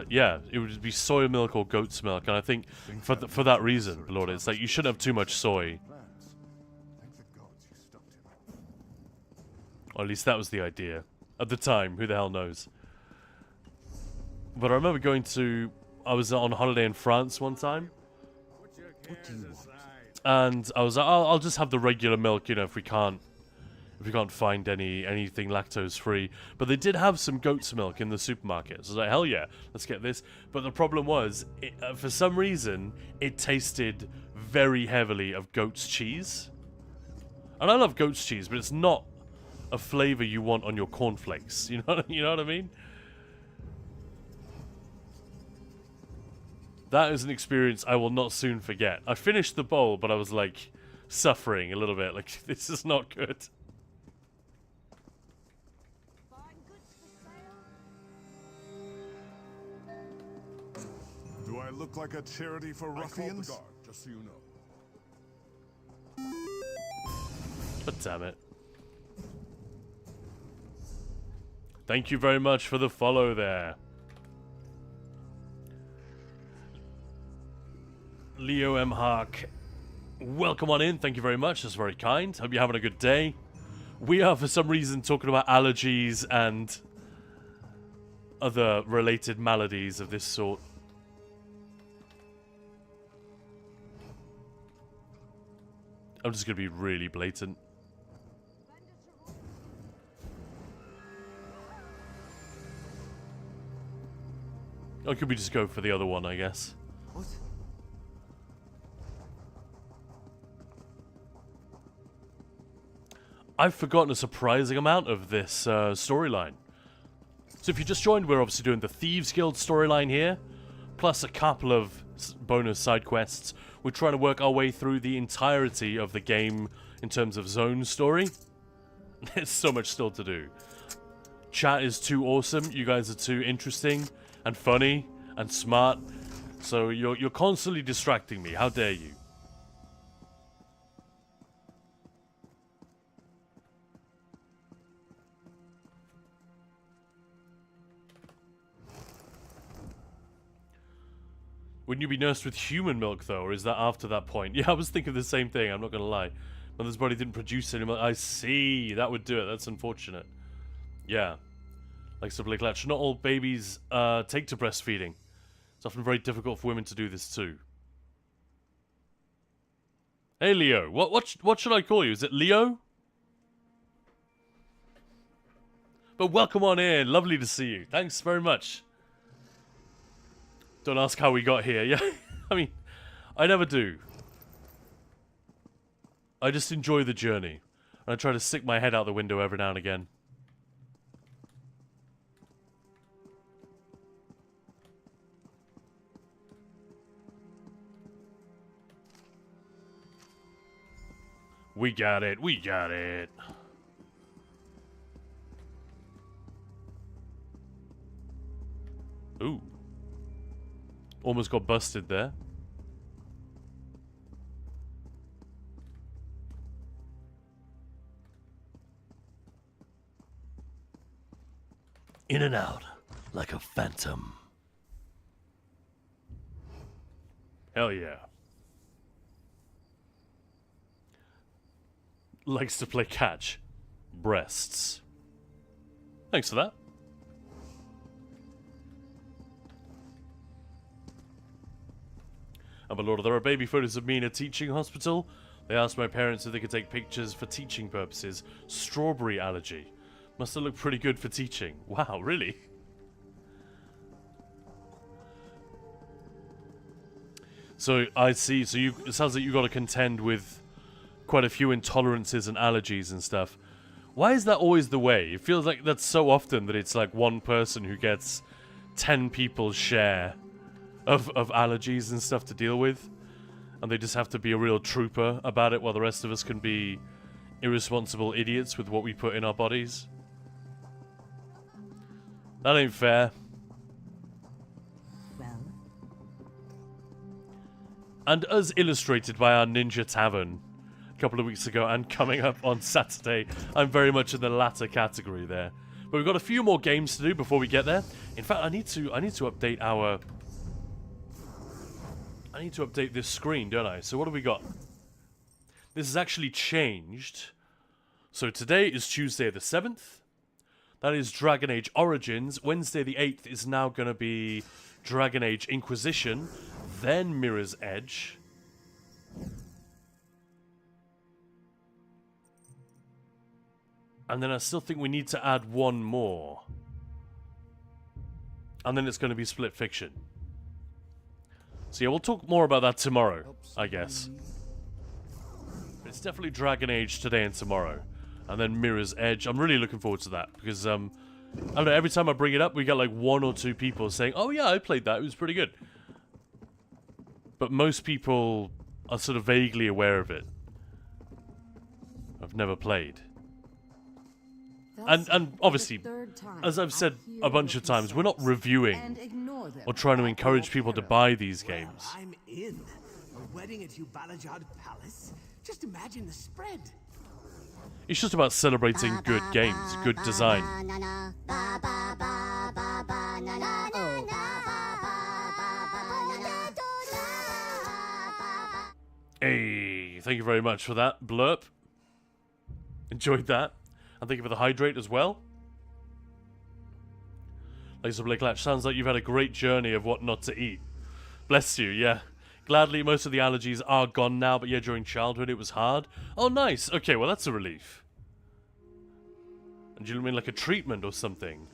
yeah, it would be soy milk or goat's milk. And I think for that reason, Lord, it's like you shouldn't have too much soy. Or at least that was the idea. At the time, who the hell knows. But I remember going to... I was on holiday in France one time.
What do you want?
And I was like, I'll just have the regular milk, you know, if we can't find anything lactose free. But they did have some goat's milk in the supermarket. So I was like, hell yeah, let's get this. But the problem was, for some reason, it tasted very heavily of goat's cheese. And I love goat's cheese, but it's not a flavor you want on your cornflakes. You know what I mean? That is an experience I will not soon forget. I finished the bowl, but I was like suffering a little bit. Like, this is not good.
Do I look like a charity for ruffians?
I called the guard, just so you know.
But damn it. Thank you very much for the follow there. Leo M. Hark, welcome on in. Thank you very much. That's very kind. Hope you're having a good day. We are, for some reason, talking about allergies and other related maladies of this sort. I'm just going to be really blatant. Or could we just go for the other one, I guess?
What?
I've forgotten a surprising amount of this storyline. So if you just joined, we're obviously doing the Thieves Guild storyline here, plus a couple of bonus side quests. We're trying to work our way through the entirety of the game in terms of zone story. There's so much still to do. Chat is too awesome. You guys are too interesting and funny and smart. So you're constantly distracting me. How dare you? Wouldn't you be nursed with human milk, though, or is that after that point? Yeah, I was thinking the same thing, I'm not going to lie. Mother's body didn't produce any milk. I see, that would do it. That's unfortunate. Yeah. Like Simply Clutch. Not all babies take to breastfeeding. It's often very difficult for women to do this, too. Hey, Leo. What should I call you? Is it Leo? But welcome on in. Lovely to see you. Thanks very much. Don't ask how we got here. Yeah, I mean, I never do. I just enjoy the journey. And I try to stick my head out the window every now and again. We got it. We got it. Ooh. Almost got busted there. In and out, like a phantom. Hell yeah. Likes to play catch. Breasts. Thanks for that. Oh my lord, there are baby photos of me in a teaching hospital. They asked my parents if they could take pictures for teaching purposes. Strawberry allergy. Must have looked pretty good for teaching. Wow, really? So, I see. So it sounds like you got to contend with quite a few intolerances and allergies and stuff. Why is that always the way? It feels like that's so often that it's like one person who gets 10 people's share of allergies and stuff to deal with. And they just have to be a real trooper about it while the rest of us can be irresponsible idiots with what we put in our bodies. That ain't fair.
Well,
And as illustrated by our Ninja Tavern a couple of weeks ago and coming up on Saturday, I'm very much in the latter category there. But we've got a few more games to do before we get there. In fact, I need to update our... I need to update this screen, don't I? So what have we got? This has actually changed. So today is Tuesday the 7th. That is Dragon Age Origins. Wednesday the 8th is now going to be Dragon Age Inquisition. Then Mirror's Edge. And then I still think we need to add one more. And then it's going to be Split Fiction. So yeah, we'll talk more about that tomorrow, I guess. But it's definitely Dragon Age today and tomorrow. And then Mirror's Edge. I'm really looking forward to that. Because, I don't know, every time I bring it up, we get like 1 or 2 people saying, oh yeah, I played that, it was pretty good. But most people are sort of vaguely aware of it. I've never played. And obviously, as I've said a bunch of times, we're not reviewing or trying to encourage people to buy these games.
Well, I'm in. A wedding at Ubalajad Palace? Just imagine the spread.
It's just about celebrating good games, good design. Hey, thank you very much for that blurb. Enjoyed that. And thank you for the hydrate as well. Lisa Blakelatch, sounds like you've had a great journey of what not to eat. Bless you, yeah. Gladly, most of the allergies are gone now, but yeah, during childhood it was hard. Oh, nice. Okay, well, that's a relief. And do you mean like a treatment or something?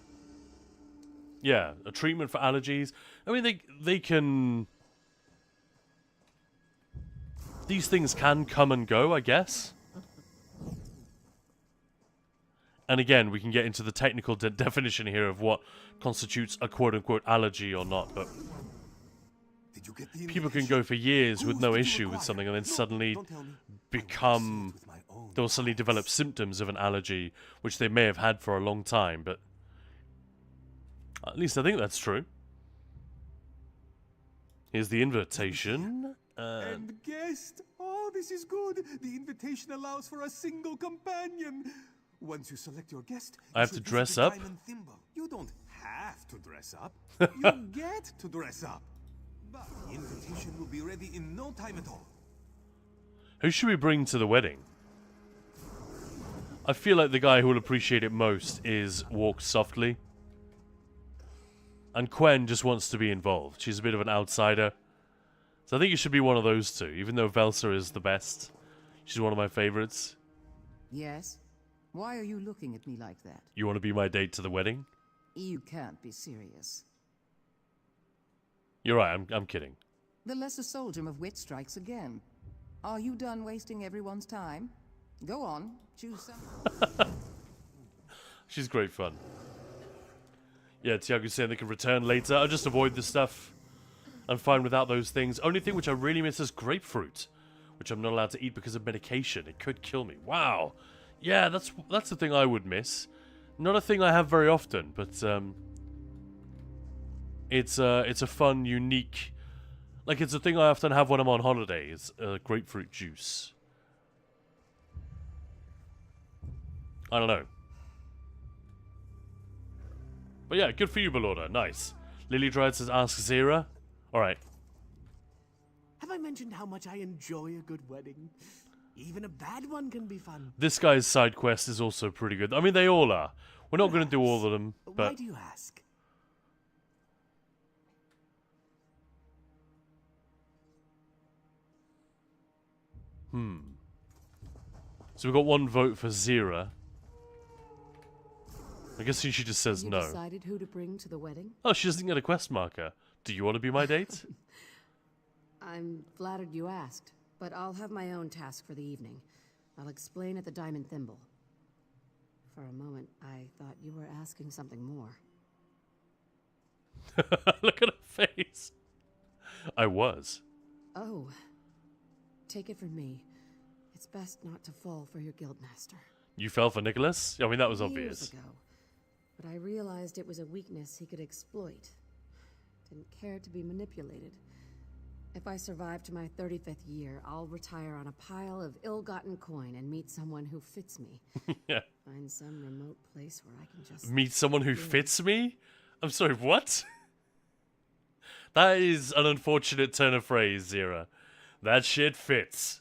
Yeah, a treatment for allergies. I mean, they can... These things can come and go, I guess. And again, we can get into the technical definition here of what constitutes a quote-unquote allergy or not, but people can go for years with no issue with something and then suddenly become... They'll suddenly develop symptoms of an allergy, which they may have had for a long time, but at least I think that's true. Here's the invitation.
And guest! Oh, this is good! The invitation allows for a single companion! Once you select your guest,
I have to dress up?
You don't have to dress up. You get to dress up. But the invitation will be ready in no time at all.
Who should we bring to the wedding? I feel like the guy who will appreciate it most is Walk Softly. And Quen just wants to be involved. She's a bit of an outsider. So I think it should be one of those two, even though Velsa is the best. She's one of my favorites.
Yes? Why are you looking at me like that?
You want to be my date to the wedding?
You can't be serious.
You're right, I'm kidding.
The lesser soldier of wit strikes again. Are you done wasting everyone's time? Go on, choose some.
She's great fun. Yeah, Tiago's saying they can return later. I'll just avoid this stuff. I'm fine without those things. Only thing which I really miss is grapefruit, which I'm not allowed to eat because of medication. It could kill me. Wow. Yeah, that's the thing I would miss. Not a thing I have very often, but it's a fun, unique, like it's a thing I often have when I'm on holiday. It's grapefruit juice. I don't know. But yeah, good for you, Belorda. Nice. Lily Dryad says, ask Zira. Alright.
Have I mentioned how much I enjoy a good wedding? Even a bad one can be fun.
This guy's side quest is also pretty good. I mean, they all are. We're not going to do all of them, but...
Why do you ask?
So we've got one vote for Zira. I guess she just says
You
no.
decided who to bring to the wedding?
Oh, she doesn't get a quest marker. Do you want to be my date?
I'm flattered you asked, but I'll have my own task for the evening. I'll explain at the Diamond Thimble. For a moment, I thought you were asking something more.
Look at her face. I was.
Oh. Take it from me. It's best not to fall for your guildmaster.
You fell for Nicholas? I mean, that was
Years
obvious.
ago, but I realized it was a weakness he could exploit. Didn't care to be manipulated. If I survive to my 35th year, I'll retire on a pile of ill-gotten coin and meet someone who fits me.
Yeah.
Find some remote place where I can just...
Meet someone who fits me? I'm sorry, what? That is an unfortunate turn of phrase, Zira. That shit fits.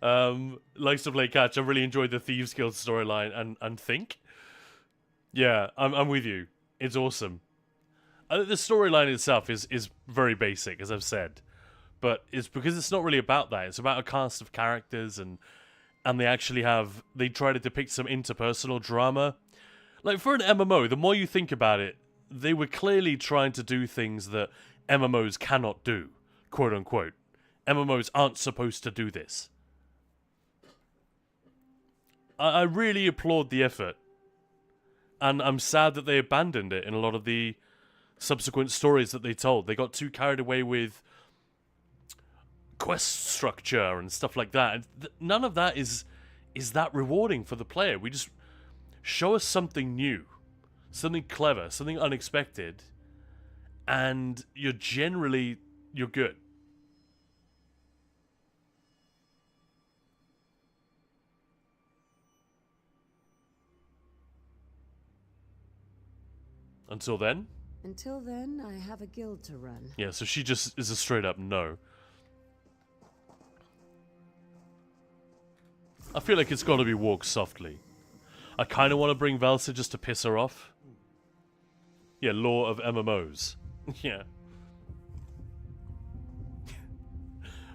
Likes to play catch. I really enjoyed the Thieves Guild storyline and think. Yeah, I'm with you. It's awesome. The storyline itself is very basic, as I've said. But it's because it's not really about that. It's about a cast of characters and they actually they try to depict some interpersonal drama. Like, for an MMO, the more you think about it, they were clearly trying to do things that MMOs cannot do, quote unquote. MMOs aren't supposed to do this. I really applaud the effort. And I'm sad that they abandoned it in a lot of the subsequent stories that they told. They got too carried away with quest structure and stuff like that. And none of that is that rewarding for the player. We just show us something new, something clever, something unexpected, and you're good. Until then?
Until then, I have a guild to run.
Yeah, so she just is a straight up no. I feel like it's got to be walk softly. I kind of want to bring Velsa just to piss her off. Yeah, law of MMOs. Yeah.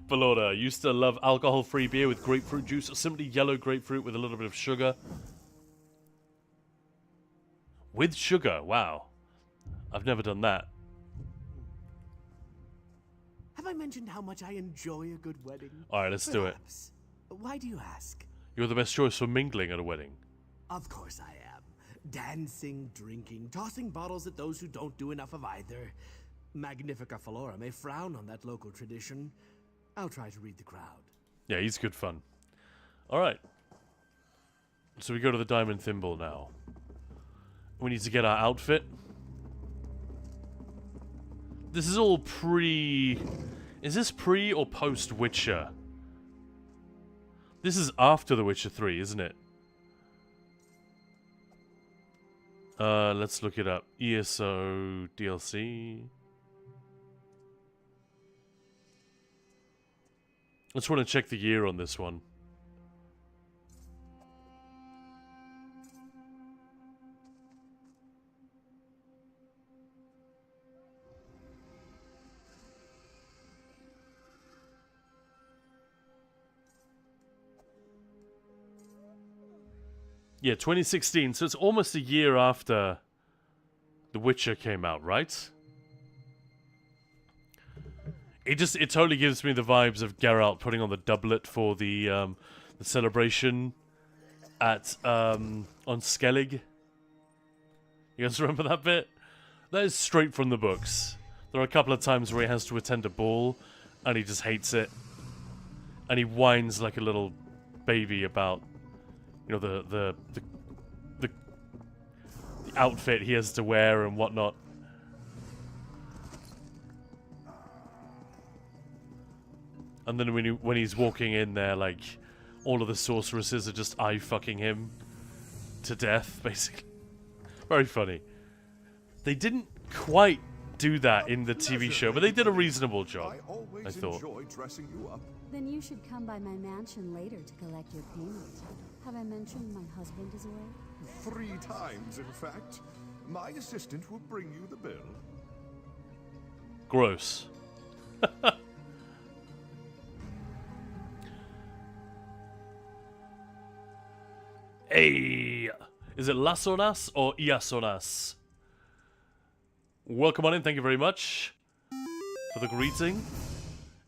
Belorda, used to love alcohol-free beer with grapefruit juice or simply yellow grapefruit with a little bit of sugar. With sugar, wow. I've never done that.
Have I mentioned how much I enjoy a good wedding?
Alright, let's do it.
Why do you ask?
You're the best choice for mingling at a wedding.
Of course I am. Dancing, drinking, tossing bottles at those who don't do enough of either. Magnifica Flora may frown on that local tradition. I'll try to read the crowd.
Yeah, he's good fun. Alright. So we go to the Diamond Thimble now. We need to get our outfit. This is all pre... Is this pre or post Witcher? This is after The Witcher 3, isn't it? Let's look it up. ESO DLC. I just want to check the year on this one. Yeah, 2016, so it's almost a year after The Witcher came out, right? It totally gives me the vibes of Geralt putting on the doublet for the celebration at on Skellig. You guys remember that bit? That is straight from the books. There are a couple of times where he has to attend a ball and he just hates it. And he whines like a little baby about, you know, the outfit he has to wear and whatnot. And then when he's walking in there, like, all of the sorceresses are just eye-fucking him to death, basically. Very funny. They didn't quite do that in the TV show, but they did a reasonable job, I thought.
Dressing you up.
Then you should come by my mansion later to collect your payment. Have I mentioned my husband is away?
3 times, in fact. My assistant will bring you the bill.
Gross. Hey! Is it Lasonas or Iasonas? Welcome on in, thank you very much for the greeting.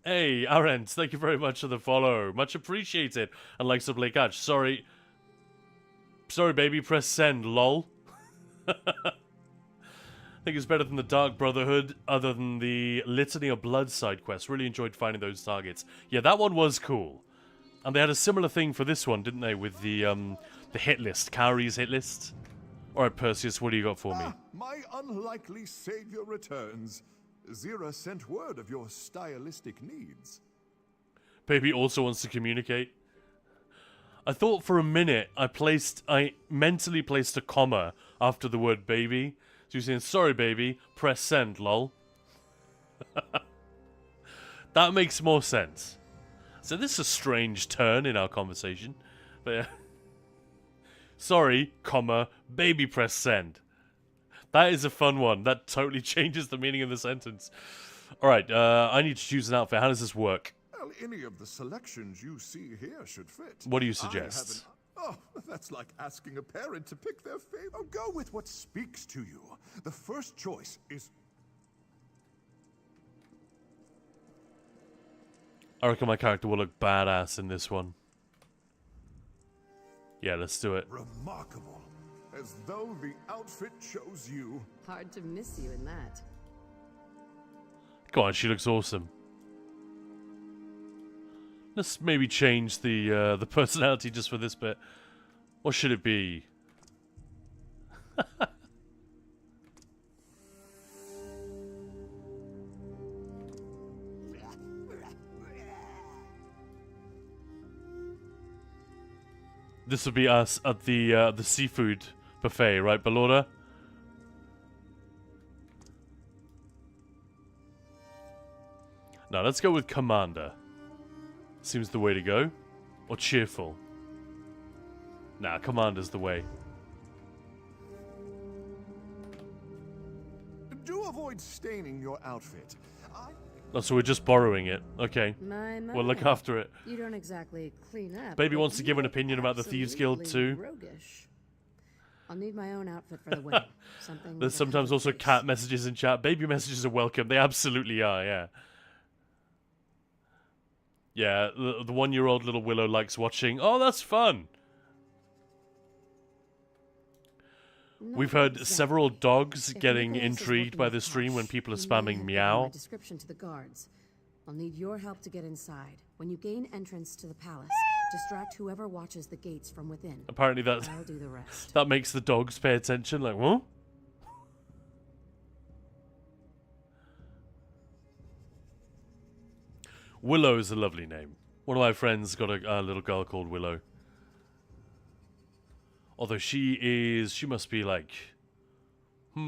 Hey, Arent, thank you very much for the follow. Much appreciated. And likes to play catch. Sorry, baby, press send, lol. Thank think it's better than the Dark Brotherhood, other than the Litany of Blood side quest. Really enjoyed finding those targets. Yeah, that one was cool. And they had a similar thing for this one, didn't they? With the hit list, Kaori's hit list. Alright, Perseus, what do you got for me?
My unlikely savior returns. Zira sent word of your stylistic needs.
Baby also wants to communicate. I thought for a minute I mentally placed a comma after the word baby. So you're saying, sorry baby, press send, lol. That makes more sense. So this is a strange turn in our conversation. But yeah. Sorry, comma, baby press send. That is a fun one. That totally changes the meaning of the sentence. Alright, I need to choose an outfit. How does this work?
Well, any of the selections you see here should fit.
What do you suggest?
Oh, that's like asking a parent to pick their favorite. Oh, go with what speaks to you. The first choice is...
I reckon my character will look badass in this one. Yeah, let's do it.
Remarkable. As though the outfit chose you.
Hard to miss you in that.
Go on, she looks awesome. Let's maybe change the personality just for this bit. What should it be? This would be us at the seafood buffet, right, Ballora? Now let's go with Commander. Seems the way to go. Or cheerful. Nah, Commander's the way.
Do avoid staining your outfit.
Oh, so we're just borrowing it. Okay.
My.
We'll look after it.
You don't exactly clean up.
Baby wants to give an opinion about the Thieves Guild too.
Roguish. I'll need my own outfit for the wedding. Something.
There's sometimes also cat messages in chat. Baby messages are welcome. They absolutely are, yeah. Yeah, the one-year-old little Willow likes watching. Oh, that's fun. We've heard several dogs getting intrigued by the stream when people are spamming meow.
My description to the guards. I'll need your help to get inside. When you gain entrance to the palace, distract whoever watches the gates from within.
Apparently
I'll do the rest.
that makes the dogs pay attention. Like, what? Willow is a lovely name. One of my friends got a little girl called Willow. Although she must be like, she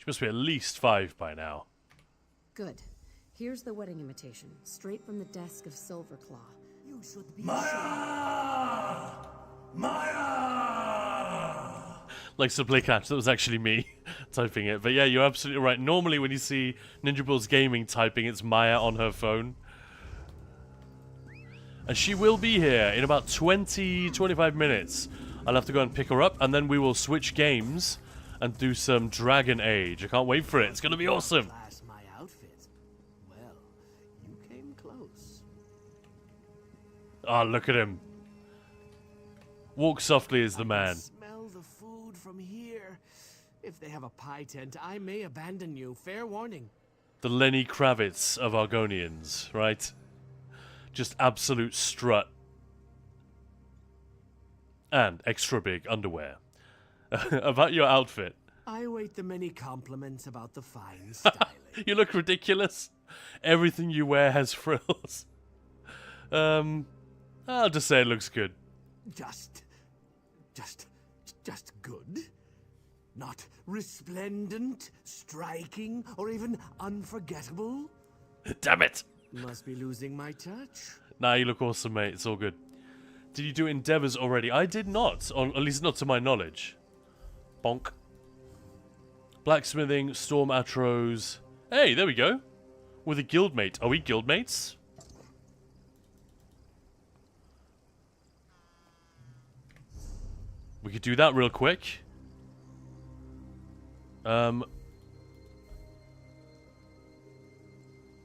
must be at least 5 by now.
Good. Here's the wedding invitation, straight from the desk of Silverclaw.
You should be
Maya! Maya!
Likes to play catch. That was actually me typing it. But yeah, you're absolutely right. Normally when you see Ninja Bulls Gaming typing, it's Maya on her phone. And she will be here in about 20-25 minutes. I'll have to go and pick her up, and then we will switch games and do some Dragon Age. I can't wait for it. It's going to be awesome.
My outfit. Well, you came close.
Ah, look at him. Walk softly is the man.
Smell the food from here. If they have a pie tent, I may abandon you. Fair warning.
The Lenny Kravitz of Argonians, right? Just absolute strut. And extra big underwear. About your outfit.
I await the many compliments about the fine styling.
You look ridiculous. Everything you wear has frills. I'll just say it looks good.
Just good? Not resplendent, striking, or even unforgettable?
Damn it!
Must be losing my touch.
Nah, you look awesome, mate. It's all good. Did you do endeavors already? I did not, or at least not to my knowledge. Bonk. Blacksmithing, storm atros. Hey, there we go. With a guildmate. Are we guildmates? We could do that real quick.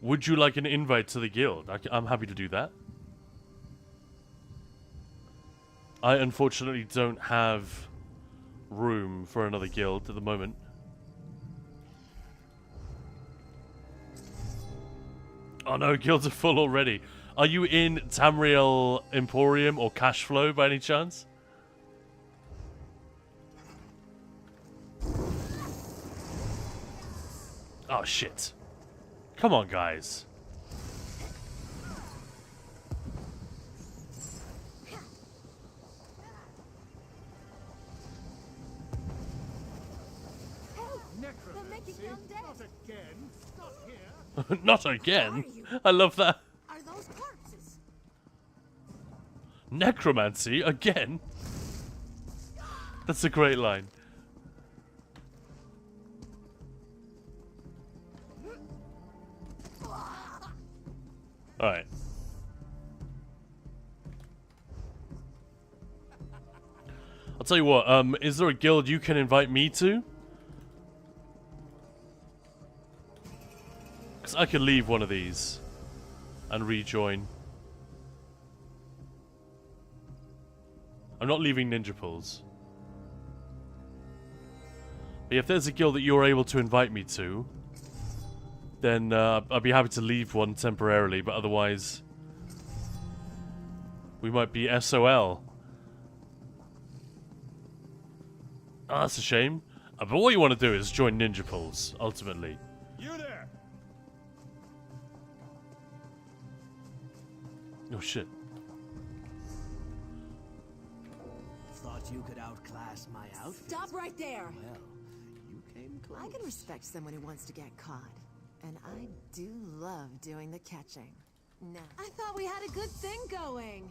Would you like an invite to the guild? I'm happy to do that. I unfortunately don't have room for another guild at the moment. Oh no, guilds are full already. Are you in Tamriel Emporium or Cashflow by any chance? Oh shit. Come on, guys. Not again. I love that.
Are those corpses?
Necromancy again. That's a great line. All right. I'll tell you what. Is there a guild you can invite me to? Because I could leave one of these and rejoin. I'm not leaving Ninja Pulls. But if there's a guild that you're able to invite me to, then I'd be happy to leave one temporarily, but otherwise we might be SOL. Oh, that's a shame. But what you want to do is join Ninja Pulls, ultimately.
You there!
Oh shit.
Thought you could outclass my outfit.
Stop right there!
Well, you came close.
I can respect someone who wants to get caught. And I do love doing the catching. No. I thought we had a good thing going.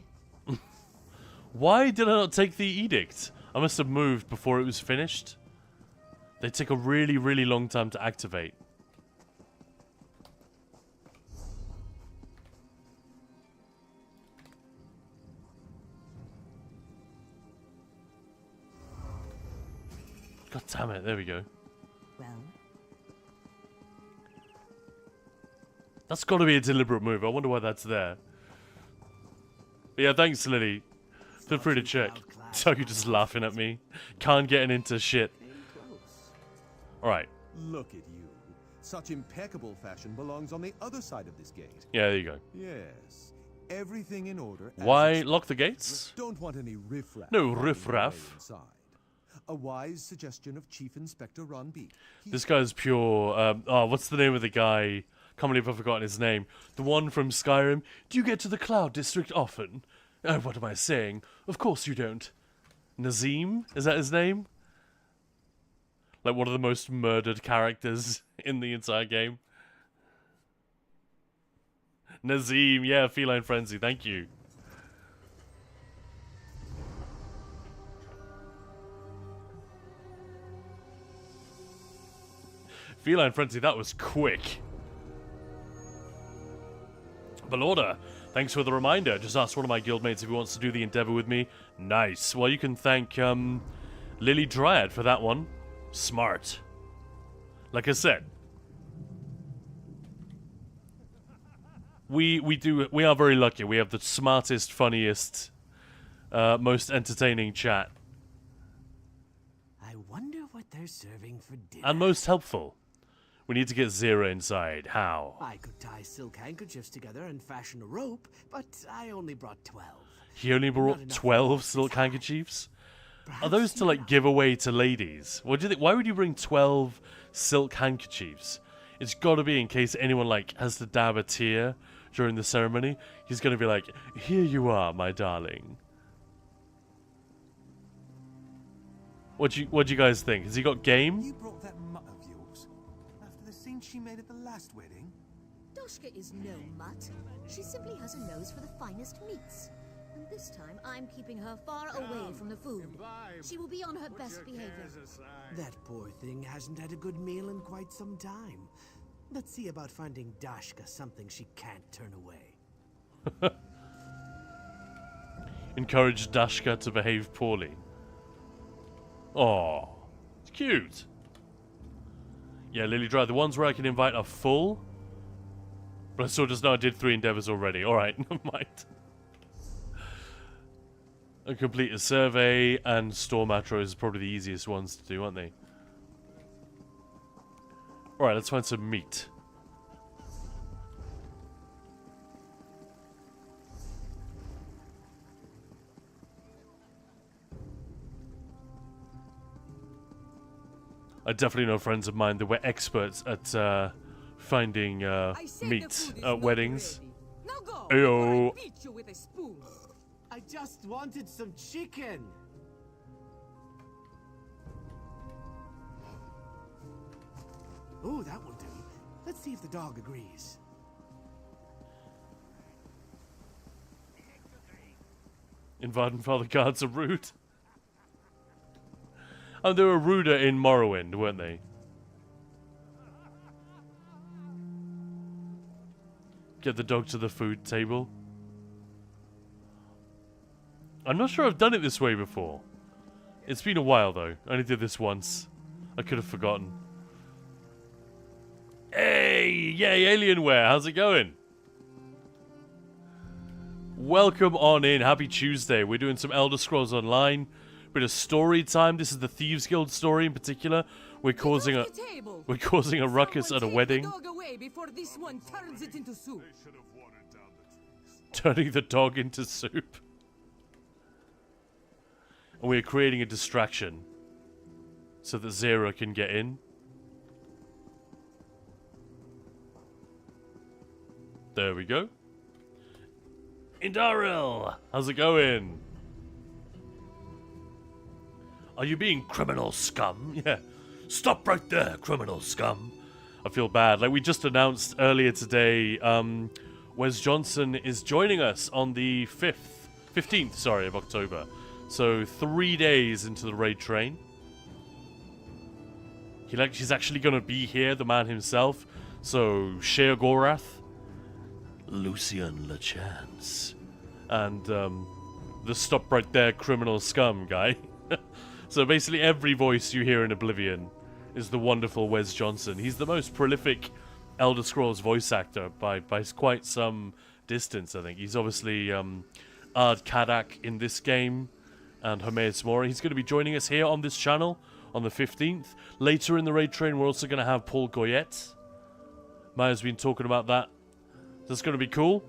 Why did I not take the edict? I must have moved before it was finished. They take a really, really long time to activate. God damn it, there we go.
Well,
that's got to be a deliberate move. I wonder why that's there. But yeah, thanks, Lily. Feel free to check. So you're just laughing at me. Can't get into shit. Alright.
Look at you. Such impeccable fashion belongs on the other side of this gate.
Yeah, there you go.
Yes. Everything in order.
Why lock the gates?
Don't want any riffraff.
No riffraff.
Inside. A wise suggestion of Chief Inspector Ron Beek.
This guy's pure... oh, what's the name of the guy? Can't believe I've forgotten his name. The one from Skyrim. Do you get to the Cloud District often? Oh, what am I saying? Of course you don't. Nazim? Is that his name? Like one of the most murdered characters in the entire game. Nazim, yeah, Feline Frenzy, thank you. Feline Frenzy, that was quick. Balorda, thanks for the reminder. Just asked one of my guildmates if he wants to do the endeavor with me. Nice. Well, you can thank Lily Dryad for that one. Smart. Like I said, we are very lucky. We have the smartest, funniest, most entertaining chat.
I wonder what they're serving for dinner.
And most helpful. We need to get Zera inside. How?
I could tie silk handkerchiefs together and fashion a rope, but I only brought 12.
He only brought 12 silk handkerchiefs? Are those to, like, give away to ladies? What do you think? Why would you bring 12 silk handkerchiefs? It's got to be in case anyone, like, has to dab a tear during the ceremony. He's going to be like, here you are, my darling. What do you guys think? Has he got game?
You brought that mutt of yours after the scene she made at the last wedding?
Doshka is no mutt. She simply has a nose for the finest meats. And this time, I'm keeping her far away from the food. She will be on her best behavior.
That poor thing hasn't had a good meal in quite some time. Let's see about finding Dashka something she can't turn away.
Encourage Dashka to behave poorly. Oh, it's cute. Yeah, Lily Dry, the ones where I can invite are full. But I saw just now I did 3 endeavors already. Alright, never mind. complete a survey, and store macros is probably the easiest ones to do, aren't they? Alright, let's find some meat. I definitely know friends of mine that were experts at finding meat at weddings. Ayo.
I just wanted some chicken. Oh, that will do. Let's see if the dog agrees.
Invading Father Guards are rude. And they were ruder in Morrowind, weren't they? Get the dog to the food table. I'm not sure I've done it this way before. It's been a while though. I only did this once. I could have forgotten. Hey! Yay, Alienware! How's it going? Welcome on in. Happy Tuesday. We're doing some Elder Scrolls Online. Bit of story time. This is the Thieves Guild story in particular. We're causing a ruckus at a wedding.
This one turns it into soup.
Turning the dog into soup. And we're creating a distraction so that Zera can get in. There we go. Indaril, how's it going? Are you being criminal scum? Yeah. Stop right there, criminal scum. I feel bad. Like we just announced earlier today, Wes Johnson is joining us on the 15th, of October. So 3 days into the raid train. He's actually going to be here, the man himself. So Shea Gorath, Lucian LeChance, and the stop right there, criminal scum guy. So basically every voice you hear in Oblivion is the wonderful Wes Johnson. He's the most prolific Elder Scrolls voice actor by quite some distance, I think. He's obviously Ard Kadak in this game and Hermaeus Mora. He's going to be joining us here on this channel on the 15th. Later in the raid train, we're also going to have Paul Goyette. Maya's been talking about that. That's going to be cool.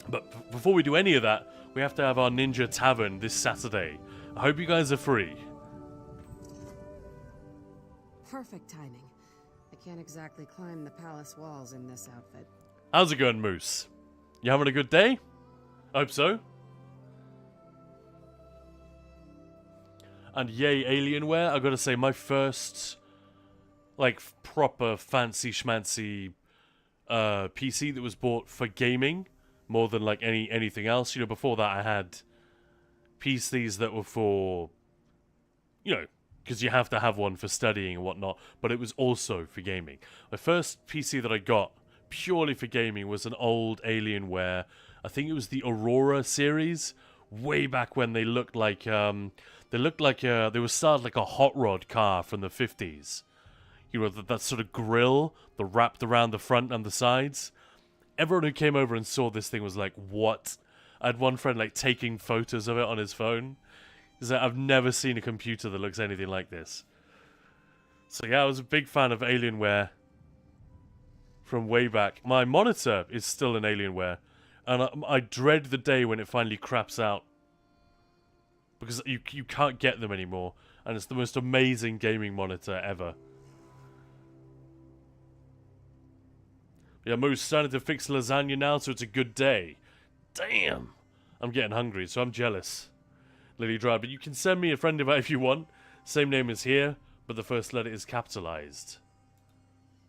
But before we do any of that, we have to have our Ninja Tavern this Saturday. I hope you guys are free.
Perfect timing. I can't exactly climb the palace walls in this outfit.
How's it going, Moose? You having a good day? I hope so. And yay, Alienware. I gotta say, my first, like, proper fancy schmancy PC that was bought for gaming more than, like, anything else. You know, before that I had PCs that were for, you know, because you have to have one for studying and whatnot, but it was also for gaming. My first PC that I got purely for gaming was an old Alienware. I think it was the Aurora series, way back when they looked like, they were started like a hot rod car from the 50s. You know, that sort of grill, the wrapped around the front and the sides. Everyone who came over and saw this thing was like, what? I had one friend like taking photos of it on his phone. He's like, I've never seen a computer that looks anything like this. So yeah, I was a big fan of Alienware from way back. My monitor is still an Alienware, and I dread the day when it finally craps out. Because you can't get them anymore, and it's the most amazing gaming monitor ever. Yeah, Mo's starting to fix lasagna now, so it's a good day. Damn! I'm getting hungry, so I'm jealous. Lily Dry, but you can send me a friend invite if you want. Same name as here, but the first letter is capitalized.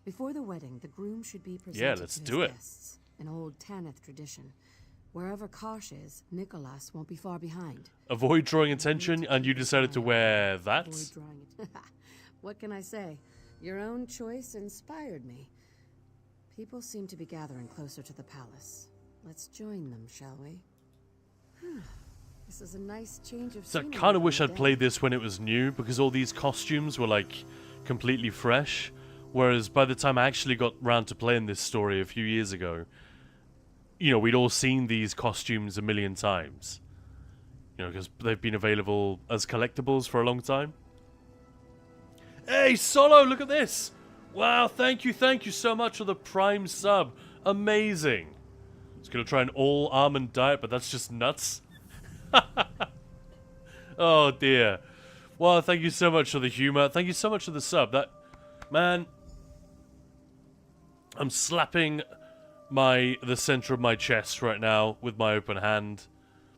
Before the wedding, the groom should be presented
let's
to
do
his
it.
guests. An old Tanith tradition. Wherever Kosh is, Nicholas won't be far behind.
Avoid drawing attention, and you decided to wear that?
Avoid drawing it. What can I say? Your own choice inspired me. People seem to be gathering closer to the palace. Let's join them, shall we? This is a nice change of
So I
scenery
kind of
for
wish
the
I'd
day.
played this when it was new, because all these costumes were like completely fresh. Whereas by the time I actually got round to playing this story a few years ago, you know, we'd all seen these costumes a million times. You know, because they've been available as collectibles for a long time. Hey, Solo, look at this! Wow, thank you so much for the Prime sub. Amazing. I was going to try an all-almond diet, but that's just nuts. Oh, dear. Well, thank you so much for the humor. Thank you so much for the sub. That, man, I'm slapping the center of my chest right now with my open hand.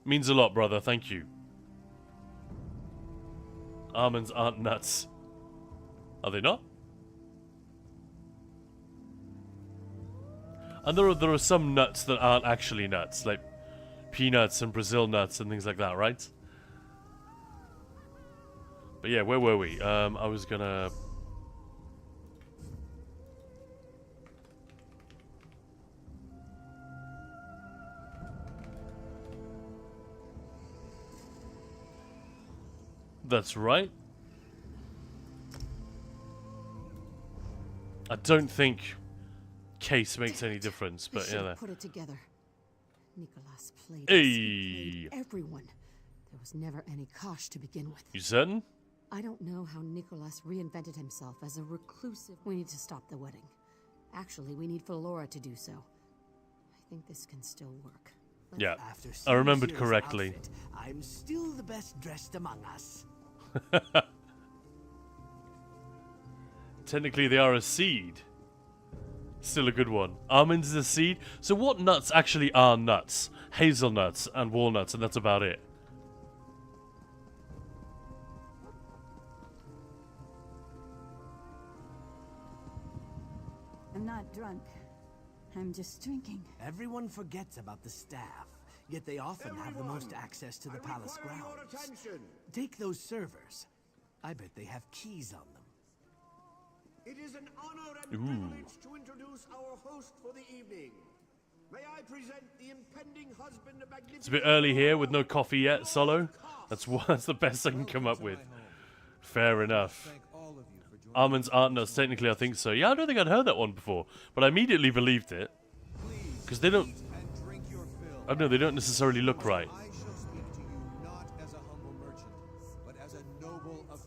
Means a lot, brother. Thank you. Almonds aren't nuts. Are they not? And there are some nuts that aren't actually nuts, like peanuts and Brazil nuts and things like that, right? But yeah, where were we? I was gonna... That's right. I don't think case makes any difference, but yeah.
Put it together. Nicholas played
Hey.
everyone. There was never any Kosh to begin with.
You certain?
I don't know how Nicholas reinvented himself as a reclusive. We need to stop the wedding. Actually, we need Valora to do so. I think this can still work.
Yeah,
After
I remembered
Sirius'
correctly.
outfit, I'm still the best dressed among us.
Technically, they are a seed. Still a good one. Almonds is a seed. So what nuts actually are nuts? Hazelnuts and walnuts, and that's about it.
I'm not drunk. I'm just drinking.
Everyone forgets about the staff, yet they often have the most access to the palace grounds. Take those servers. I bet they have keys on them.
It is an honor and privilege to introduce our host for the evening. May I present the impending husband of magnificent...
It's a bit early here with no coffee yet, Solo. That's the best I can come up with. Fair enough. Almonds aren't nuts. Technically, I think so. Yeah, I don't think I'd heard that one before, but I immediately believed it. Because they don't... I don't know, they don't necessarily look right.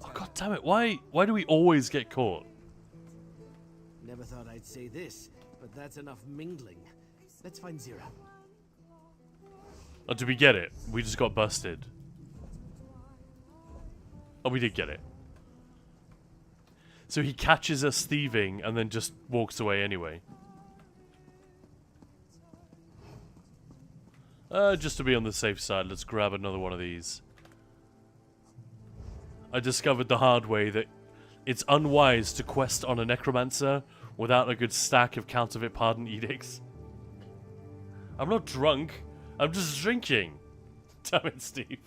Oh, God damn it. Why do we always get caught?
Never thought I'd say this, but that's enough mingling. Let's find Zira.
Oh, did we get it? We just got busted. Oh, we did get it. So he catches us thieving and then just walks away anyway. Just to be on the safe side, let's grab another one of these. I discovered the hard way that it's unwise to quest on a necromancer without a good stack of counterfeit pardon edicts. I'm not drunk. I'm just drinking. Damn it, Steve.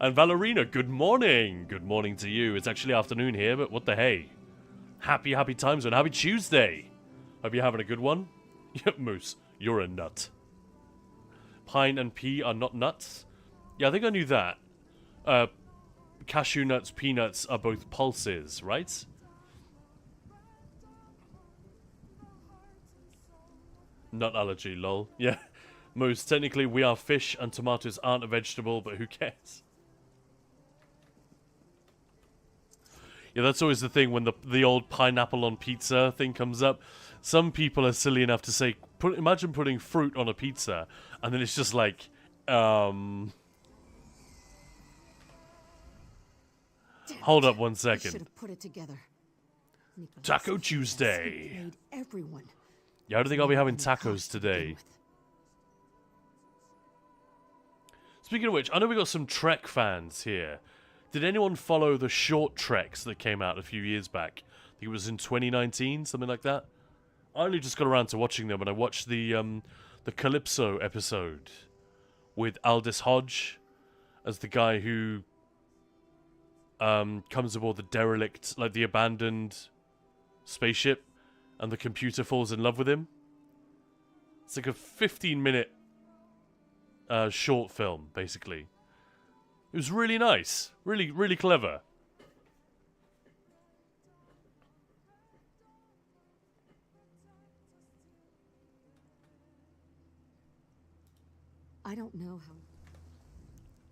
And Valerina, good morning. Good morning to you. It's actually afternoon here, but what the hey. Happy time zone. Happy Tuesday. Hope you're having a good one. Yep, Moose, you're a nut. Pine and pea are not nuts. Yeah, I think I knew that. Cashew nuts, peanuts are both pulses, right? Nut allergy, lol. Yeah. Moose, technically we are fish and tomatoes aren't a vegetable, but who cares? Yeah, that's always the thing when the old pineapple on pizza thing comes up. Some people are silly enough to say, imagine putting fruit on a pizza, and then it's just like, hold up 1 second.
Should have put it together.
Taco Tuesday.
Made everyone.
Yeah, I don't think I'll be having tacos today. Speaking of which, I know we got some Trek fans here. Did anyone follow the short Treks that came out a few years back? I think it was in 2019, something like that. I only just got around to watching them, and I watched the Calypso episode with Aldous Hodge as the guy who comes aboard the derelict, like the abandoned spaceship, and the computer falls in love with him. It's like a 15-minute short film, basically. It was really nice. Really, really clever.
I don't know how...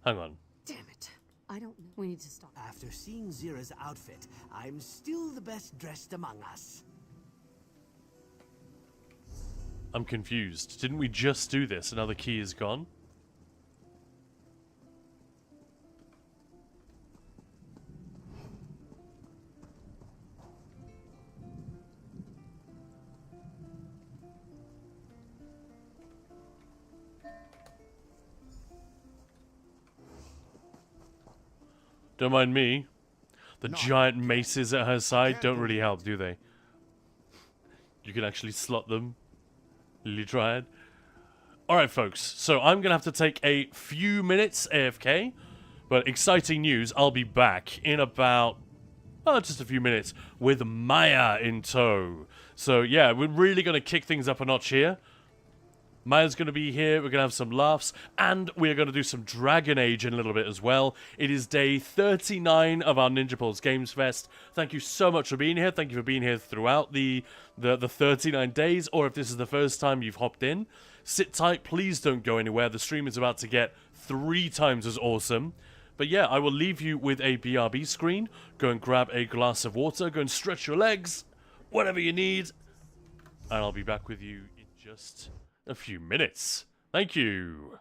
Hang on.
Damn it. I don't know. We need to stop.
After seeing Zira's outfit, I'm still the best dressed among us.
I'm confused. Didn't we just do this? Another key is gone? Don't mind me. The giant maces at her side don't really help, do they? You can actually slot them. Lily tried. Alright, folks. So I'm going to have to take a few minutes AFK. But exciting news. I'll be back in about... just a few minutes. With Maya in tow. So yeah, we're really going to kick things up a notch here. Maya's going to be here, we're going to have some laughs, and we're going to do some Dragon Age in a little bit as well. It is day 39 of our Ninja Pulse Gamesfest. Thank you so much for being here. Thank you for being here throughout the 39 days, or if this is the first time you've hopped in, sit tight, please don't go anywhere. The stream is about to get 3 times as awesome. But yeah, I will leave you with a BRB screen. Go and grab a glass of water, go and stretch your legs, whatever you need, and I'll be back with you in just a few minutes. Thank you.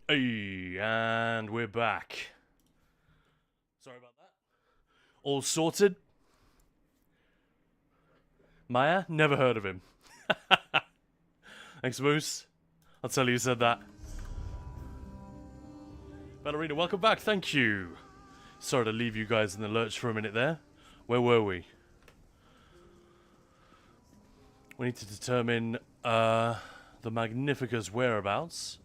Hey, and we're back. Sorry about that. All sorted? Maya? Never heard of him. Thanks, Moose. I'll tell you who said that. Ballerina, welcome back. Thank you. Sorry to leave you guys in the lurch for a minute there. Where were we? We need to determine the Magnifica's whereabouts.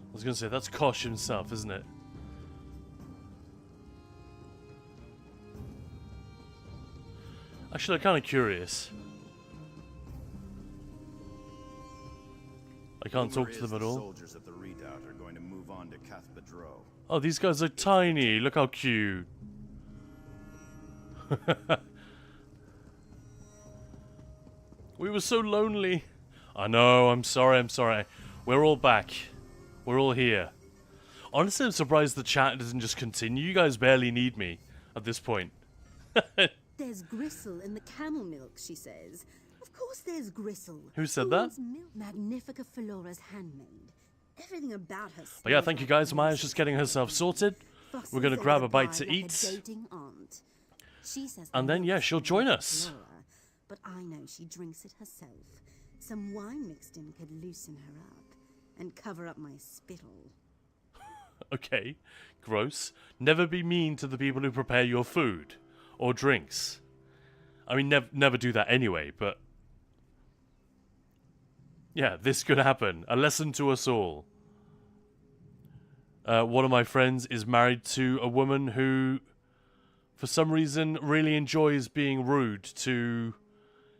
I was going to say, that's Kosh himself, isn't it? Actually, I'm kind of curious. I can't talk to them at all.
Soldiers at the redoubt are going to move on to Cathbedro.
Oh, these guys are tiny. Look how cute. We were so lonely. I know, I'm sorry, I'm sorry. We're all back. We're all here. Honestly, I'm surprised the chat doesn't just continue. You guys barely need me at this point.
There's gristle in the camel milk, she says. Of course there's gristle.
Who said that?
Magnifica Flora's handmaid. Everything about her.
But yeah, thank you guys. Maya's just getting herself sorted. We're going to grab a bite to eat. And then, yeah, she'll join us.
Flora, but I know she drinks it herself. Some wine mixed in could loosen her up and cover up my spittle.
Okay, gross. Never be mean to the people who prepare your food or drinks. I mean, never do that anyway, but yeah, this could happen. A lesson to us all. One of my friends is married to a woman who, for some reason, really enjoys being rude to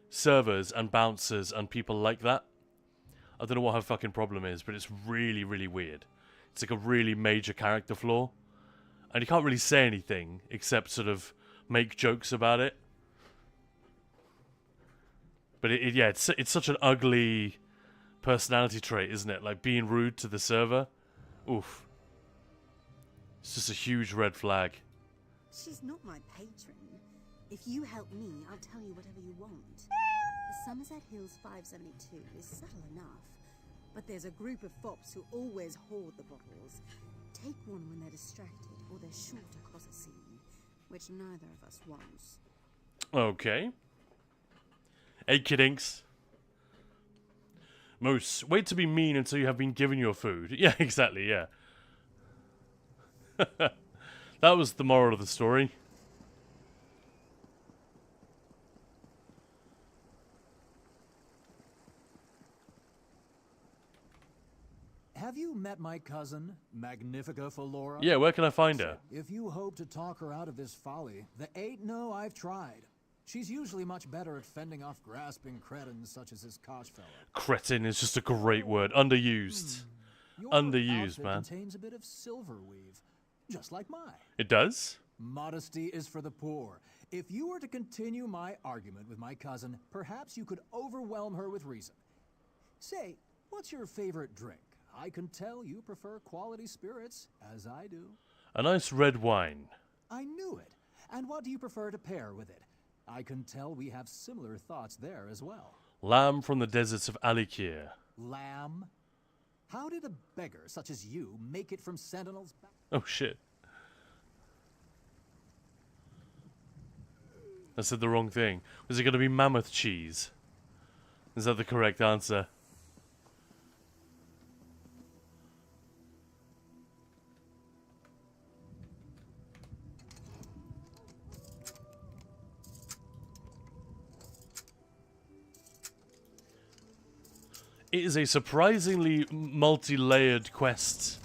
servers and bouncers and people like that. I don't know what her fucking problem is, but it's really, really weird. It's like a really major character flaw. And you can't really say anything except sort of make jokes about it. But yeah, it's such an ugly personality trait, isn't it? Like being rude to the server. Oof. It's just a huge red flag.
She's not my patron. If you help me, I'll tell you whatever you want. The Somerset Hills 572 is subtle enough, but there's a group of fops who always hoard the bottles. Take one when they're distracted, or they're sure to cause a scene, which neither of us wants.
Okay. Hey, kiddinks. Moose, wait to be mean until you have been given your food. Yeah, exactly, yeah. That was the moral of the story.
Have you met my cousin, Magnifica Flora?
Yeah, where can I find her?
If you hope to talk her out of this folly, the ain't no I've tried. She's usually much better at fending off grasping cretins such as this Koch fella.
Cretin is just a great word. Underused. Underused, man.
Contains a bit of silver weave, just like mine.
It does?
Modesty is for the poor. If you were to continue my argument with my cousin, perhaps you could overwhelm her with reason. Say, what's your favorite drink? I can tell you prefer quality spirits, as I do.
A nice red wine.
I knew it. And what do you prefer to pair with it? I can tell we have similar thoughts there as well.
Lamb from the deserts of Alikir.
Lamb? How did a beggar such as you make it from Sentinel's back?
Oh, shit. I said the wrong thing. Was it going to be mammoth cheese? Is that the correct answer? It is a surprisingly multi-layered quest,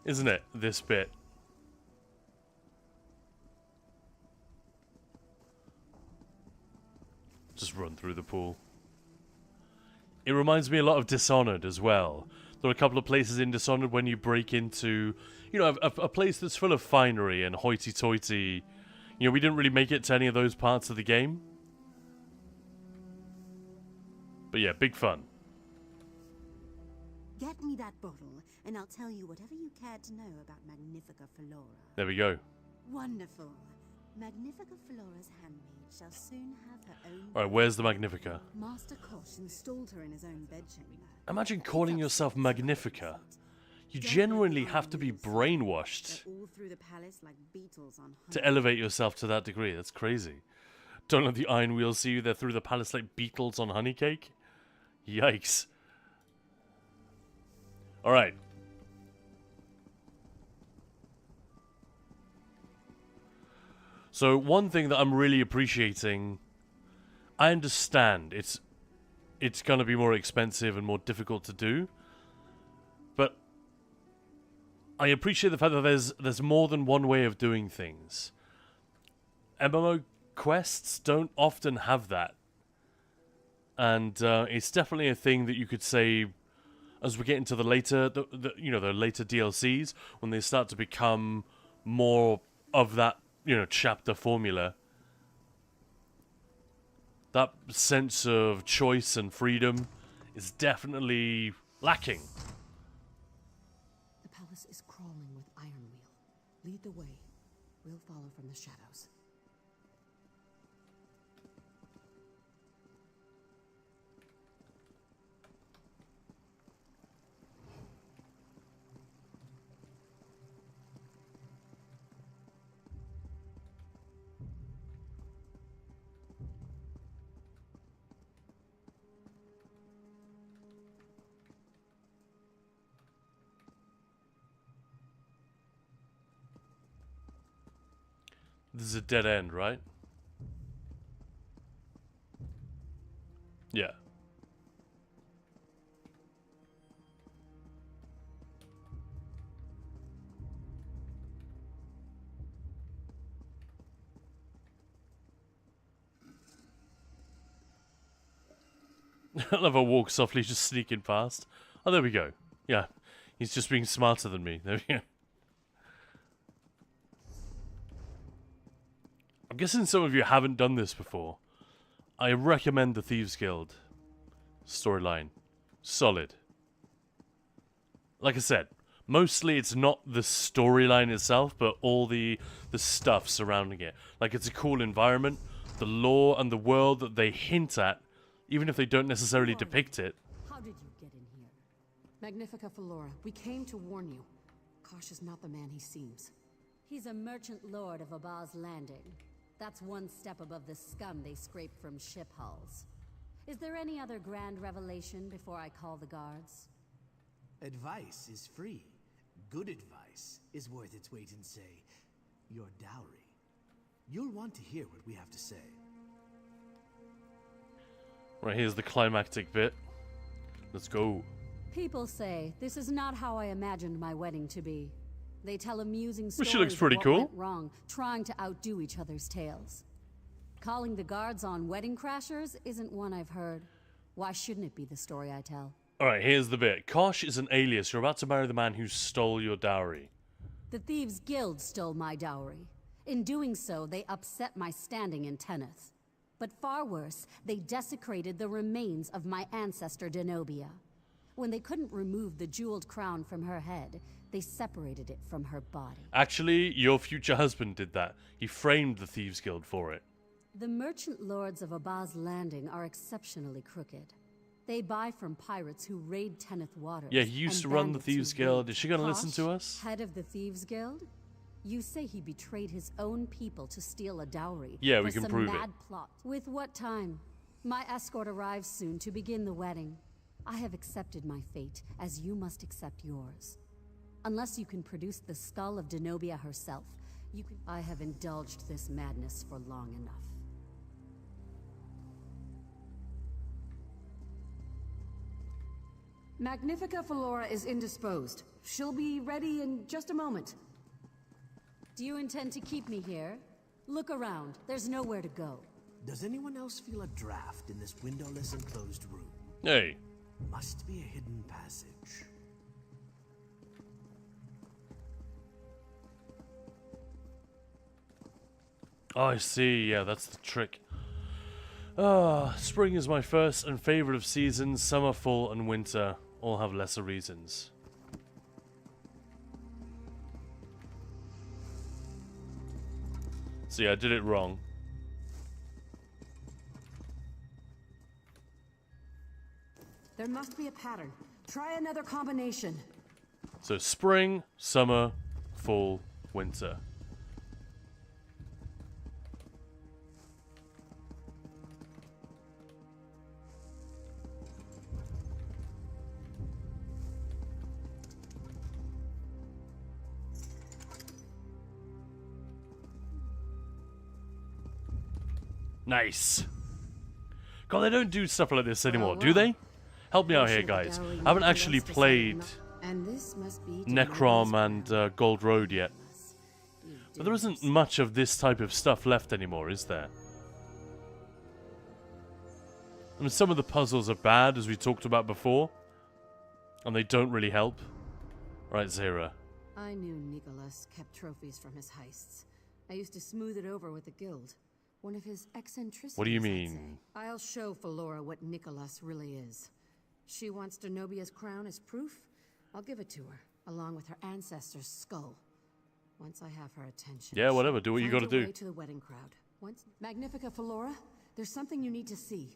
isn't it, this bit? Just run through the pool. It reminds me a lot of Dishonored as well. There are a couple of places in Dishonored when you break into, you know, a place that's full of finery and hoity-toity. You know, we didn't really make it to any of those parts of the game. But yeah, big fun.
Get me that bottle, and I'll tell you whatever you care to know about Magnifica Flora.
There we go.
Wonderful. Magnifica Flora's handmaid shall soon have her own...
Alright, where's the Magnifica?
Master Kosh installed her in his own bedchamber.
Imagine calling yourself Magnifica. You genuinely have to be brainwashed
All through the palace like beetles on honey.
to elevate yourself to that degree. That's crazy. Don't let the Iron Wheel see you there through the palace like beetles on honey cake. Yikes. Alright. So one thing that I'm really appreciating, I understand it's going to be more expensive and more difficult to do, but I appreciate the fact that there's more than one way of doing things. MMO quests don't often have that, and it's definitely a thing that you could say as we get into the later the later DLCs, when they start to become more of that chapter formula. That sense of choice and freedom is definitely lacking.
The palace is crawling with Iron Wheel. Lead the way. We'll follow from the shadows.
This is a dead end, right? Yeah. I love how walk softly, just sneaking past. Oh, there we go. Yeah, he's just being smarter than me. There we go. I'm guessing some of you haven't done this before. I recommend the Thieves Guild storyline. Solid. Like I said, mostly it's not the storyline itself, but all the stuff surrounding it. Like, it's a cool environment, the lore and the world that they hint at, even if they don't necessarily depict it.
How did you get in here? Magnifica Flora, we came to warn you. Kosh is not the man he seems.
He's a merchant lord of Abba's Landing. That's one step above the scum they scrape from ship hulls. Is there any other grand revelation before I call the guards?
Advice is free. Good advice is worth its weight in, say, your dowry. You'll want to hear what we have to say.
Right, here's the climactic bit. Let's go.
People say this is not how I imagined my wedding to be. They tell amusing
Well,
stories
she looks pretty
of what
cool.
went wrong, trying to outdo each other's tales. Calling the guards on wedding crashers isn't one I've heard. Why shouldn't it be the story I tell?
Alright, here's the bit. Kosh is an alias. You're about to marry the man who stole your dowry.
The Thieves Guild stole my dowry. In doing so, they upset my standing in Tenneth. But far worse, they desecrated the remains of my ancestor Denobia. When they couldn't remove the jeweled crown from her head, they separated it from her body.
Actually, your future husband did that. He framed the Thieves Guild for it.
The merchant lords of Abba's Landing are exceptionally crooked. They buy from pirates who raid Tenneth waters.
Yeah, he used to run the Thieves Guild. Is she going to listen to us?
Head of the Thieves Guild? You say he betrayed his own people to steal a dowry.
Yeah, we
for
can
some
prove it.
mad plot. With what time? My escort arrives soon to begin the wedding. I have accepted my fate, as you must accept yours. Unless you can produce the skull of Denobia herself, you can... I have indulged this madness for long enough.
Magnifica Flora is indisposed. She'll be ready in just a moment.
Do you intend to keep me here? Look around. There's nowhere to go.
Does anyone else feel a draft in this windowless enclosed room?
Hey.
Must be a hidden passage.
Oh, I see. Yeah, that's the trick. Ah, spring is my first and favorite of seasons. Summer, fall, and winter all have lesser reasons. So yeah, I did it wrong.
There must be a pattern. Try another combination.
So spring, summer, fall, winter. Nice. God, they don't do stuff like this anymore, do they? Help me out here, guys. I haven't actually played Necrom and Gold Road yet. But there isn't much of this type of stuff left anymore, is there? I mean, some of the puzzles are bad, as we talked about before. And they don't really help. Right, Zera.
I knew Nicholas kept trophies from his heists. I used to smooth it over with the guild. One of his eccentricities.
What do you mean?
I'll show Felora what Nicholas really is. She wants Denobia's crown as proof. I'll give it to her, along with her ancestor's skull. Once I have her attention.
Yeah, whatever. Do what you gotta do.
To the wedding crowd. Once Magnifica Felora, there's something you need to see.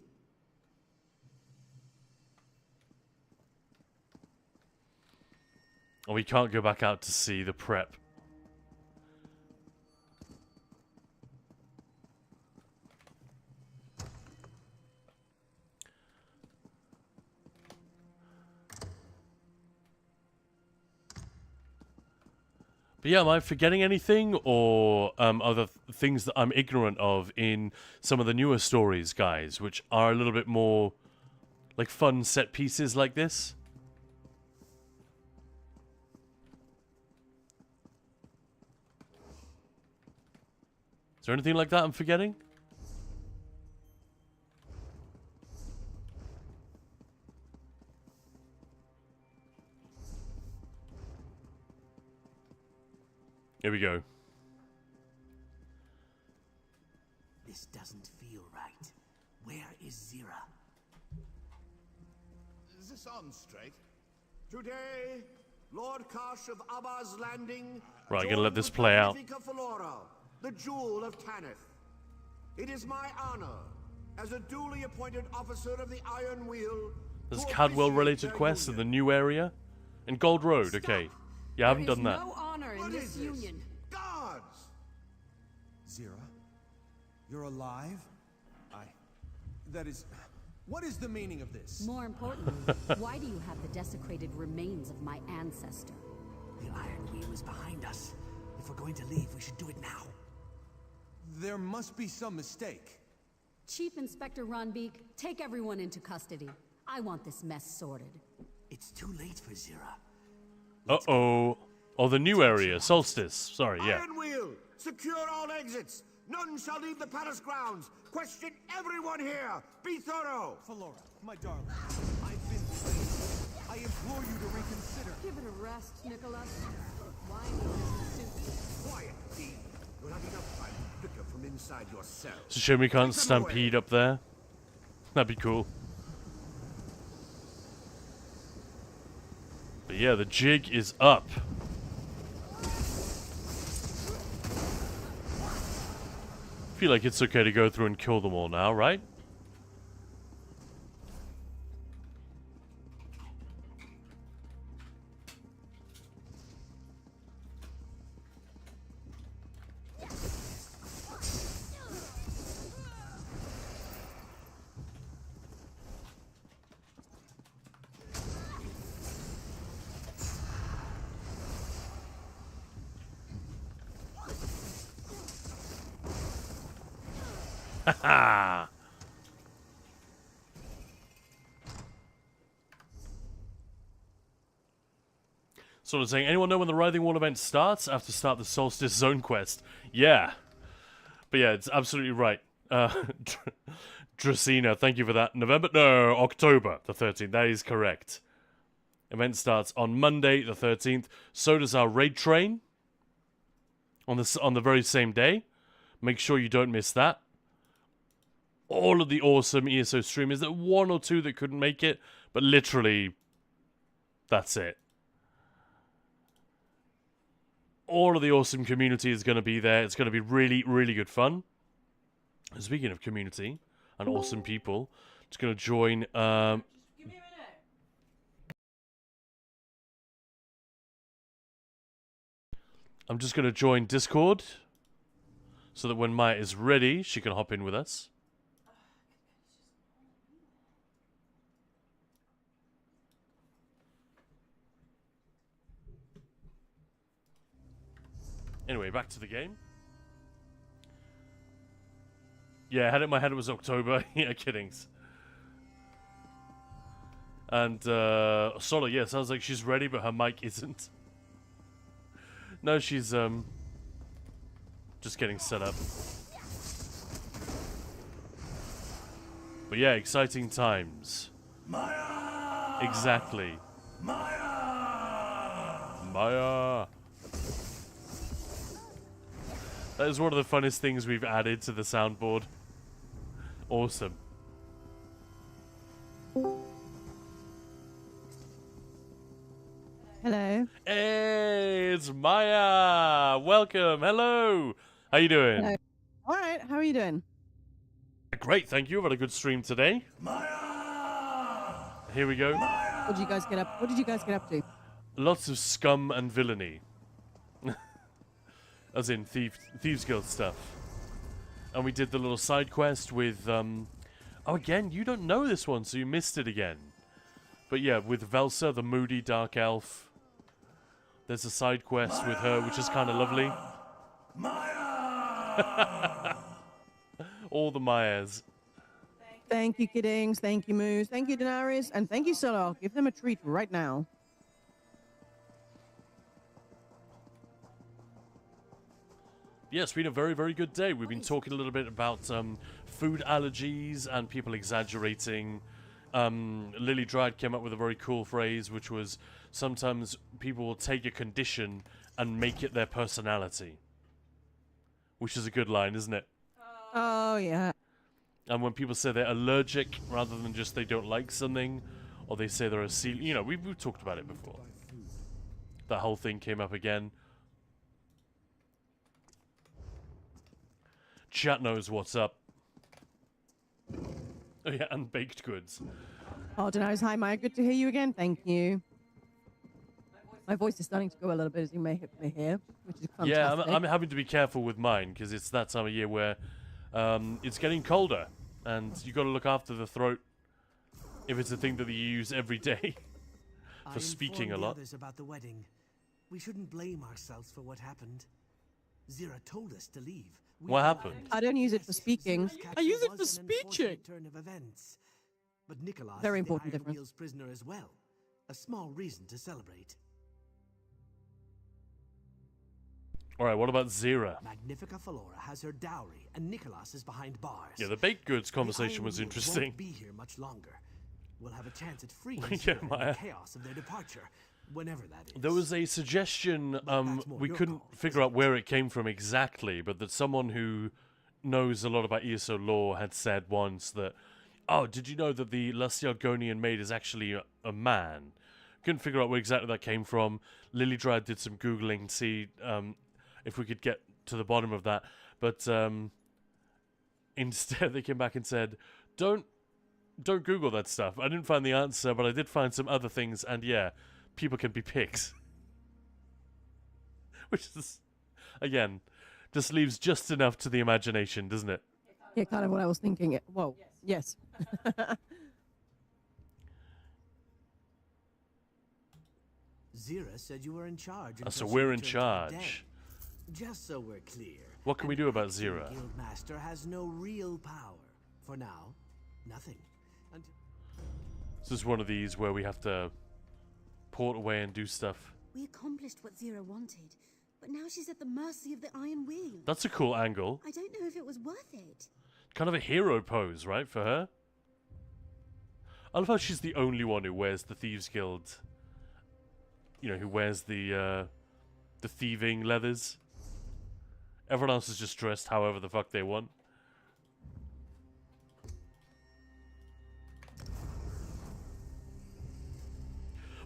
Oh, we can't go back out to see the prep. But yeah, am I forgetting anything, or other things that I'm ignorant of in some of the newer stories, guys, which are a little bit more like fun set pieces like this? Is there anything like that I'm forgetting? Here we go.
This doesn't feel right. Where is Zira?
Is this on straight? Today, Lord Kosh of Abba's Landing.
Right, gonna let this play out.
Felora, the jewel of Tanith. It is my honor, as a duly appointed officer of the Iron Wheel.
There's Cadwell-related quests in the new area, and Gold Road. Okay, yeah, I haven't done that.
No honor in this union.
Guards!
Zira, you're alive? That is... What is the meaning of this?
More importantly, why do you have the desecrated remains of my ancestor?
The Iron Wheel is behind us. If we're going to leave, we should do it now.
There must be some mistake.
Chief Inspector Ronbeek, take everyone into custody. I want this mess sorted.
It's too late for Zira.
Uh-oh. Oh, the new area, Solstice. Sorry, yeah.
Iron Wheel, secure all exits. None shall leave the palace grounds. Question everyone here. Be thorough.
Felora, my darling, I've been played. I implore you to reconsider.
Give it a rest, Nicholas. Why need this suit?
Quiet, Dean. You'll have enough time to pick up from inside your cell.
It's a shame we can't stampede up there. That'd be cool. But yeah, the jig is up. I feel like it's okay to go through and kill them all now, right? Haha! Sort of saying, anyone know when the Writhing Wall event starts? After start the Solstice Zone quest. Yeah. But yeah, it's absolutely right. Dracena, thank you for that. October the 13th. That is correct. Event starts on Monday the 13th. So does our raid train. On the very same day. Make sure you don't miss that. All of the awesome ESO streamers. There were one or two that couldn't make it, but literally, that's it. all of the awesome community is going to be there. It's going to be really, really good fun. And speaking of community and awesome people, it's going to join... I'm just going to join Discord so that when Maya is ready, she can hop in with us. Anyway, back to the game. Yeah, I had it in my head it was October. Yeah, kiddings. And, Solo, yeah, sounds like she's ready, but her mic isn't. No, she's, just getting set up. But yeah, exciting times. Maya! Exactly. Maya! Maya! That is one of the funnest things we've added to the soundboard. Awesome.
Hello.
Hey, it's Maya. Welcome. Hello. How you doing?
Hello. All right. How are you doing?
Great, thank you. I've had a good stream today. Maya. Here we go.
What did you guys get up? What did you guys get up to?
Lots of Scum and Villainy. As in Thieves Guild stuff. And we did the little side quest with oh, again, you don't know this one, so you missed it again. But yeah, with Velsa, the moody dark elf. There's a side quest with her, which is kind of lovely. Maya! All the Mayas.
Thank you, Kiddings. Thank you, Moose. Thank you, Daenerys. And thank you, Solo. I'll give them a treat right now.
Yeah, it's been a very, very good day. We've been talking a little bit about food allergies and people exaggerating. Lily Dryad came up with a very cool phrase, which was sometimes people will take a condition and make it their personality. Which is a good line, isn't it?
Oh, yeah.
And when people say they're allergic rather than just they don't like something, or they say they're a celiac, you know, we've talked about it before. That whole thing came up again. Chat knows what's up. Oh yeah, and baked goods.
Oh, Daenerys, hi, Maya. Good to hear you again. Thank you. My voice is starting to go a little bit, as you may hear, which is fantastic.
Yeah, I'm having to be careful with mine, because it's that time of year where it's getting colder, and you got to look after the throat if it's a thing that you use every day for speaking a lot.
Others about the wedding. We shouldn't blame ourselves for what happened. Zira told us to leave.
What happened?
I don't use it for speaking. I use it for speeching.
Turn of events. But Nicholas
Very
is the
important
Iron
difference.
Wheel's prisoner as well. A small reason to celebrate.
Alright, what about Zira?
Magnifica Falora has her dowry, and Nicholas is behind bars.
Yeah, the baked goods conversation was
The Iron Wheel
interesting.
won't be here much longer. We'll have a chance at freeing
Yeah,
Zira in
Maya.
the chaos of their departure, whenever that is.
There was a suggestion, we
your
couldn't figure out where it came from exactly, but that someone who knows a lot about ESO lore had said once that, oh, did you know that the Lasyargonian maid is actually a man? Couldn't figure out where exactly that came from. Lily Dryad did some Googling to see if we could get to the bottom of that, but instead they came back and said, don't Google that stuff. I didn't find the answer, but I did find some other things, and yeah, people can be pigs. Which is, again, just leaves just enough to the imagination, doesn't it?
Yeah, kind of what I was thinking. Whoa, yes.
Zira said you were in charge.
So
until she
we're in
returned from the dead.
charge.
Just so we're clear.
What can we do about Zira?
Guildmaster has no real power. For now, nothing. Until
This is one of these where we have to port away and do stuff.
We accomplished what Zira wanted, but now she's at the mercy of the Iron Wheel.
That's a cool angle.
I don't know if it was worth it.
Kind of a hero pose, right, for her? I love how she's the only one who wears the Thieves Guild. You know, who wears the thieving leathers. Everyone else is just dressed however the fuck they want.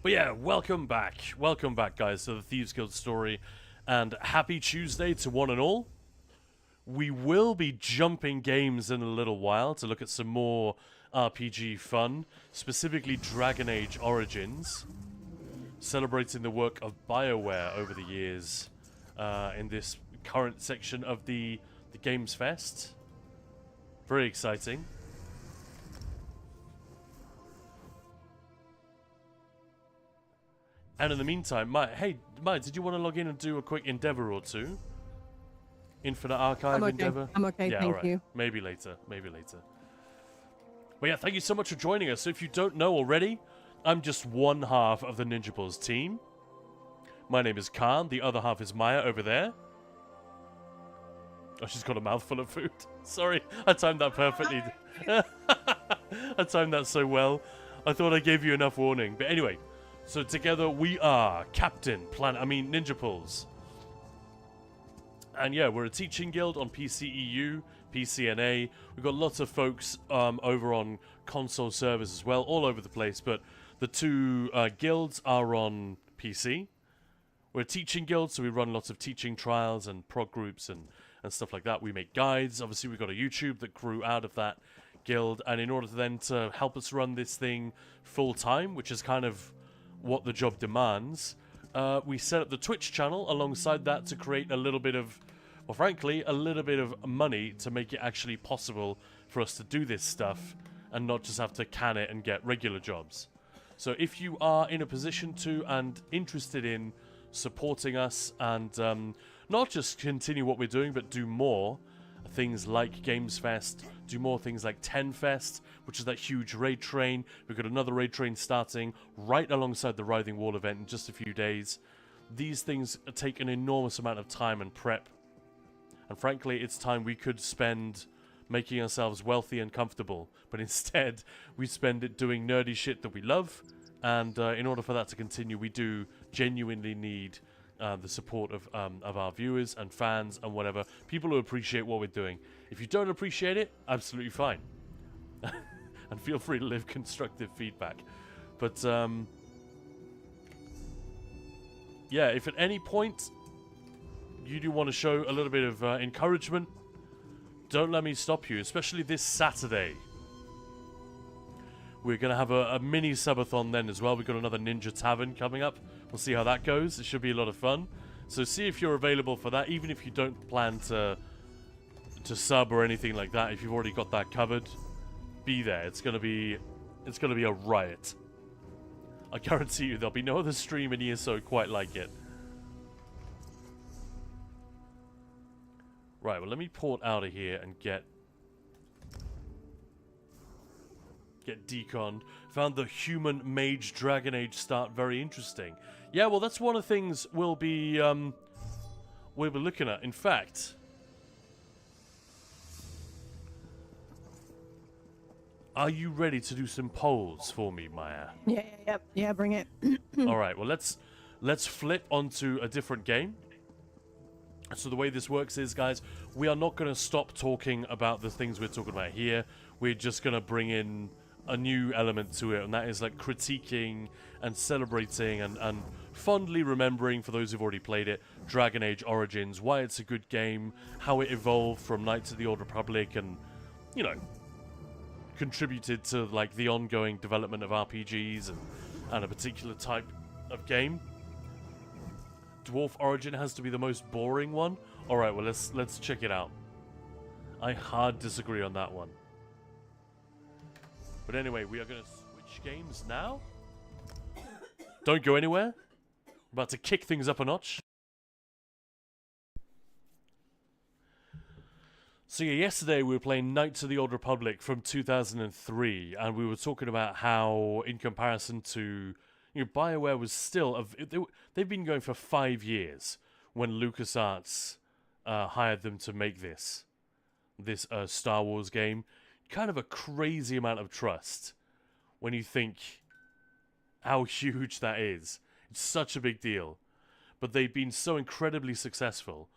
But yeah, welcome back. Welcome back, guys, to the Thieves Guild story. and happy Tuesday to one and all. We will be jumping games in a little while to look at some more RPG fun, specifically Dragon Age Origins, celebrating the work of BioWare over the years in this current section of the Gamesfest. Very exciting. And in the meantime, Mike, did you want to log in and do a quick endeavor or two? Infinite Archive
I'm okay.
endeavor?
I'm okay,
yeah,
thank
right.
you.
Maybe later. Maybe later. But yeah, thank you so much for joining us. So if you don't know already, I'm just one half of the Ninja Balls team. My name is Khan. The other half is Maya over there. Oh, she's got a mouthful of food. Sorry, I timed that perfectly. I timed that so well. I thought I gave you enough warning. But anyway, so together we are Ninja Pulls. And yeah, we're a teaching guild on PCEU, PCNA. We've got lots of folks over on console servers as well, all over the place. But the two guilds are on PC. We're a teaching guild, so we run lots of teaching trials and prog groups and stuff like that. We make guides. Obviously, we've got a YouTube that grew out of that guild. And in order then to help us run this thing full time, which is kind of what the job demands, we set up the Twitch channel alongside that to create a little bit of, well, frankly, a little bit of money to make it actually possible for us to do this stuff and not just have to can it and get regular jobs. So if you are in a position to and interested in supporting us and not just continue what we're doing, but do more things like Gamesfest, do more things like 10Fest, which is that huge raid train. We've got another raid train starting right alongside the Writhing Wall event in just a few days. These things take an enormous amount of time and prep. And frankly, it's time we could spend making ourselves wealthy and comfortable. But instead, we spend it doing nerdy shit that we love. And in order for that to continue, we do genuinely need the support of our viewers and fans and whatever. People who appreciate what we're doing. If you don't appreciate it, absolutely fine. And feel free to leave constructive feedback. But, yeah, if at any point you do want to show a little bit of encouragement, don't let me stop you, especially this Saturday. We're going to have a mini subathon then as well. We've got another Ninja Tavern coming up. We'll see how that goes. It should be a lot of fun. So see if you're available for that, even if you don't plan to sub or anything like that. If you've already got that covered, be there. It's going to be a riot. I guarantee you there'll be no other stream in ESO quite like it. Right, well, let me port out of here and get deconned. Found the human mage Dragon Age start very interesting. Yeah, well, that's one of the things we'll be looking at. In fact, are you ready to do some polls for me, Maya?
Yeah, bring it.
All right, well, let's flip onto a different game. So the way this works is, guys, we are not going to stop talking about the things we're talking about here. We're just going to bring in a new element to it, and that is like critiquing and celebrating and fondly remembering, for those who've already played it, Dragon Age Origins, why it's a good game, how it evolved from Knights of the Old Republic, and, you know, contributed to like the ongoing development of RPGs and a particular type of game. Dwarf Origin has to be the most boring one. All right, well, let's check it out. I hard disagree on that one. But anyway, we are going to switch games now. Don't go anywhere. We're about to kick things up a notch. So yeah, yesterday we were playing Knights of the Old Republic from 2003, and we were talking about how, in comparison to, you know, BioWare was still they've been going for 5 years when LucasArts hired them to make this Star Wars game. Kind of a crazy amount of trust when you think how huge that is. It's such a big deal. But they've been so incredibly successful.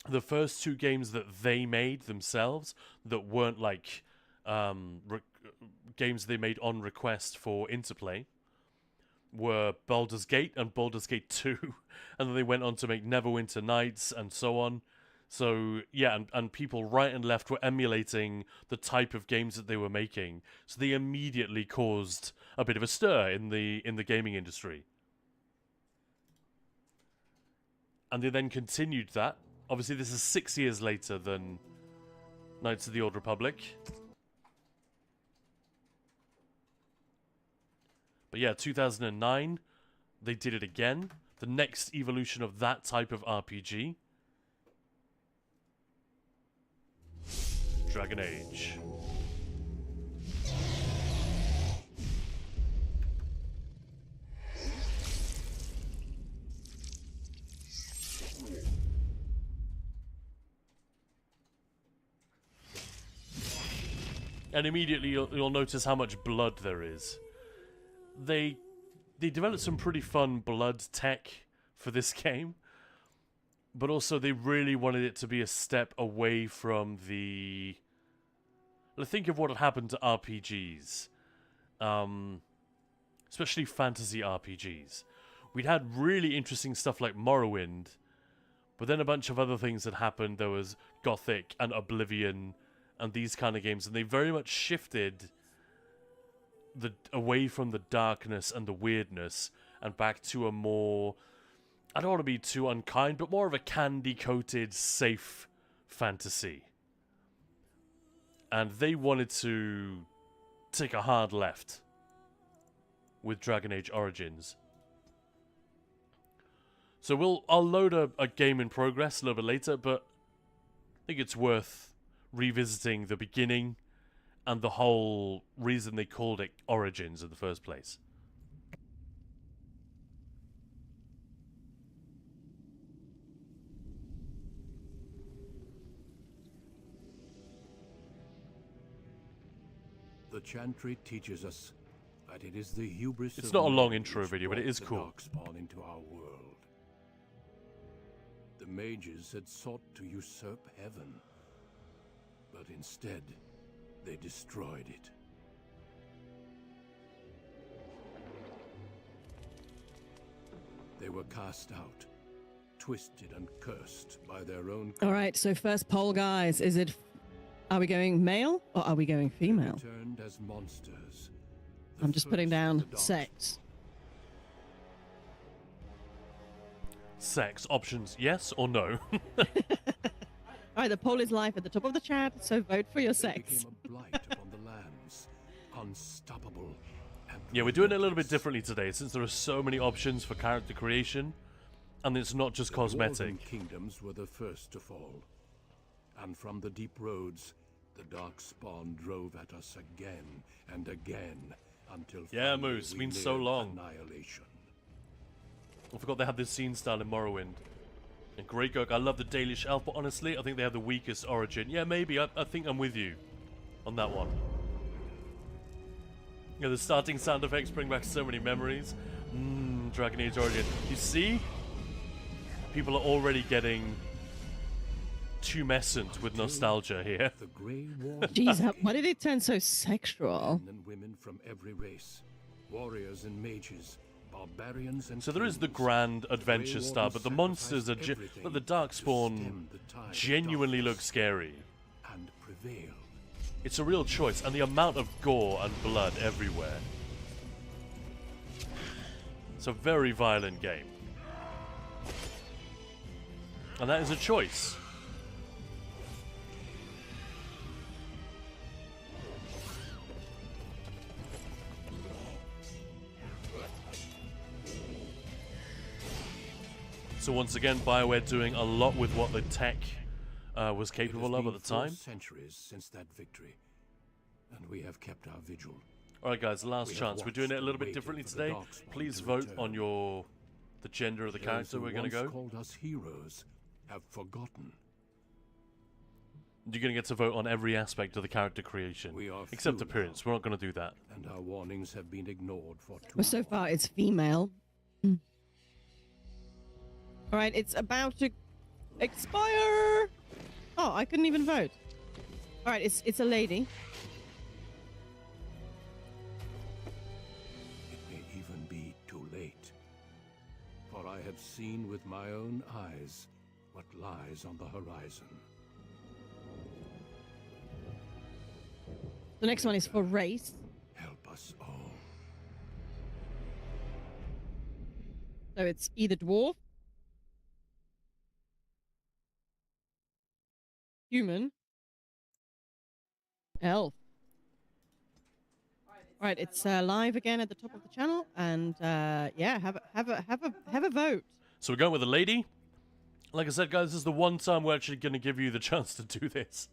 The first two games that they made themselves that weren't like games they made on request for Interplay were Baldur's Gate and Baldur's Gate 2, and then they went on to make Neverwinter Nights and so on. So yeah, and people right and left were emulating the type of games that they were making. So they immediately caused a bit of a stir in the gaming industry. And they then continued that. Obviously, this is 6 years later than Knights of the Old Republic. But yeah, 2009, they did it again. The next evolution of that type of RPG. Dragon Age. And immediately you'll notice how much blood there is. They developed some pretty fun blood tech for this game, but also they really wanted it to be a step away from the... Think of what had happened to RPGs, especially fantasy RPGs. We'd had really interesting stuff like Morrowind, but then a bunch of other things had happened. There was Gothic and Oblivion and these kind of games, and they very much shifted away from the darkness and the weirdness and back to a more, I don't want to be too unkind, but more of a candy-coated, safe fantasy. And they wanted to take a hard left with Dragon Age Origins. So I'll load a game in progress a little bit later, but I think it's worth revisiting the beginning and the whole reason they called it Origins in the first place.
The Chantry teaches us that it is the hubris.
It's
of
not a long
men
intro
which
video, but it
brought
is
the
cool.
Darkspawn into our world. The mages had sought to usurp heaven, but instead, they destroyed it. They were cast out, twisted and cursed by their own...
All right, so first poll, guys. Are we going male or are we going female?
Turned as monsters.
I'm just putting down sex.
Sex options, yes or no?
All right, the poll is live at the top of the chat, so vote for your sex.
Became a blight upon the lands, unstoppable. And
Yeah, we're doing it a little bit differently today, since there are so many options for character creation, and it's not just
The
cosmetic.
Dwarven kingdoms were the first to fall, and from the deep roads, the Darkspawn drove at us again and again until
Yeah,
finally
Moose,
we
been so
neared
long.
annihilation.
I forgot they had this scene style in Morrowind. And Grey Gurk, I love the Dalish Elf, but honestly, I think they have the weakest origin. Yeah, maybe. I think I'm with you on that one. Yeah, the starting sound effects bring back so many memories. Dragon Age Origin. You see? People are already getting tumescent with nostalgia here.
The Grey War.
Jeez, why did it turn so sexual?
Men and women from every race, warriors and mages, barbarians and
So there is the
kings.
grand adventure
Grey
style, but the
Wardens
monsters are...
sacrificed everything
But the
to
Darkspawn
stem the tide of
genuinely look
darkness
scary.
and prevailed.
It's a real choice, and the amount of gore and blood everywhere. It's a very violent game. And that is a choice. So once again, BioWare doing a lot with what the tech was capable of at the time.
Centuries since that victory, and we have kept our vigil.
Alright guys, last
We have
chance. We're doing it a
watched
little
and
bit differently
waited for the
today.
Darkspawn
Please
to
vote
return.
on the gender of the
Those
character
who
we're going to
once
go.
called us heroes have forgotten.
You're going to get to vote on every aspect of the character creation.
We are
Except
few
appearance. We're not going to do that.
And our warnings have been ignored for too
Well, so far it's female. All right, it's about to expire. Oh, I couldn't even vote. All right, it's a lady.
It may even be too have seen with my own eyes what lies on the horizon.
The next one is for race.
Help us all.
So it's either dwarf, human, elf. Right, it's live again at the top of the channel, and yeah, have a vote.
So we're going with a lady. Like I said, guys, this is the one time we're actually going to give you the chance to do this.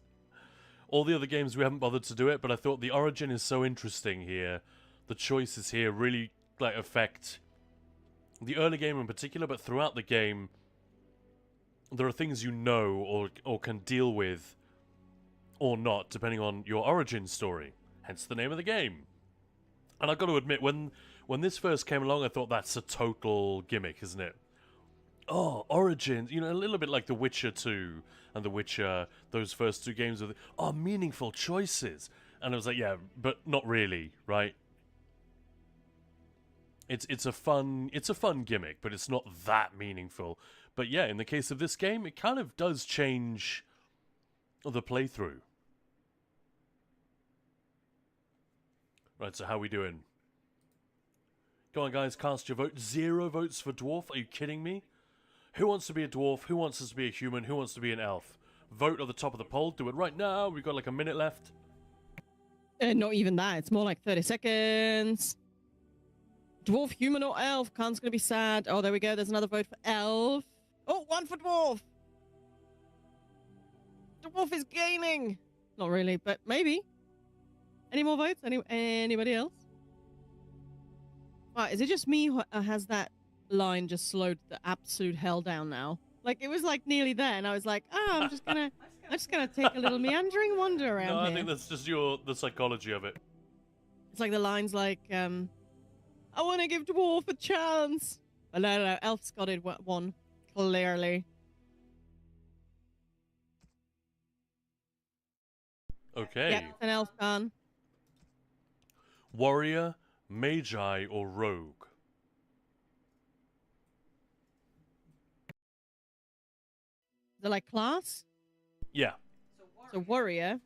All the other games we haven't bothered to do it, but I thought the origin is so interesting here. The choices here really like affect the early game in particular, but throughout the game, there are things you know or can deal with or not, depending on your origin story. Hence the name of the game. And I've got to admit, when this first came along, I thought that's a total gimmick, isn't it? Oh, Origins, you know, a little bit like The Witcher 2 and The Witcher, those first two games with, oh, meaningful choices. And I was like, yeah, but not really, right? It's a fun gimmick, but it's not that meaningful. But yeah, in the case of this game, it kind of does change the playthrough. Right, so how are we doing? Go on, guys, cast your vote. 0 votes for dwarf. Are you kidding me? Who wants to be a dwarf? Who wants us to be a human? Who wants to be an elf? Vote at the top of the poll. Do it right now. We've got like a minute left.
Not even that. It's more like 30 seconds. Dwarf, human, or elf? Khan's gonna be sad. Oh, there we go. There's another vote for elf. Oh, 1 for dwarf. Dwarf is gaining. Not really, but maybe. Any more votes? Anybody else? Right, is it just me who has that line just slowed the absolute hell down now? Like, it was like nearly there, and I was like, oh, I'm just gonna take a little meandering wander around
No,
here.
I think that's just the psychology of it.
It's like the lines like, I want to give dwarf a chance. Oh, no, elf's got it one, clearly.
Okay.
Yep, an elf Khan.
Warrior, Magi, or Rogue?
Is it like class?
Yeah.
So warrior.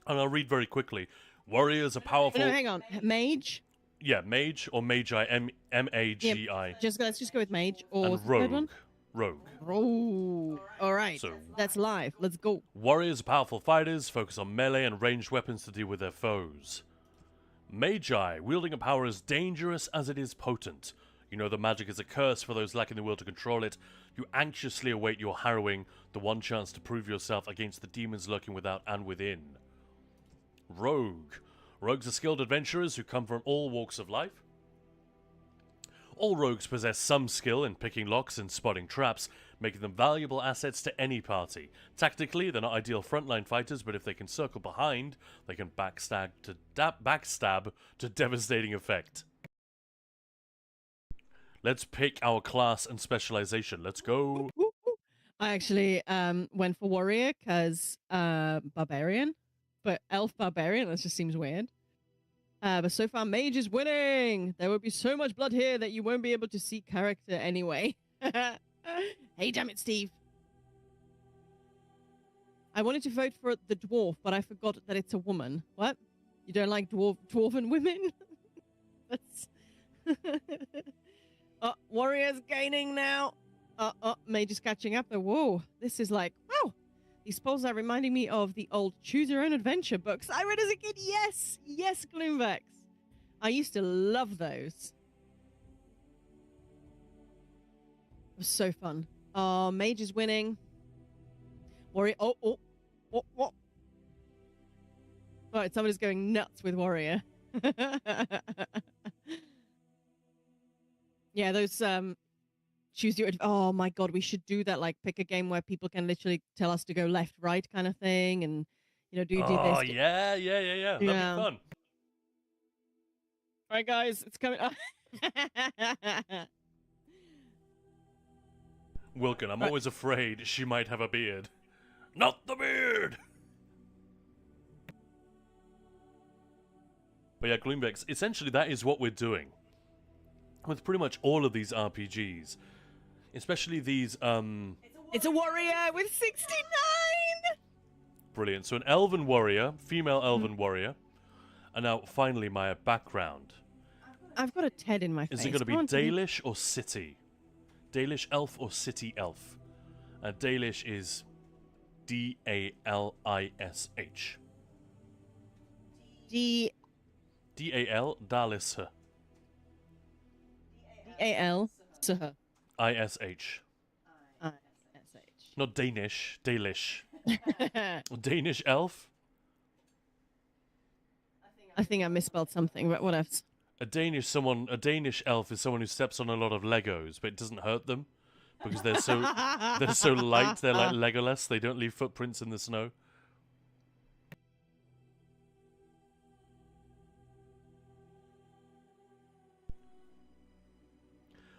And I'll read very quickly. Warrior is a powerful...
No, hang on. Mage?
Yeah, Mage or Magi, M-A-G-I.
Yeah, let's just go with mage. Or
and Rogue. Rogue.
Oh, all right.
So,
that's live. Let's go.
Warriors are powerful fighters, focus on melee and ranged weapons to deal with their foes. Magi, wielding a power as dangerous as it is potent. You know the magic is a curse for those lacking the will to control it. You anxiously await your harrowing, the one chance to prove yourself against the demons lurking without and within. Rogue. Rogues are skilled adventurers who come from all walks of life. All rogues possess some skill in picking locks and spotting traps, making them valuable assets to any party. Tactically, they're not ideal frontline fighters, but if they can circle behind, they can backstab to devastating effect. Let's pick our class and specialization. Let's go.
I actually went for warrior because barbarian, but elf barbarian, that just seems weird. But so far, mage is winning. There will be so much blood here that you won't be able to see character anyway. Hey, damn it, Steve. I wanted to vote for the dwarf, but I forgot that it's a woman. What? You don't like dwarven women? That's... Oh, warrior's gaining now. Mage is catching up. Whoa, this is like, wow. These polls are reminding me of the old Choose Your Own Adventure books I read as a kid. Yes, yes, Gloomvex. I used to love those. It was so fun. Oh, Mage is winning. Warrior. Oh. All right, somebody's going nuts with Warrior. Yeah, those choose your... Oh my god, we should do that. Like, pick a game where people can literally tell us to go left, right kind of thing, and you know, do this.
Oh yeah. That'd be fun.
All right, guys, it's coming.
Wilkin, I'm always afraid she might have a beard. Not the beard! But yeah, Gloomvex, essentially that is what we're doing. with pretty much all of these RPGs, especially these.
It's a warrior with 69.
Brilliant. So an elven warrior, female elven warrior, and now finally my background.
I've got a Ted in my face.
Is it going to be Dalish or city? Dalish elf or city elf? Dalish is Dalish. D-A-L, Dalis.
D-A-L, Suh.
I-S-H.
I-S-H.
Not Danish, Dalish. Danish elf?
I think I misspelled something, but what else?
A Danish elf is someone who steps on a lot of Legos, but it doesn't hurt them because they're so light. They're like Legolas. They don't leave footprints in the snow.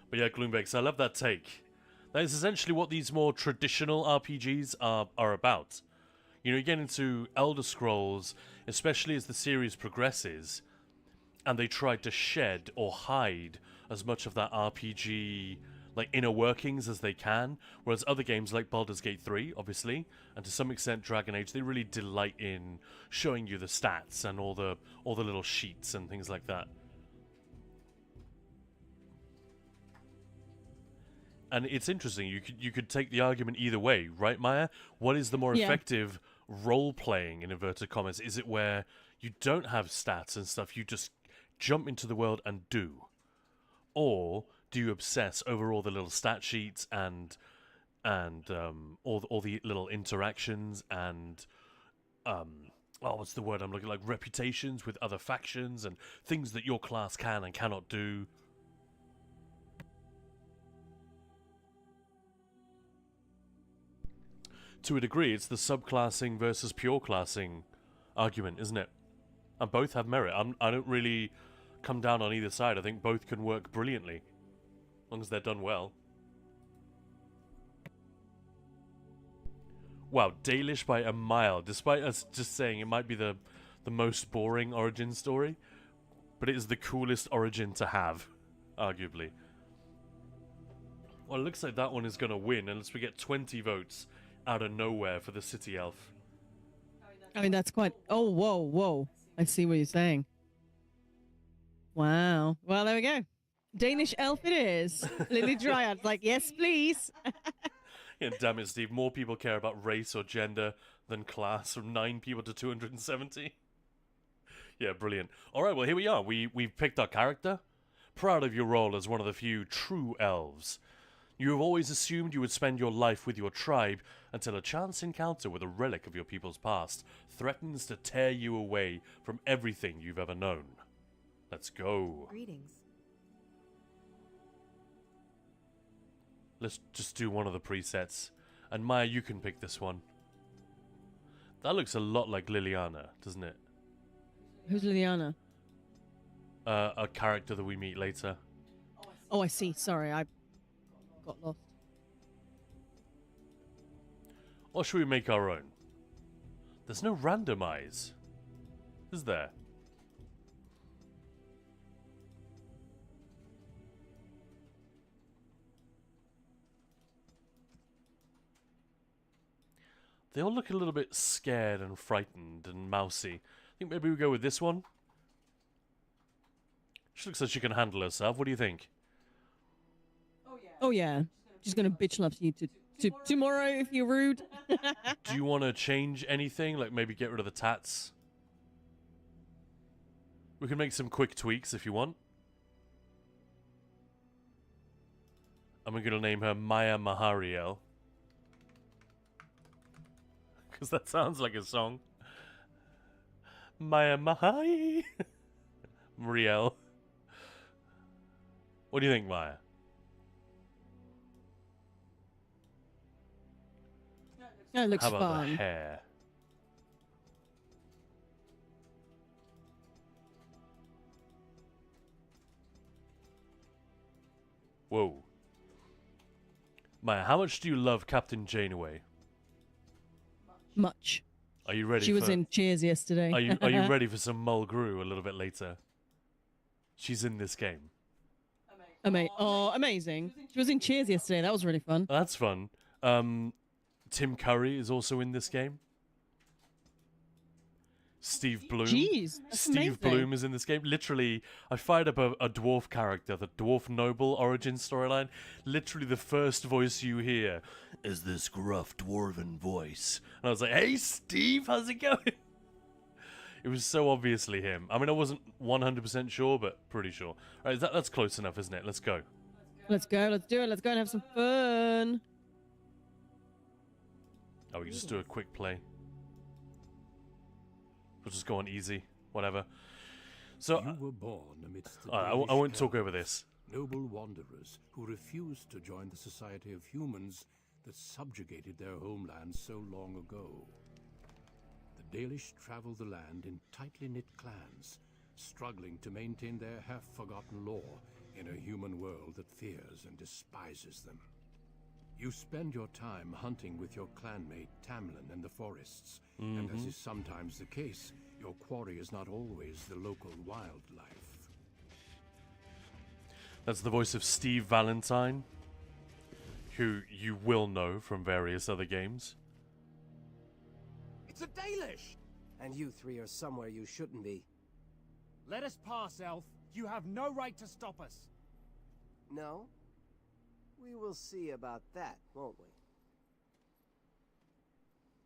But yeah, Gloombex, I love that take. That is essentially what these more traditional RPGs are about. You know, you get into Elder Scrolls, especially as the series progresses, and they try to shed or hide as much of that RPG like inner workings as they can, whereas other games like Baldur's Gate 3, obviously, and to some extent Dragon Age, they really delight in showing you the stats and all the little sheets and things like that. And it's interesting, you could take the argument either way, right, Maya? What is the more effective role-playing, in inverted commas? Is it where you don't have stats and stuff, you just jump into the world and do? Or do you obsess over all the little stat sheets and all the little interactions and what's the word I'm looking like? Reputations with other factions and things that your class can and cannot do? To a degree, it's the subclassing versus pure classing argument, isn't it? And both have merit. I don't really come down on either side. I think both can work brilliantly, as long as they're done well. Wow, Dalish by a mile, despite us just saying it might be the most boring origin story, but it is the coolest origin to have, arguably. Well, it looks like that one is going to win, unless we get 20 votes out of nowhere for the city elf.
I mean, that's quite... Oh, whoa. I see what you're saying. Wow. Well, there we go. Danish elf it is. Lily Dryad's like, yes, please.
Yeah, damn it, Steve. More people care about race or gender than class, from 9 people to 270. Yeah, brilliant. All right, well, here we are. We've picked our character. Proud of your role as one of the few true elves. You have always assumed you would spend your life with your tribe until a chance encounter with a relic of your people's past threatens to tear you away from everything you've ever known. Let's go.
Greetings.
Let's just do one of the presets. And Maya, you can pick this one. That looks a lot like Liliana, doesn't it?
Who's Liliana?
A character that we meet later.
Oh, I see. Sorry, I got lost.
Or should we make our own? There's no randomize, is there? They all look a little bit scared and frightened and mousy. I think maybe we go with this one. She looks like she can handle herself. What do you think?
Oh, yeah. She's going to bitch slap you tomorrow if you're rude.
Do you want to change anything? Like maybe get rid of the tats? We can make some quick tweaks if you want. And we're going to name her Maya Mahariel. Because that sounds like a song. Maya Mahai. Marielle. What do you think, Maya?
That looks
How about
fun.
the hair? Whoa. Maya, how much do you love Captain Janeway?
Much.
Are you ready?
She was in Cheers yesterday.
Are you ready for some Mulgrew a little bit later? She's in this game.
Amazing. She was in Cheers yesterday. That was really fun.
That's fun. Tim Curry is also in this game. Steve Bloom.
Jeez, that's
Steve
amazing.
Bloom is in this game. Literally, I fired up a dwarf character, the Dwarf Noble origin storyline. Literally, the first voice you hear is this gruff dwarven voice. And I was like, hey, Steve, how's it going? It was so obviously him. I mean, I wasn't 100% sure, but pretty sure. All right, that's close enough, isn't it? Let's go.
Let's go. Let's do it. Let's go and have some fun.
Oh, we can just do a quick play. We'll just go on easy, whatever. So
you were born amidst the
I won't talk over this.
Noble wanderers who refused to join the society of humans that subjugated their homeland so long ago. The Dalish travel the land in tightly knit clans, struggling to maintain their half-forgotten lore in a human world that fears and despises them. You spend your time hunting with your clanmate Tamlin in the forests, and as is sometimes the case, your quarry is not always the local wildlife.
That's the voice of Steve Valentine, who you will know from various other games.
It's a Dalish!
And you three are somewhere you shouldn't be.
Let us pass, Elf. You have no right to stop us.
No? We will see about that, won't we?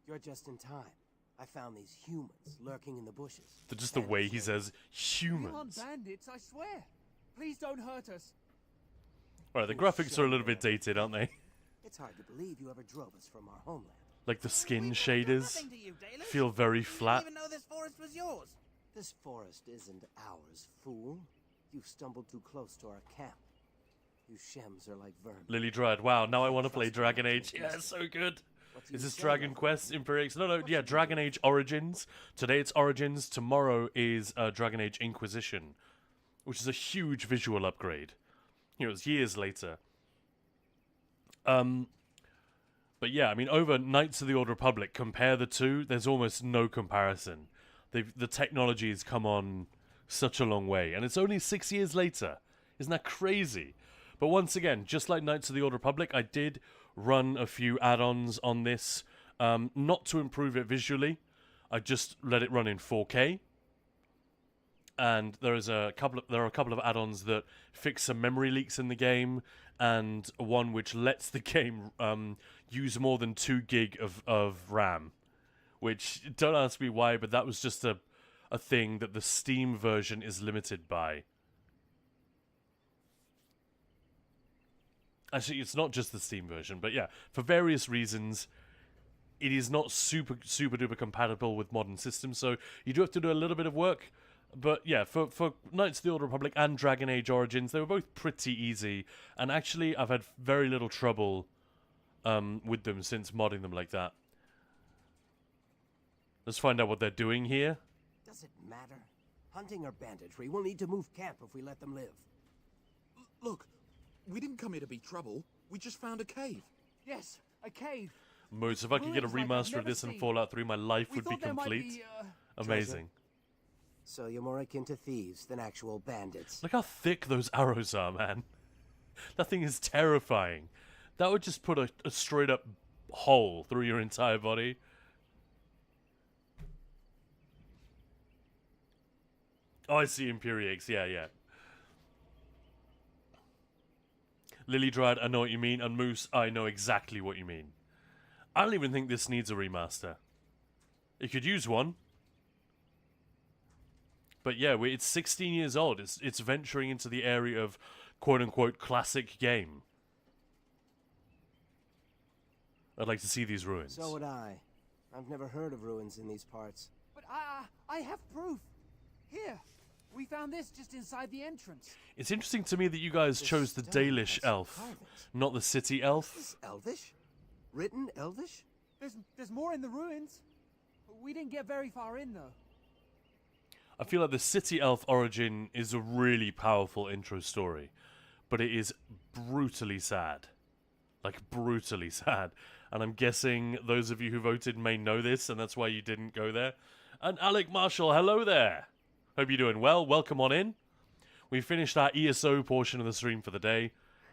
You're just in time. I found these humans lurking in the bushes.
Just the way he says
We aren't
humans.
bandits, I swear. Please don't hurt us.
Right, the graphics are a little bit dated, aren't they?
It's hard to believe you ever drove us from our homeland.
Like the skin shaders feel very flat.
Even know this forest was yours. This forest isn't ours, fool. You've stumbled too close to our camp. You shems are like vermin.
Lily Dryad. Wow, now I want to play Dragon Age. Yeah, it's so good. Is this Dragon Quest Imperial? No, yeah, Dragon Age Origins. Today it's Origins. Tomorrow is Dragon Age Inquisition, which is a huge visual upgrade. You know, it's years later. But yeah, I mean, over Knights of the Old Republic, compare the two, there's almost no comparison. The technology has come on such a long way, and it's only 6 years later. Isn't that crazy? But once again, just like Knights of the Old Republic, I did run a few add-ons on this, not to improve it visually. I just let it run in 4K. And there are a couple of add-ons that fix some memory leaks in the game, and one which lets the game use more than 2 gig of RAM. Which, don't ask me why, but that was just a thing that the Steam version is limited by. Actually, it's not just the Steam version, but yeah, for various reasons, it is not super duper compatible with modern systems, so you do have to do a little bit of work. But yeah, for Knights of the Old Republic and Dragon Age Origins, they were both pretty easy, and actually I've had very little trouble with them since modding them like that. Let's find out what they're doing here.
Does it matter? Hunting or banditry, we'll need to move camp if we let them live.
Look, we didn't come here to be trouble. We just found a cave.
Yes, a cave.
Moose, if I could get a
Ruins like I've
remaster of
never
this in
seen.
Fallout 3, my life
We
would be
thought there might
complete.
be,
Amazing.
So you're more akin to thieves than actual bandits.
Look how thick those arrows are, man. That thing is terrifying. That would just put a straight up hole through your entire body. Oh, I see Imperiex. Yeah. Lily Dryad, I know what you mean. And Moose, I know exactly what you mean. I don't even think this needs a remaster. It could use one. But yeah, it's 16 years old. It's venturing into the area of quote-unquote classic game. I'd like to see these ruins.
So would I. I've never heard of ruins in these parts.
But I have proof. Here, we found this just inside the entrance.
It's interesting to me that you guys chose the Dalish elf, not the city elf.
Is Elvish? Written Elvish?
There's more in the ruins. We didn't get very far in, though.
I feel like the city elf origin is a really powerful intro story, but it is brutally sad. Like, brutally sad. And I'm guessing those of you who voted may know this, and that's why you didn't go there. And Alec Marshall, hello there! Hope you're doing well. Welcome on in. We finished our ESO portion of the stream for the day.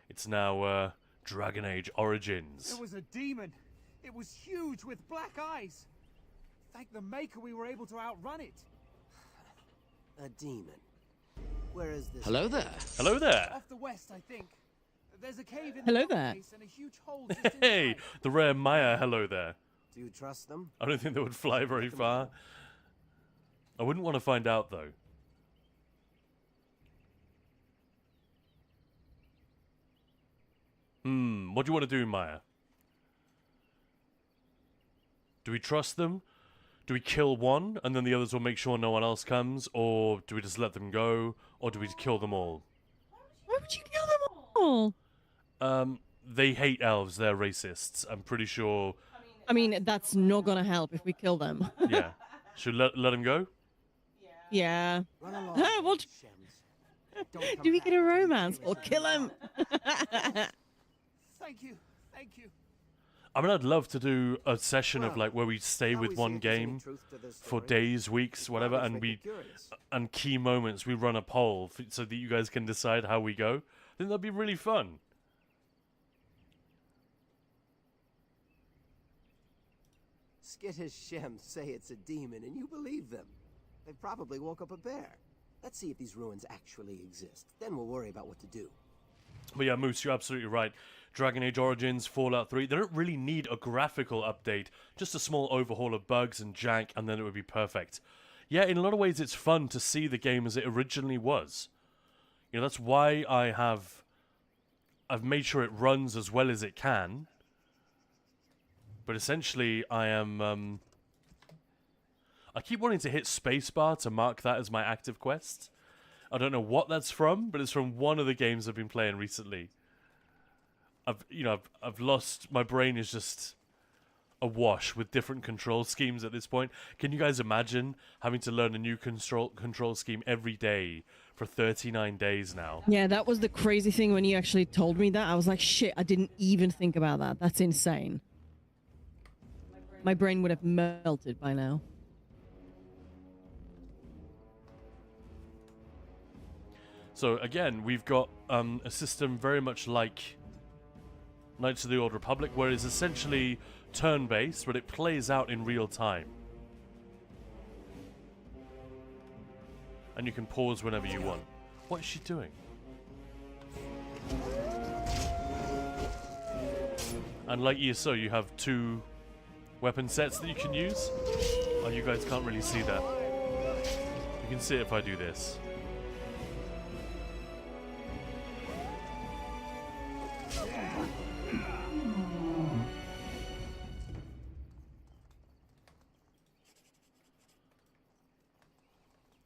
It's now Dragon Age Origins.
It was a demon. It was huge with black eyes. Thank the Maker we were able to outrun it.
A demon. Where is this?
Hello there.
Hello there.
Off the west, I think. There's a cave in
Hello
the
there.
place and a huge hole just
Hey, the rare Maya hello there.
Do you trust them?
I don't think they would fly very far. I wouldn't want to find out, though. What do you want to do, Maya? Do we trust them? Do we kill one, and then the others will make sure no one else comes? Or do we just let them go? Or do we kill them all?
Why would you kill them all?
They hate elves. They're racists. I'm pretty sure...
I mean, that's not gonna help if we kill them.
Yeah. Should let them go?
Yeah. What? Do we get a romance or kill him?
Thank you. Thank you.
I mean, I'd love to do a session of like where we stay with one game for days, weeks, whatever, and key moments we run a poll so that you guys can decide how we go. I think that'd be really fun.
Skittish Shems say it's a demon, and you believe them. They probably woke up a bear. Let's see if these ruins actually exist. Then we'll worry about what to do.
But yeah, Moose, you're absolutely right. Dragon Age Origins, Fallout 3, they don't really need a graphical update. Just a small overhaul of bugs and jank, and then it would be perfect. Yeah, in a lot of ways, it's fun to see the game as it originally was. You know, that's why I've made sure it runs as well as it can. But essentially, I keep wanting to hit spacebar to mark that as my active quest. I don't know what that's from, but it's from one of the games I've been playing recently. I've lost, my brain is just awash with different control schemes at this point. Can you guys imagine having to learn a new control scheme every day for 39 days now?
Yeah, that was the crazy thing when you actually told me that. I was like, shit, I didn't even think about that. That's insane. My brain would have melted by now.
So again, we've got a system very much like Knights of the Old Republic, where it's essentially turn-based, but it plays out in real time. And you can pause whenever you want. What is she doing? And like ESO, you have 2 weapon sets that you can use. Oh, you guys can't really see that. You can see it if I do this.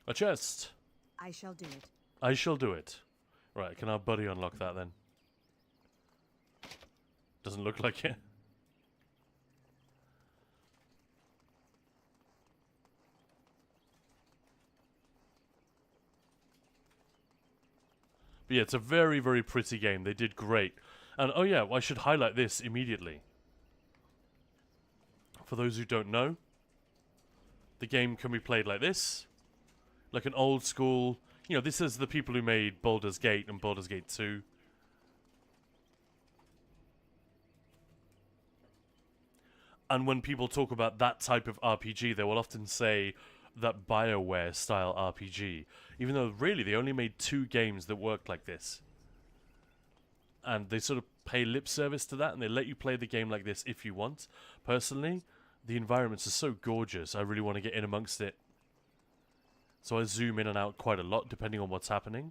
A chest.
I shall do it.
I shall do it. Right, can our buddy unlock that then? Doesn't look like it. But yeah, it's a very, very pretty game. They did great. And oh yeah, I should highlight this immediately. For those who don't know, the game can be played like this. Like an old school... You know, this is the people who made Baldur's Gate and Baldur's Gate 2. And when people talk about that type of RPG, they will often say that BioWare-style RPG. Even though, really, they only made 2 games that worked like this. And they sort of pay lip service to that, and they let you play the game like this if you want. Personally, the environments are so gorgeous, I really want to get in amongst it. So I zoom in and out quite a lot, depending on what's happening.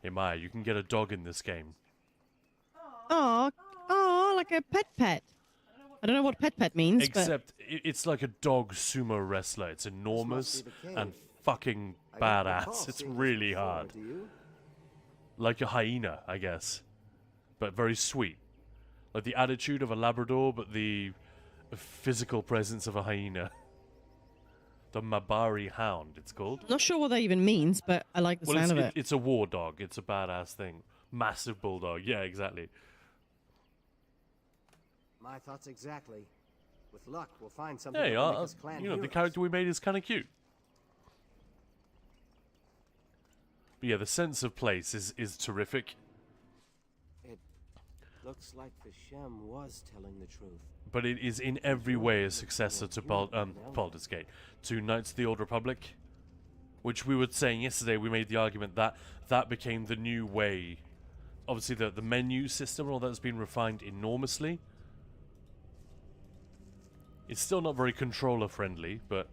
Hey Maya, you can get a dog in this game.
Oh, like a pet. I don't know what pet means,
Except it's like a dog sumo wrestler. It's enormous and fucking badass. It's really hard. Like a hyena, I guess. But very sweet. Like the attitude of a Labrador, but the physical presence of a hyena. The Mabari Hound, it's called.
Not sure what that even means, but I like the sound of it.
It's a war dog. It's a badass thing. Massive bulldog. Yeah, exactly.
My thoughts exactly. With luck, we'll find something
Hey,
that will make us clan
you know, the
heroes.
character we made is kind of cute. But yeah, the sense of place is terrific.
It looks like the Shem was telling the truth.
But it is in every way a successor to Baldur's Gate, to Knights of the Old Republic, which we were saying yesterday. We made the argument that that became the new way. Obviously, the menu system and all that has been refined enormously. It's still not very controller friendly, but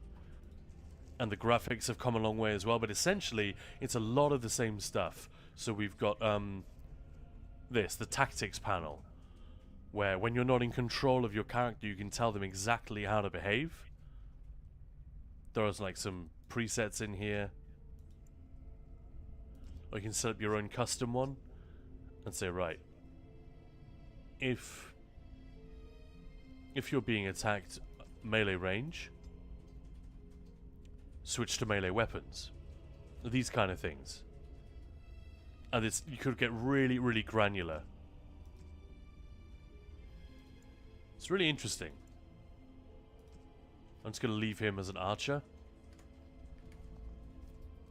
and the graphics have come a long way as well. But essentially, it's a lot of the same stuff. So we've got the tactics panel, where when you're not in control of your character, you can tell them exactly how to behave. There's like some presets in here, or you can set up your own custom one and say, right, if you're being attacked melee range, switch to melee weapons. These kind of things. And you could get really, really granular. It's really interesting. I'm just going to leave him as an archer.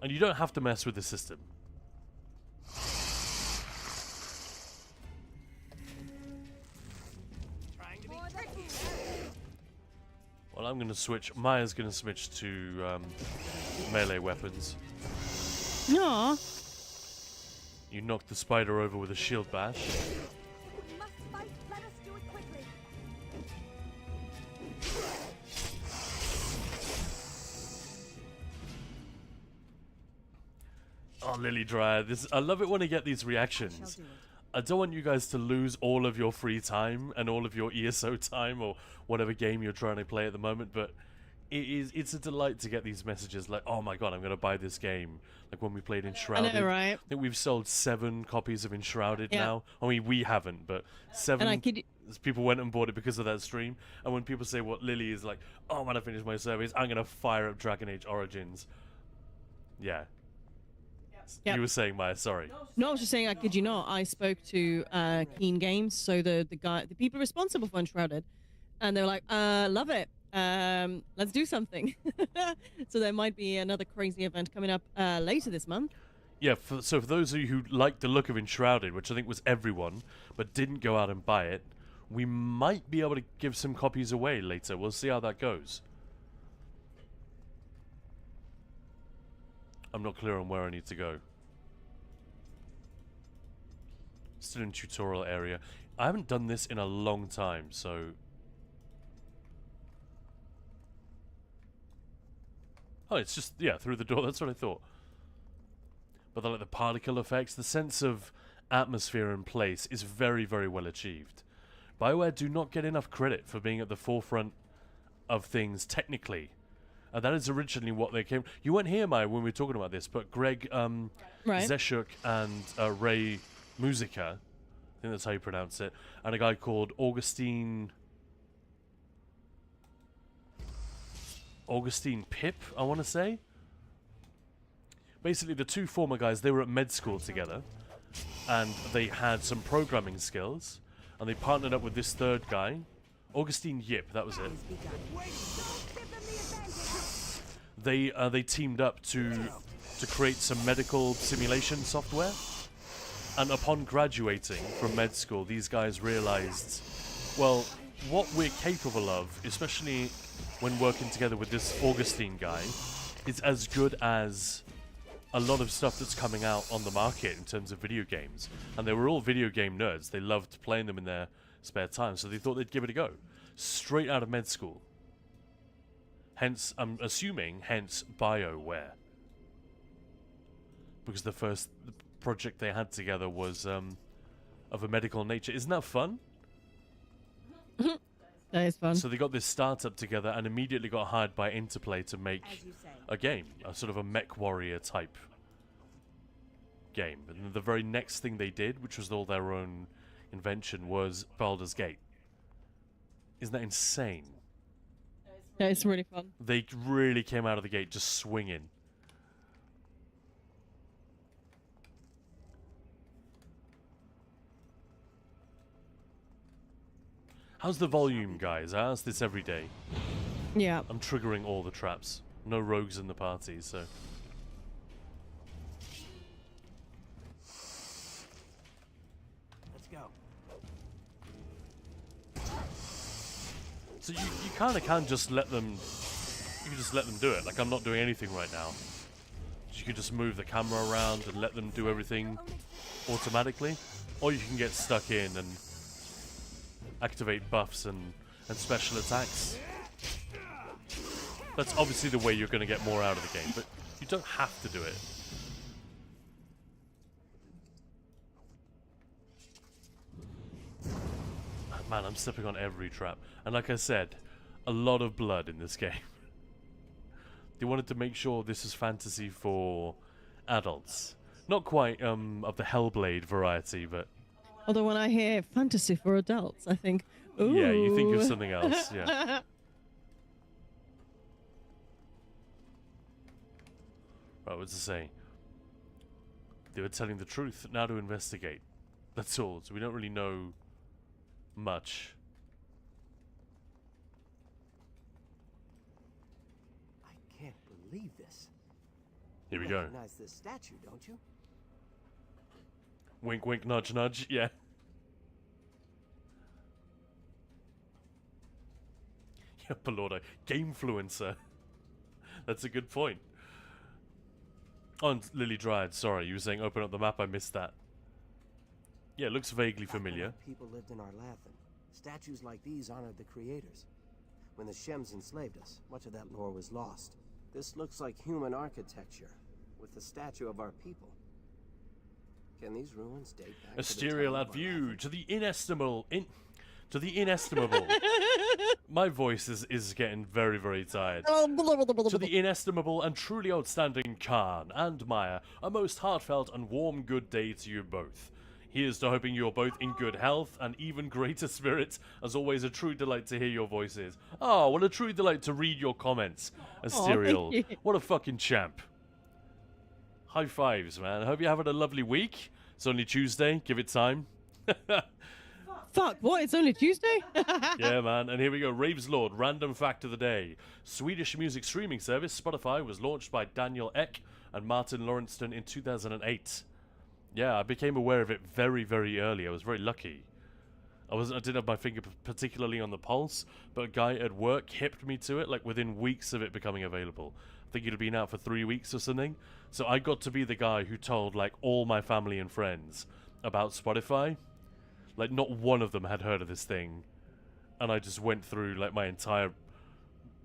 And you don't have to mess with the system. Well, I'm going to switch. Maya's going to switch to melee weapons.
No.
You knocked the spider over with a shield bash.
We must fight. Let us do it quickly.
Oh, Lily Dryad. I love it when I get these reactions. I don't want you guys to lose all of your free time and all of your ESO time or whatever game you're trying to play at the moment, but it's a delight to get these messages like, oh my god, I'm going to buy this game. Like when we played Enshrouded.
I know, right?
I think we've sold 7 copies of Enshrouded now. I mean, we haven't, but 7 people went and bought it because of that stream. And when people say what Lily is like, oh, when I finish my surveys, I'm going to fire up Dragon Age Origins. Yeah.
Yep.
You were saying, Maya, sorry.
No, I was just saying, I kid you not, I spoke to Keen Games, so the people responsible for Enshrouded, and they were like, love it. Let's do something. So there might be another crazy event coming up later this month.
Yeah, so for those of you who like the look of Enshrouded, which I think was everyone, but didn't go out and buy it, we might be able to give some copies away later. We'll see how that goes. I'm not clear on where I need to go. Still in tutorial area. I haven't done this in a long time, so... Oh, it's just, yeah, through the door. That's what I thought. But like the particle effects, the sense of atmosphere and place is very, very well achieved. BioWare do not get enough credit for being at the forefront of things technically. And that is originally what they came... You weren't here, Maya, when we were talking about this, but Greg Zeshuk and Ray Musica, I think that's how you pronounce it, and a guy called Augustine Pip, I want to say. Basically, the 2 former guys, they were at med school together, and they had some programming skills, and they partnered up with this 3rd guy, Augustine Yip, that was it. They teamed up to create some medical simulation software, and upon graduating from med school, these guys realized, well, what we're capable of, especially when working together with this Augustine guy, is as good as a lot of stuff that's coming out on the market in terms of video games. And they were all video game nerds. They loved playing them in their spare time, so they thought they'd give it a go. Straight out of med school. Hence, I'm assuming, hence BioWare. Because the first project they had together was of a medical nature. Isn't that fun?
That is fun.
So they got this startup together and immediately got hired by Interplay to make a game. A sort of a mech warrior type game. And the very next thing they did, which was all their own invention, was Baldur's Gate. Isn't that insane?
Yeah, it's really fun.
They really came out of the gate just swinging. How's the volume, guys? I ask this every day.
Yeah.
I'm triggering all the traps. No rogues in the party, so... So you kind of can just let them. You can just let them do it. Like I'm not doing anything right now. You can just move the camera around and let them do everything automatically, or you can get stuck in and activate buffs and special attacks. That's obviously the way you're going to get more out of the game, but you don't have to do it. Man, I'm stepping on every trap. And like I said, a lot of blood in this game. They wanted to make sure this is fantasy for adults. Not quite of the Hellblade variety, but...
Although when I hear fantasy for adults, I think, ooh.
Yeah, you think of something else, yeah. Right, what's it say? They were telling the truth, now to investigate. That's all, so we don't really know much.
I can't believe this.
Here we
You
go.
recognize this statue, don't you?
Wink, wink, nudge, nudge, yeah. Yeah, Pelordo. Gamefluencer. That's a good point. Oh, and Lily Dryad, sorry, you were saying open up the map, I missed that. Yeah, it looks vaguely familiar.
People lived in Arlathan. Statues like these honored the creators. When the Shems enslaved us, much of that lore was lost. This looks like human architecture, with the statue of our people. Can these ruins date back
Asterial at view, to the inestimable, to the inestimable. My voice is getting very, very tired. To the inestimable and truly outstanding Khan and Maya, a most heartfelt and warm good day to you both. Here's to hoping you're both in good health and even greater spirits. As always, a true delight to hear your voices. Oh, what a true delight to read your comments, Asterial.
thank you.
What a fucking champ. High fives, man. I hope you're having a lovely week. It's only Tuesday. Give it time.
Fuck, what? It's only Tuesday?
Yeah, man. And here we go. Raves Lord, random fact of the day. Swedish music streaming service Spotify was launched by Daniel Ek and Martin Lawrenston in 2008. Yeah, I became aware of it very, very early. I was very lucky. I didn't have my finger particularly on the pulse, but a guy at work hipped me to it, like within weeks of it becoming available. I think it had been out for 3 weeks or something. So I got to be the guy who told, like, all my family and friends about Spotify. Like, not one of them had heard of this thing. And I just went through, like, my entire,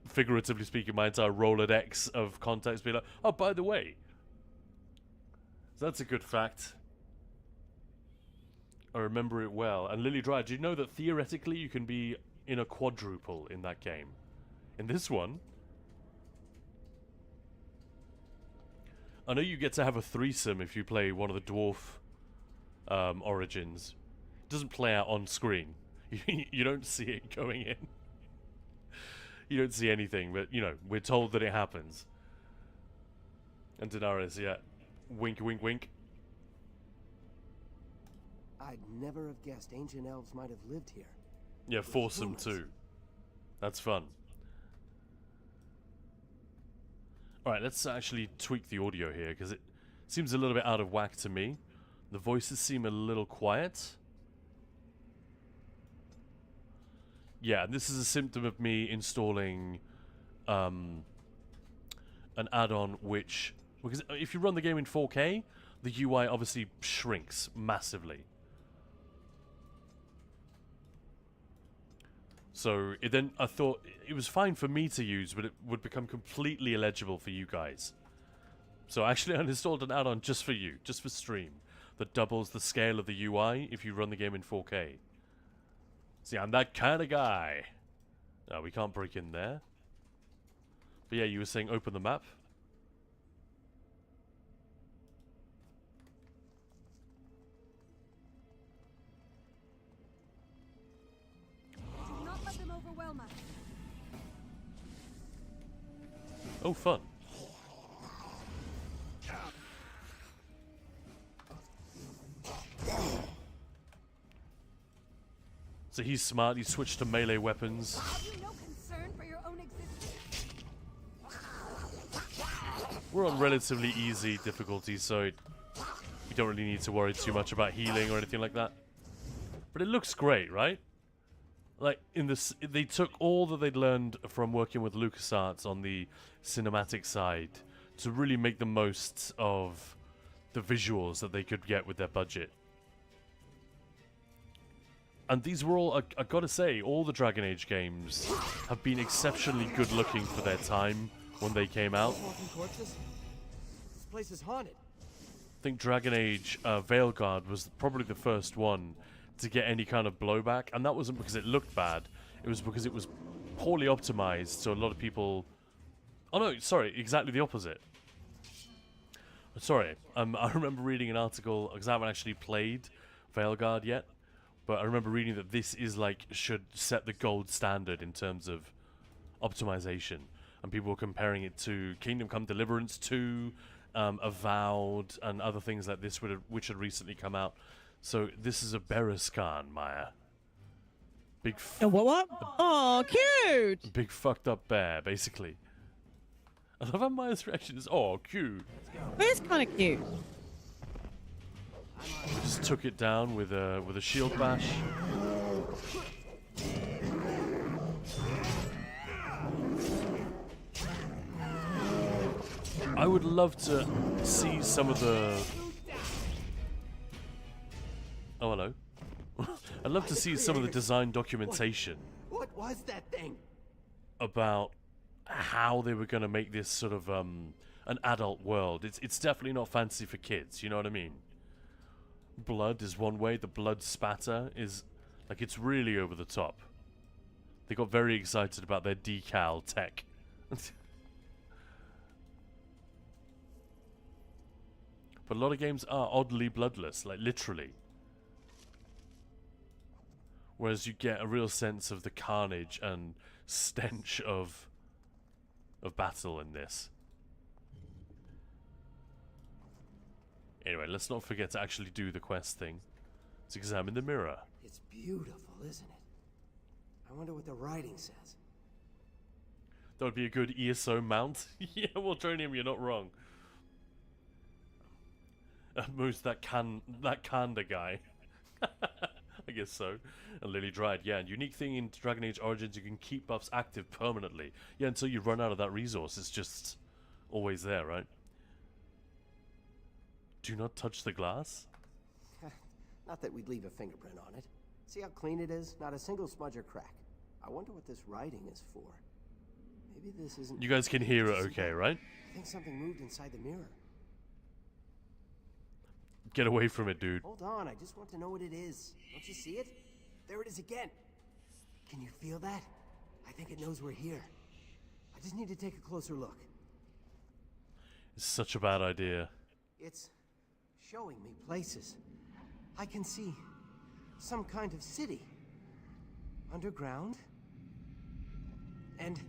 figuratively speaking, my entire Rolodex of contacts, being like, oh, by the way. So that's a good fact. I remember it well. And Lily Dry, do you know that theoretically you can be in a quadruple in that game? In this one, I know you get to have a threesome if you play one of the dwarf origins. It doesn't play out on screen. You don't see it going in. You don't see anything, but, you know, we're told that it happens. And Daenerys, yeah. Wink, wink, wink.
I'd never have guessed ancient elves might have lived here.
Yeah, foursome too. That's fun. Alright, let's actually tweak the audio here, because it seems a little bit out of whack to me. The voices seem a little quiet. Yeah, this is a symptom of me installing an add-on which... Because if you run the game in 4K, the UI obviously shrinks massively. So then I thought it was fine for me to use, but it would become completely illegible for you guys. So actually I installed an add-on just for you, just for stream, that doubles the scale of the UI if you run the game in 4K. See, I'm that kind of guy. No, we can't break in there. But yeah, you were saying open the map.
Do not let them overwhelm us.
Oh, fun. So he's smart, he switched to melee weapons.
Have you no concern for your own existence?
We're on relatively easy difficulty, so we don't really need to worry too much about healing or anything like that. But it looks great, right? Like in this, they took all that they'd learned from working with LucasArts on the cinematic side to really make the most of the visuals that they could get with their budget. And these were all, I gotta say, all the Dragon Age games have been exceptionally good looking for their time when they came out.
This place is haunted.
I think Dragon Age Veilguard was probably the first one to get any kind of blowback, and that wasn't because it looked bad, it was because it was poorly optimized, so a lot of people... Oh no, sorry, exactly the opposite. Sorry, I remember reading an article, because I haven't actually played Veilguard yet, but I remember reading that this is like, should set the gold standard in terms of optimization, and people were comparing it to Kingdom Come Deliverance 2, Avowed, and other things like this which had recently come out. So this is a Berescan, Maya. Big
what? Oh, cute!
Big fucked up bear, basically. I love how Maya's reaction is, oh, cute.
It's kind of cute.
We just took it down with a shield bash. I would love to see some of the... Oh, hello. I'd love to see some of the design documentation.
What was that thing?
About how they were going to make this sort of an adult world. It's definitely not fantasy for kids, you know what I mean? Blood is one way, the blood spatter is... Like, it's really over the top. They got very excited about their decal tech. But a lot of games are oddly bloodless, like literally. Whereas you get a real sense of the carnage and stench of battle in this. Anyway, let's not forget to actually do the quest thing. Let's examine the mirror.
It's beautiful, isn't it? I wonder what the writing says.
That would be a good ESO mount. Yeah, Waltronium, you're not wrong. Moose, that Kanda guy. I guess so. And Lily Dryad, yeah. And unique thing in Dragon Age Origins, you can keep buffs active permanently. Yeah, until you run out of that resource. It's just always there, right? Do not touch the glass?
Not that we'd leave a fingerprint on it. See how clean it is? Not a single smudge or crack. I wonder what this writing is for. Maybe this isn't...
You guys can hear it okay, right?
I think something moved inside the mirror.
Get away from it, dude.
Hold on, I just want to know what it is. Don't you see it? There it is again. Can you feel that? I think it knows we're here. I just need to take a closer look.
It's such a bad idea.
It's showing me places. I can see some kind of city. Underground. And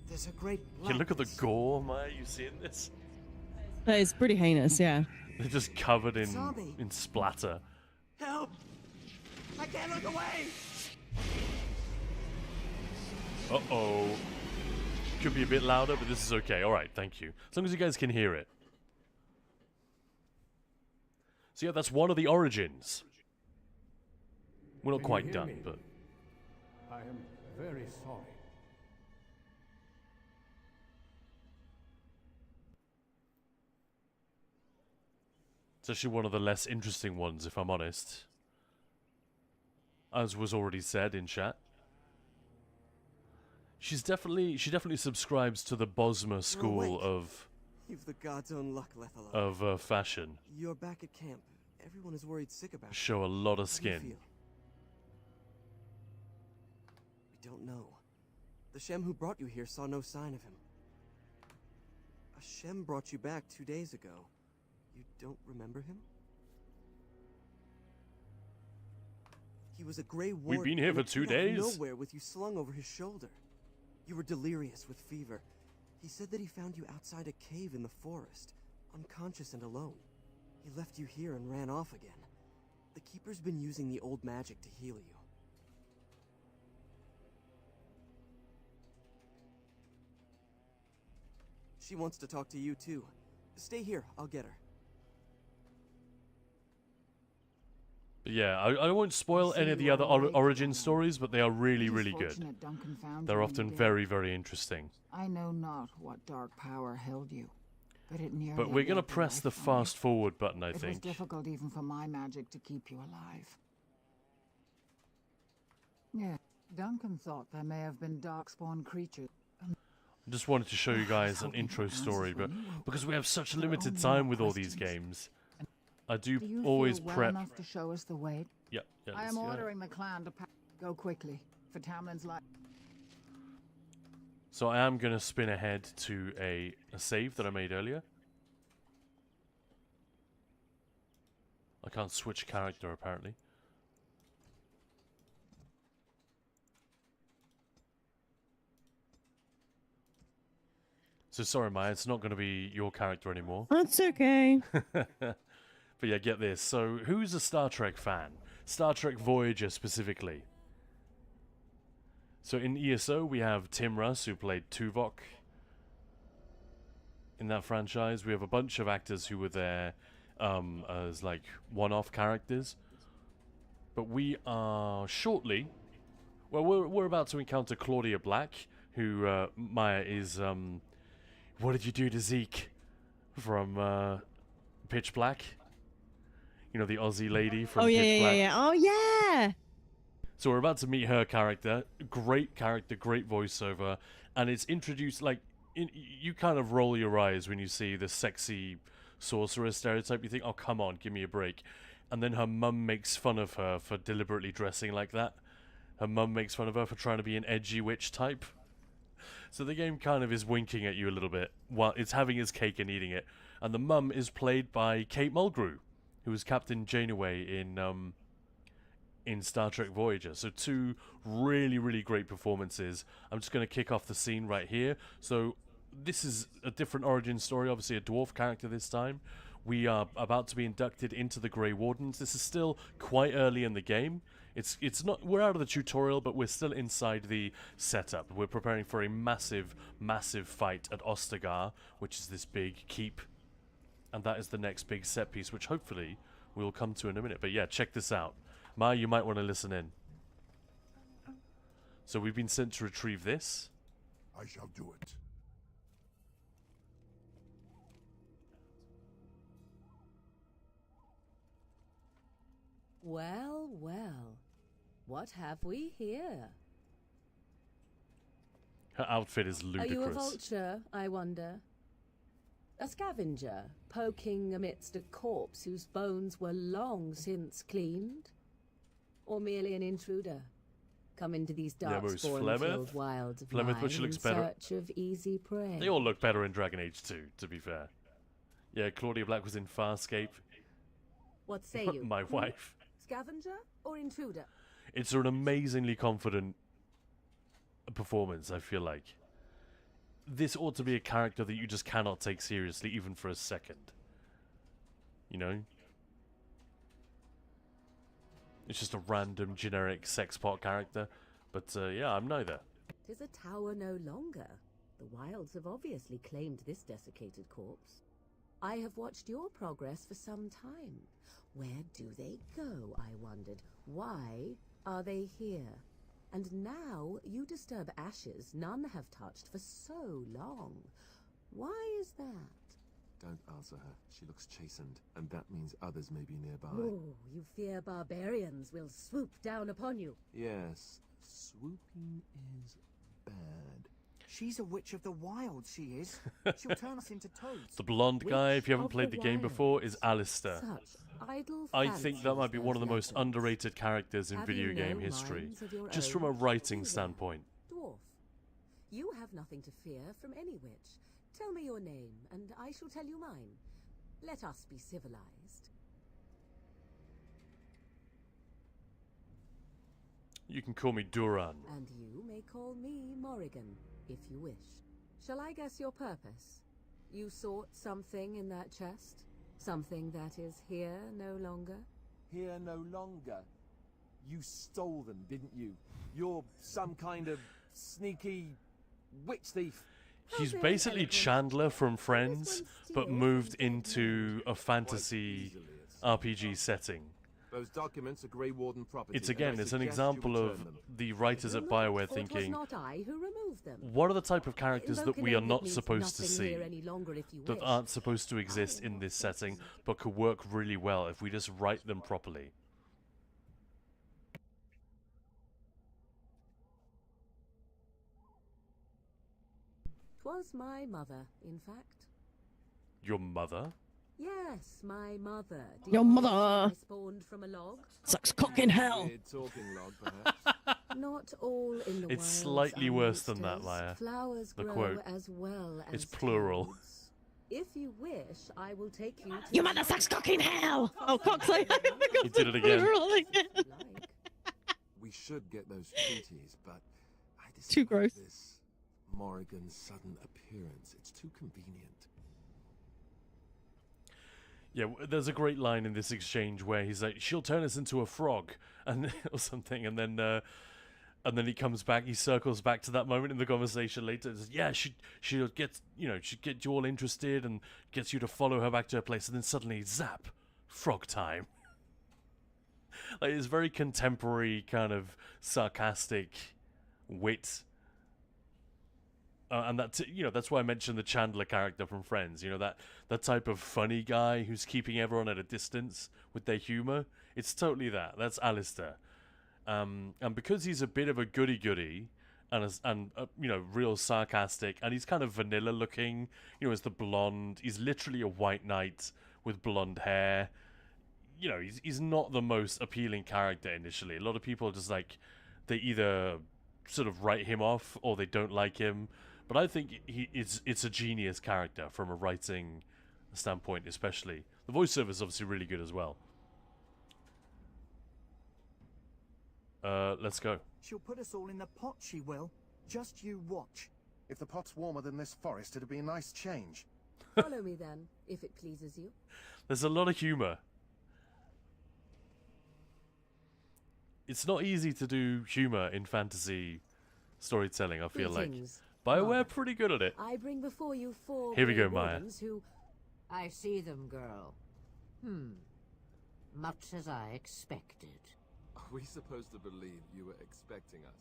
there's a great
Yeah, look at the gore, Maya. You seeing this?
It's pretty heinous, yeah.
They're just covered in splatter.
Help! I can't look away!
Uh-oh. Could be a bit louder, but this is okay. Alright, thank you. As long as you guys can hear it. So yeah, that's one of the origins. We're not quite done, but...
I am very sorry.
It's actually one of the less interesting ones, if I'm honest. As was already said in chat. She definitely subscribes to the Bosma school of...
You've the god's own luck, Lethalon.
Of fashion.
You're back at camp. Everyone is worried sick about you.
Show a lot of
How do you
skin.
feel? We don't know. The Shem who brought you here saw no sign of him. A Shem brought you back 2 days ago. You don't remember him? He was a gray warrior.
We've been here for 2 days?
Nowhere with you slung over his shoulder. You were delirious with fever. He said that he found you outside a cave in the forest, unconscious and alone. He left you here and ran off again. The Keeper's been using the old magic to heal you. She wants to talk to you too. Stay here, I'll get her.
Yeah, I won't spoil any of the other origin stories, but they are really, really good. They're often very, very interesting.
I know not what dark power held you, but it nearly.
But we're gonna
got the
press
life
the
from you.
fast forward button, I
It was
think.
difficult even for my magic to keep you alive. Yeah, Duncan thought there may have been darkspawn creatures.
I just wanted to show you guys an intro story, but because we have such limited time with all these games, I do
you
always
feel well
prep.
enough to show us the way?
Yeah, yeah.
I
let's
am
do that.
ordering the clan to go quickly for Tamlin's life.
So I am gonna spin ahead to a save that I made earlier. I can't switch character apparently. So sorry, Maya, it's not going to be your character anymore.
That's okay.
But yeah, get this. So who's a Star Trek fan? Star Trek Voyager specifically. So in ESO, we have Tim Russ, who played Tuvok in that franchise. We have a bunch of actors who were there as like one-off characters. But we are shortly... Well, we're about to encounter Claudia Black, who Maya is... what did you do to Zeke from Pitch Black? You know, the Aussie lady from Pitch Black.
Oh, yeah!
So we're about to meet her character. Great character, great voiceover. And it's introduced, like, you kind of roll your eyes when you see the sexy sorcerer stereotype. You think, oh, come on, give me a break. And then her mum makes fun of her for deliberately dressing like that. Her mum makes fun of her for trying to be an edgy witch type. So the game kind of is winking at you a little bit while it's having its cake and eating it. And the mum is played by Kate Mulgrew, who was Captain Janeway in Star Trek Voyager. So two really, really great performances. I'm just going to kick off the scene right here. So this is a different origin story, obviously a dwarf character this time. We are about to be inducted into the Grey Wardens. This is still quite early in the game. It's not, we're out of the tutorial, but we're still inside the setup. We're preparing for a massive, massive fight at Ostagar, which is this big keep. And that is the next big set piece, which hopefully we'll come to in a minute. But yeah, check this out. Maya, you might want to listen in. So we've been sent to retrieve this.
I shall do it.
Well, well. What have we here?
Her outfit is ludicrous.
Are you a vulture, I wonder? A scavenger, poking amidst a corpse whose bones were long since cleaned? Or merely an intruder, come into these dark-spawn-filled wilds of mine
which looks
in
better.
search of easy prey?
They all look better in Dragon Age 2, to be fair. Yeah, Claudia Black was in Farscape.
What say you?
My wife.
Scavenger or intruder?
It's an amazingly confident performance, I feel like. This ought to be a character that you just cannot take seriously, even for a second. You know? It's just a random, generic sexpot character. But, yeah, I'm neither.
'Tis a tower no longer. The wilds have obviously claimed this desiccated corpse. I have watched your progress for some time. Where do they go, I wondered? Why are they here? And now you disturb ashes none have touched for so long. Why is that?
Don't answer her. She looks chastened, and that means others may be nearby.
Oh, you fear barbarians will swoop down upon you.
Yes, swooping is bad.
She's a witch of the wild, she is. She'll turn us into toads.
The blonde guy, if you haven't
of
played
the
the game before, is Alistair.
Such idle
I think that might be one of the most
fancies,
underrated characters in
Have
video
you
game
no
history.
minds of your
Just
own?
from a writing
Either.
standpoint.
Dwarf, you have nothing to fear from any witch. Tell me your name, and I shall tell you mine. Let us be civilized.
You can call me Duran.
And you may call me Morrigan, if you wish. Shall I guess your purpose? You sought something in that chest? Something that is here no longer?
Here no longer. You stole them, didn't you? You're some kind of sneaky witch thief.
He's basically Chandler from Friends, but moved into a fantasy RPG setting.
Those documents are Grey Warden property.
It's again, it's an example of the writers at BioWare thinking,
not I who removed them.
what are the type of characters that we are not
means
supposed to
nothing
see,
here any longer if you
that
wish.
aren't supposed to exist in this setting, but could work really well if we just write them properly?
Twas my mother, in fact.
Your mother?
Yes, my mother.
Your
you
mother.
I spawned from a log.
Sucks cock in hell.
Weird talking log, perhaps.
Not all in the
It's
wilds
slightly
are
worse than that,
monsters.
Maya.
Flowers
The
grow
quote.
as well as
It's plural.
toads. If you wish, I will take you to
Your mother sucks cock in hell. Oh, cock's like
He did it again.
We should get those treaties, but I
Too
dislike
gross.
this Morrigan's sudden appearance. It's too convenient.
Yeah, there's a great line in this exchange where he's like, "She'll turn us into a frog," and or something, and then he comes back, he circles back to that moment in the conversation later. And says, "Yeah, she'll get she'd get you all interested and gets you to follow her back to her place, and then suddenly, zap, frog time." Like, it's very contemporary kind of sarcastic wit. And that's that's why I mentioned the Chandler character from Friends. That type of funny guy who's keeping everyone at a distance with their humor. It's totally that. That's Alistair. And because he's a bit of a goody-goody and real sarcastic, and he's kind of vanilla looking, as the blonde. He's literally a white knight with blonde hair. He's not the most appealing character initially. A lot of people are just like, they either sort of write him off or they don't like him. But I think it's a genius character from a writing standpoint, especially. The voiceover is obviously really good as well. Let's go.
She'll put us all in the pot, she will. Just you watch.
If the pot's warmer than this forest, it'd be a nice change.
Follow me then, if it pleases you.
There's a lot of humor. It's not easy to do humor in fantasy storytelling, I feel
Greetings,
like. BioWare pretty good at it.
I bring before you 4
Here we
Grey
go, Maya.
Wardens who...
I see them, girl. Much as I expected.
Are we supposed to believe you were expecting us?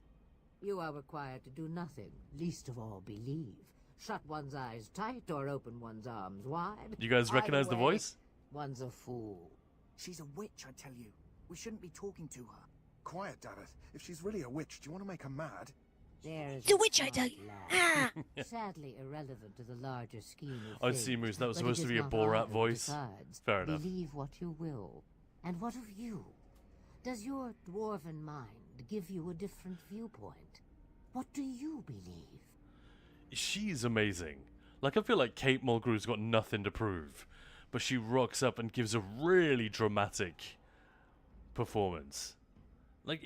You are required to do nothing, least of all believe. Shut one's eyes tight or open one's arms wide.
You guys recognize
Either
the
way,
voice?
One's a fool.
She's a witch, I tell you. We shouldn't be talking to her.
Quiet, Dareth. If she's really a witch, do you want to make her mad?
There's
The witch, I tell you. Ah.
Sadly irrelevant to the larger scheme of
I
things.
see, Moose. That was
but
supposed
it
to
is
be a
not
Borat
I who
voice.
decides.
Fair enough.
Believe what you will. And what of you? Does your dwarven mind give you a different viewpoint? What do you believe?
She's amazing. Like, I feel like Kate Mulgrew's got nothing to prove, but she rocks up and gives a really dramatic performance. Like,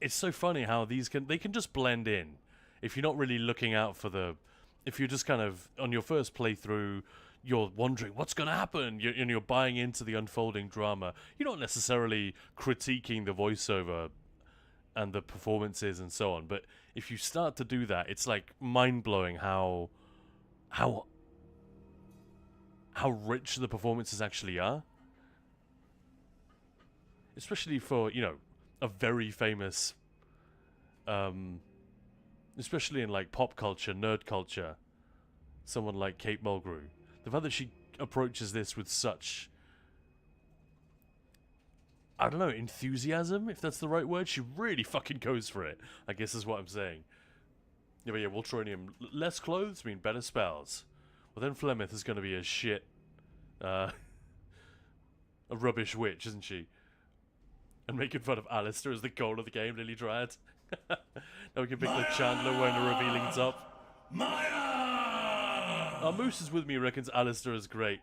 it's so funny how they can just blend in. If you're not really looking out for if you're just kind of, on your first playthrough, you're wondering what's going to happen, and you're buying into the unfolding drama. You're not necessarily critiquing the voiceover and the performances and so on, but if you start to do that, it's like mind-blowing how rich the performances actually are. Especially for, a very famous, especially in like pop culture, nerd culture, someone like Kate Mulgrew. The fact that she approaches this with such, I don't know, enthusiasm, if that's the right word. She really fucking goes for it, I guess is what I'm saying. Yeah, but yeah, Voltronium. Less clothes mean better spells. Well, then Flemeth is going to be a shit, a rubbish witch, isn't she? And making fun of Alistair as the goal of the game, Lily Dryad. Now we can pick like Chandler wearing a revealing top. Our Moose is with me, reckons Alistair is great.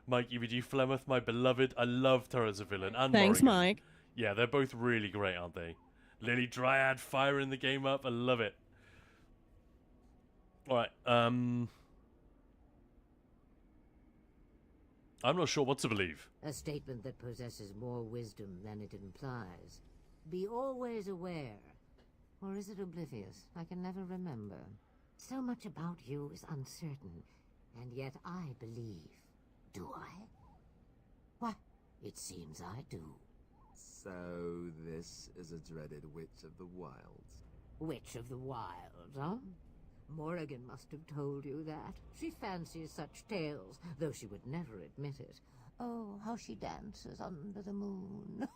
Mike EVG Flemeth, my beloved. I loved her as a villain. And
Thanks,
Morrigan.
Mike.
Yeah, they're both really great, aren't they? Lily Dryad firing the game up. I love it. Alright, I'm not sure what to believe.
A statement that possesses more wisdom than it implies. Be always aware. Or is it oblivious? I can never remember. So much about you is uncertain, and yet I believe. Do I? What? It seems I do.
So this is a dreaded Witch of the Wilds.
Witch of the Wilds, huh? Morrigan must have told you that. She fancies such tales, though she would never admit it. Oh, how she dances under the moon.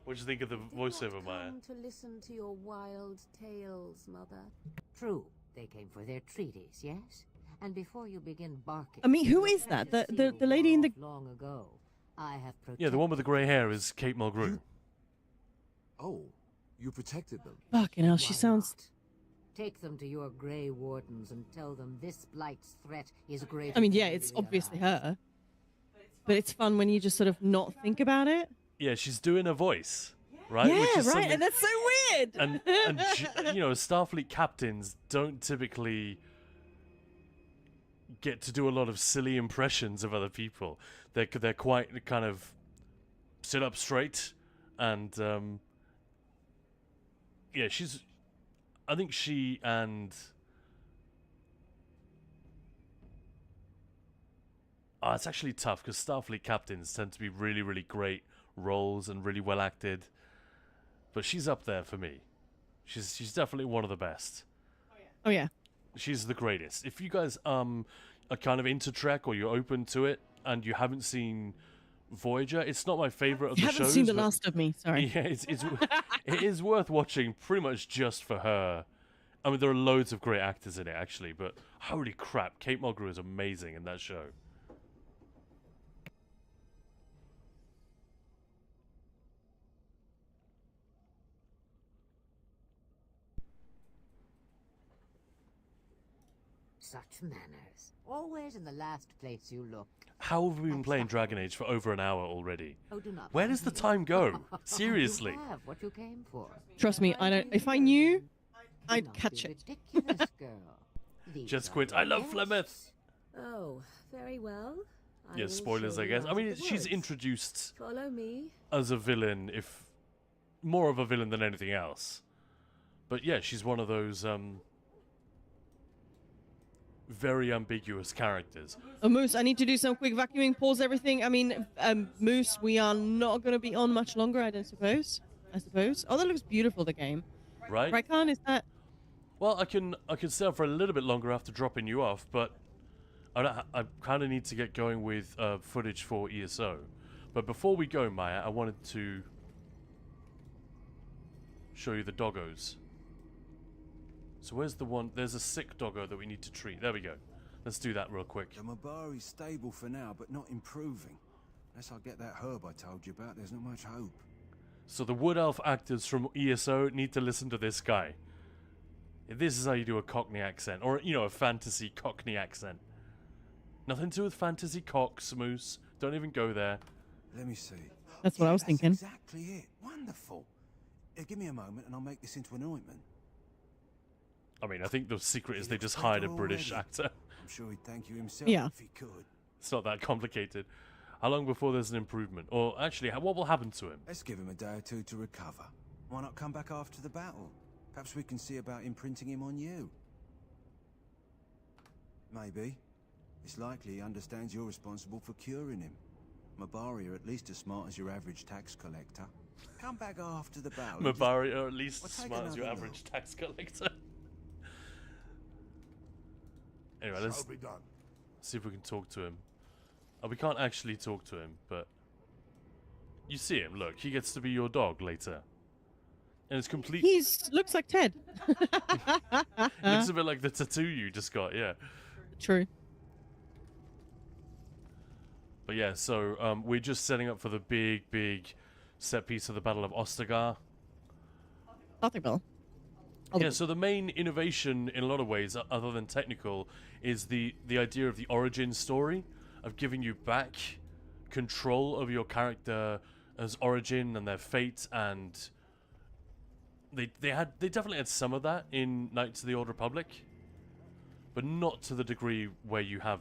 What do you think of the voiceover, Maya?
Come to listen to your wild tales, Mother.
True. They came for their treaties, yes? And before you begin barking...
I mean, who is that? The lady in the...
Long ago, I have
Yeah, the one with the grey hair is Kate Mulgrew.
Oh, you protected them.
Fucking hell, she sounds...
Take them to your Grey Wardens and tell them this Blight's threat is greater.
I mean, yeah, it's obviously her. But it's fun when you just sort of not think about it.
Yeah, she's doing a voice, right?
Yeah,
Which is
right, and that's so weird!
And you know, Starfleet captains don't typically get to do a lot of silly impressions of other people. They're quite kind of sit up straight, and yeah, I think she and it's actually tough because Starfleet captains tend to be really, really great roles and really well acted. But she's up there for me. She's definitely one of the best.
Oh yeah.
She's the greatest. If you guys are kind of into Trek or you're open to it and you haven't seen Voyager, it's not my favorite of the
You
shows.
haven't seen The Last of Me, sorry.
Yeah, it is worth watching pretty much just for her. I mean, there are loads of great actors in it actually, but holy crap, Kate Mulgrew is amazing in that show.
Such manners. Always in the last place you look.
How have we been playing Dragon Age for over an hour already?
Oh, do not
Where does the time go? Seriously.
You have what you came for.
Trust me, I don't... If I knew, I'd catch it.
Ridiculous girl.
Just quit. I love Flemeth.
Oh, very well.
Yeah, spoilers, I guess. I mean, she's introduced
Follow me.
as a villain, if more of a villain than anything else. But yeah, she's one of those very ambiguous characters.
Oh, Moose, I need to do some quick vacuuming, pause everything. I mean, Moose, we are not going to be on much longer, I suppose. Oh, that looks beautiful, the game.
Right?
Right, Khan, is that...
Well, I can stay on for a little bit longer after dropping you off, but I kind of need to get going with footage for ESO. But before we go, Maya, I wanted to show you the doggos. So where's the one? There's a sick doggo that we need to treat. There we go. Let's do that real quick.
The Mabari's stable for now, but not improving. Unless I get that herb I told you about, there's not much hope.
So the Wood Elf actors from ESO need to listen to this guy. This is how you do a Cockney accent. Or, you know, a fantasy Cockney accent. Nothing to do with fantasy cocks, Moose. Don't even go there.
Let me see.
That's what I was thinking.
Exactly it. Wonderful. Give me a moment and I'll make this into an ointment.
I mean, I think the secret is they just hired a British actor.
I'm sure he'd thank you himself if he could.
It's not that complicated. How long before there's an improvement? Or actually, what will happen to him?
Let's give him a day or two to recover. Why not come back after the battle? Perhaps we can see about imprinting him on you. Maybe. It's likely he understands you're responsible for curing him. Mabari are at least as smart as your average tax collector. Come back after the battle.
Mabari are at least as smart as your average tax collector. Anyway, let's see if we can talk to him. We can't actually talk to him, but you see him. Look, he gets to be your dog later, and it's complete.
Looks like Ted.
Looks a bit like the tattoo you just got. Yeah.
True.
But yeah, so we're just setting up for the big set piece of the Battle of Ostagar.
Nothing.
Yeah, so the main innovation in a lot of ways, other than technical, is the idea of the origin story, of giving you back control of your character as origin and their fate, and they definitely had some of that in Knights of the Old Republic, but not to the degree where you have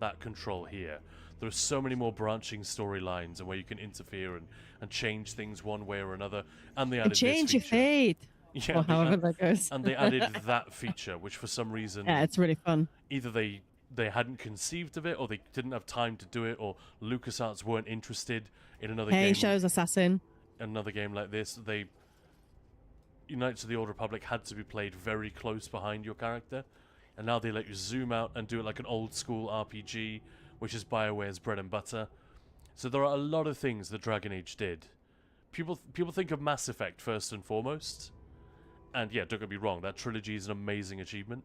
that control here. There are so many more branching storylines and where you can interfere and change things one way or another, and they added this
change your
feature.
fate.
Yeah,
or however that goes.
And they added that feature, which for some reason...
Yeah, it's really fun.
Either they they hadn't conceived of it, or they didn't have time to do it, or LucasArts weren't interested in another
Hey,
game.
shows assassin.
Another game like this, Knights of the Old Republic had to be played very close behind your character, and now they let you zoom out and do it like an old school RPG, which is BioWare's bread and butter. So there are a lot of things that Dragon Age did. People think of Mass Effect first and foremost, and yeah, don't get me wrong, that trilogy is an amazing achievement.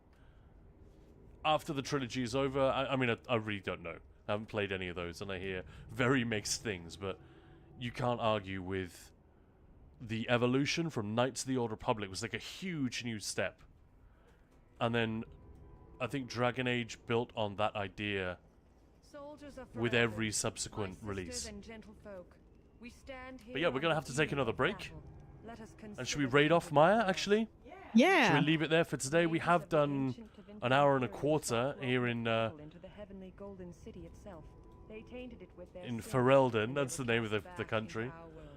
After the trilogy is over, I mean, I really don't know. I haven't played any of those, and I hear very mixed things, but you can't argue with the evolution from Knights of the Old Republic. It was like a huge new step. And then I think Dragon Age built on that idea with every subsequent release. But yeah, we're going to have to take another break. And should we raid off Maya, actually?
Yeah.
Should we leave it there for today? We have done an hour and a quarter here in Ferelden. That's the name of the country.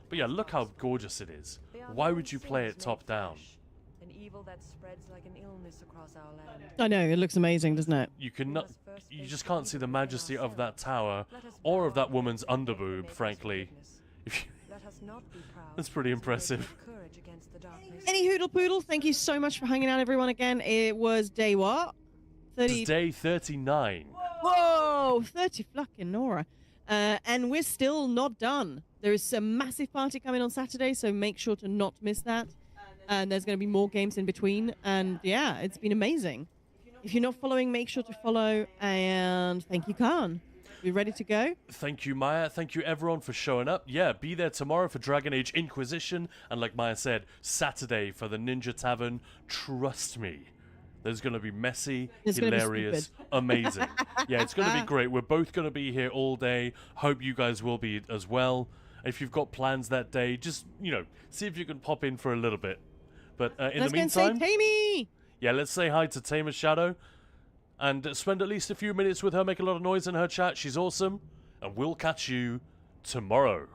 But yeah, look how gorgeous it is. Why would you play it top down?
An evil that spreads like an illness across our land.
I know, it looks amazing, doesn't it?
You just can't see the majesty of that tower or of that woman's underboob, frankly. That's pretty impressive.
Any hoodle poodle, thank you so much for hanging out, everyone, again. It was day what?
It's day 39.
Whoa! 30 fucking Nora. And we're still not done. There is a massive party coming on Saturday, so make sure to not miss that. And there's going to be more games in between. And yeah, it's been amazing. If you're not following, make sure to follow. And thank you, Khan. We ready to go?
Thank you, Maya. Thank you, everyone, for showing up. Yeah, be there tomorrow for Dragon Age Inquisition. And like Maya said, Saturday for the Ninja Tavern. Trust me. There's going to be messy, hilarious, amazing. Yeah, it's going to be great. We're both going to be here all day. Hope you guys will be as well. If you've got plans that day, just, see if you can pop in for a little bit. But in the meantime...
Let's go say Tammy!
Yeah, let's say hi to Tamer Shadow. And spend at least a few minutes with her, make a lot of noise in her chat. She's awesome. And we'll catch you tomorrow.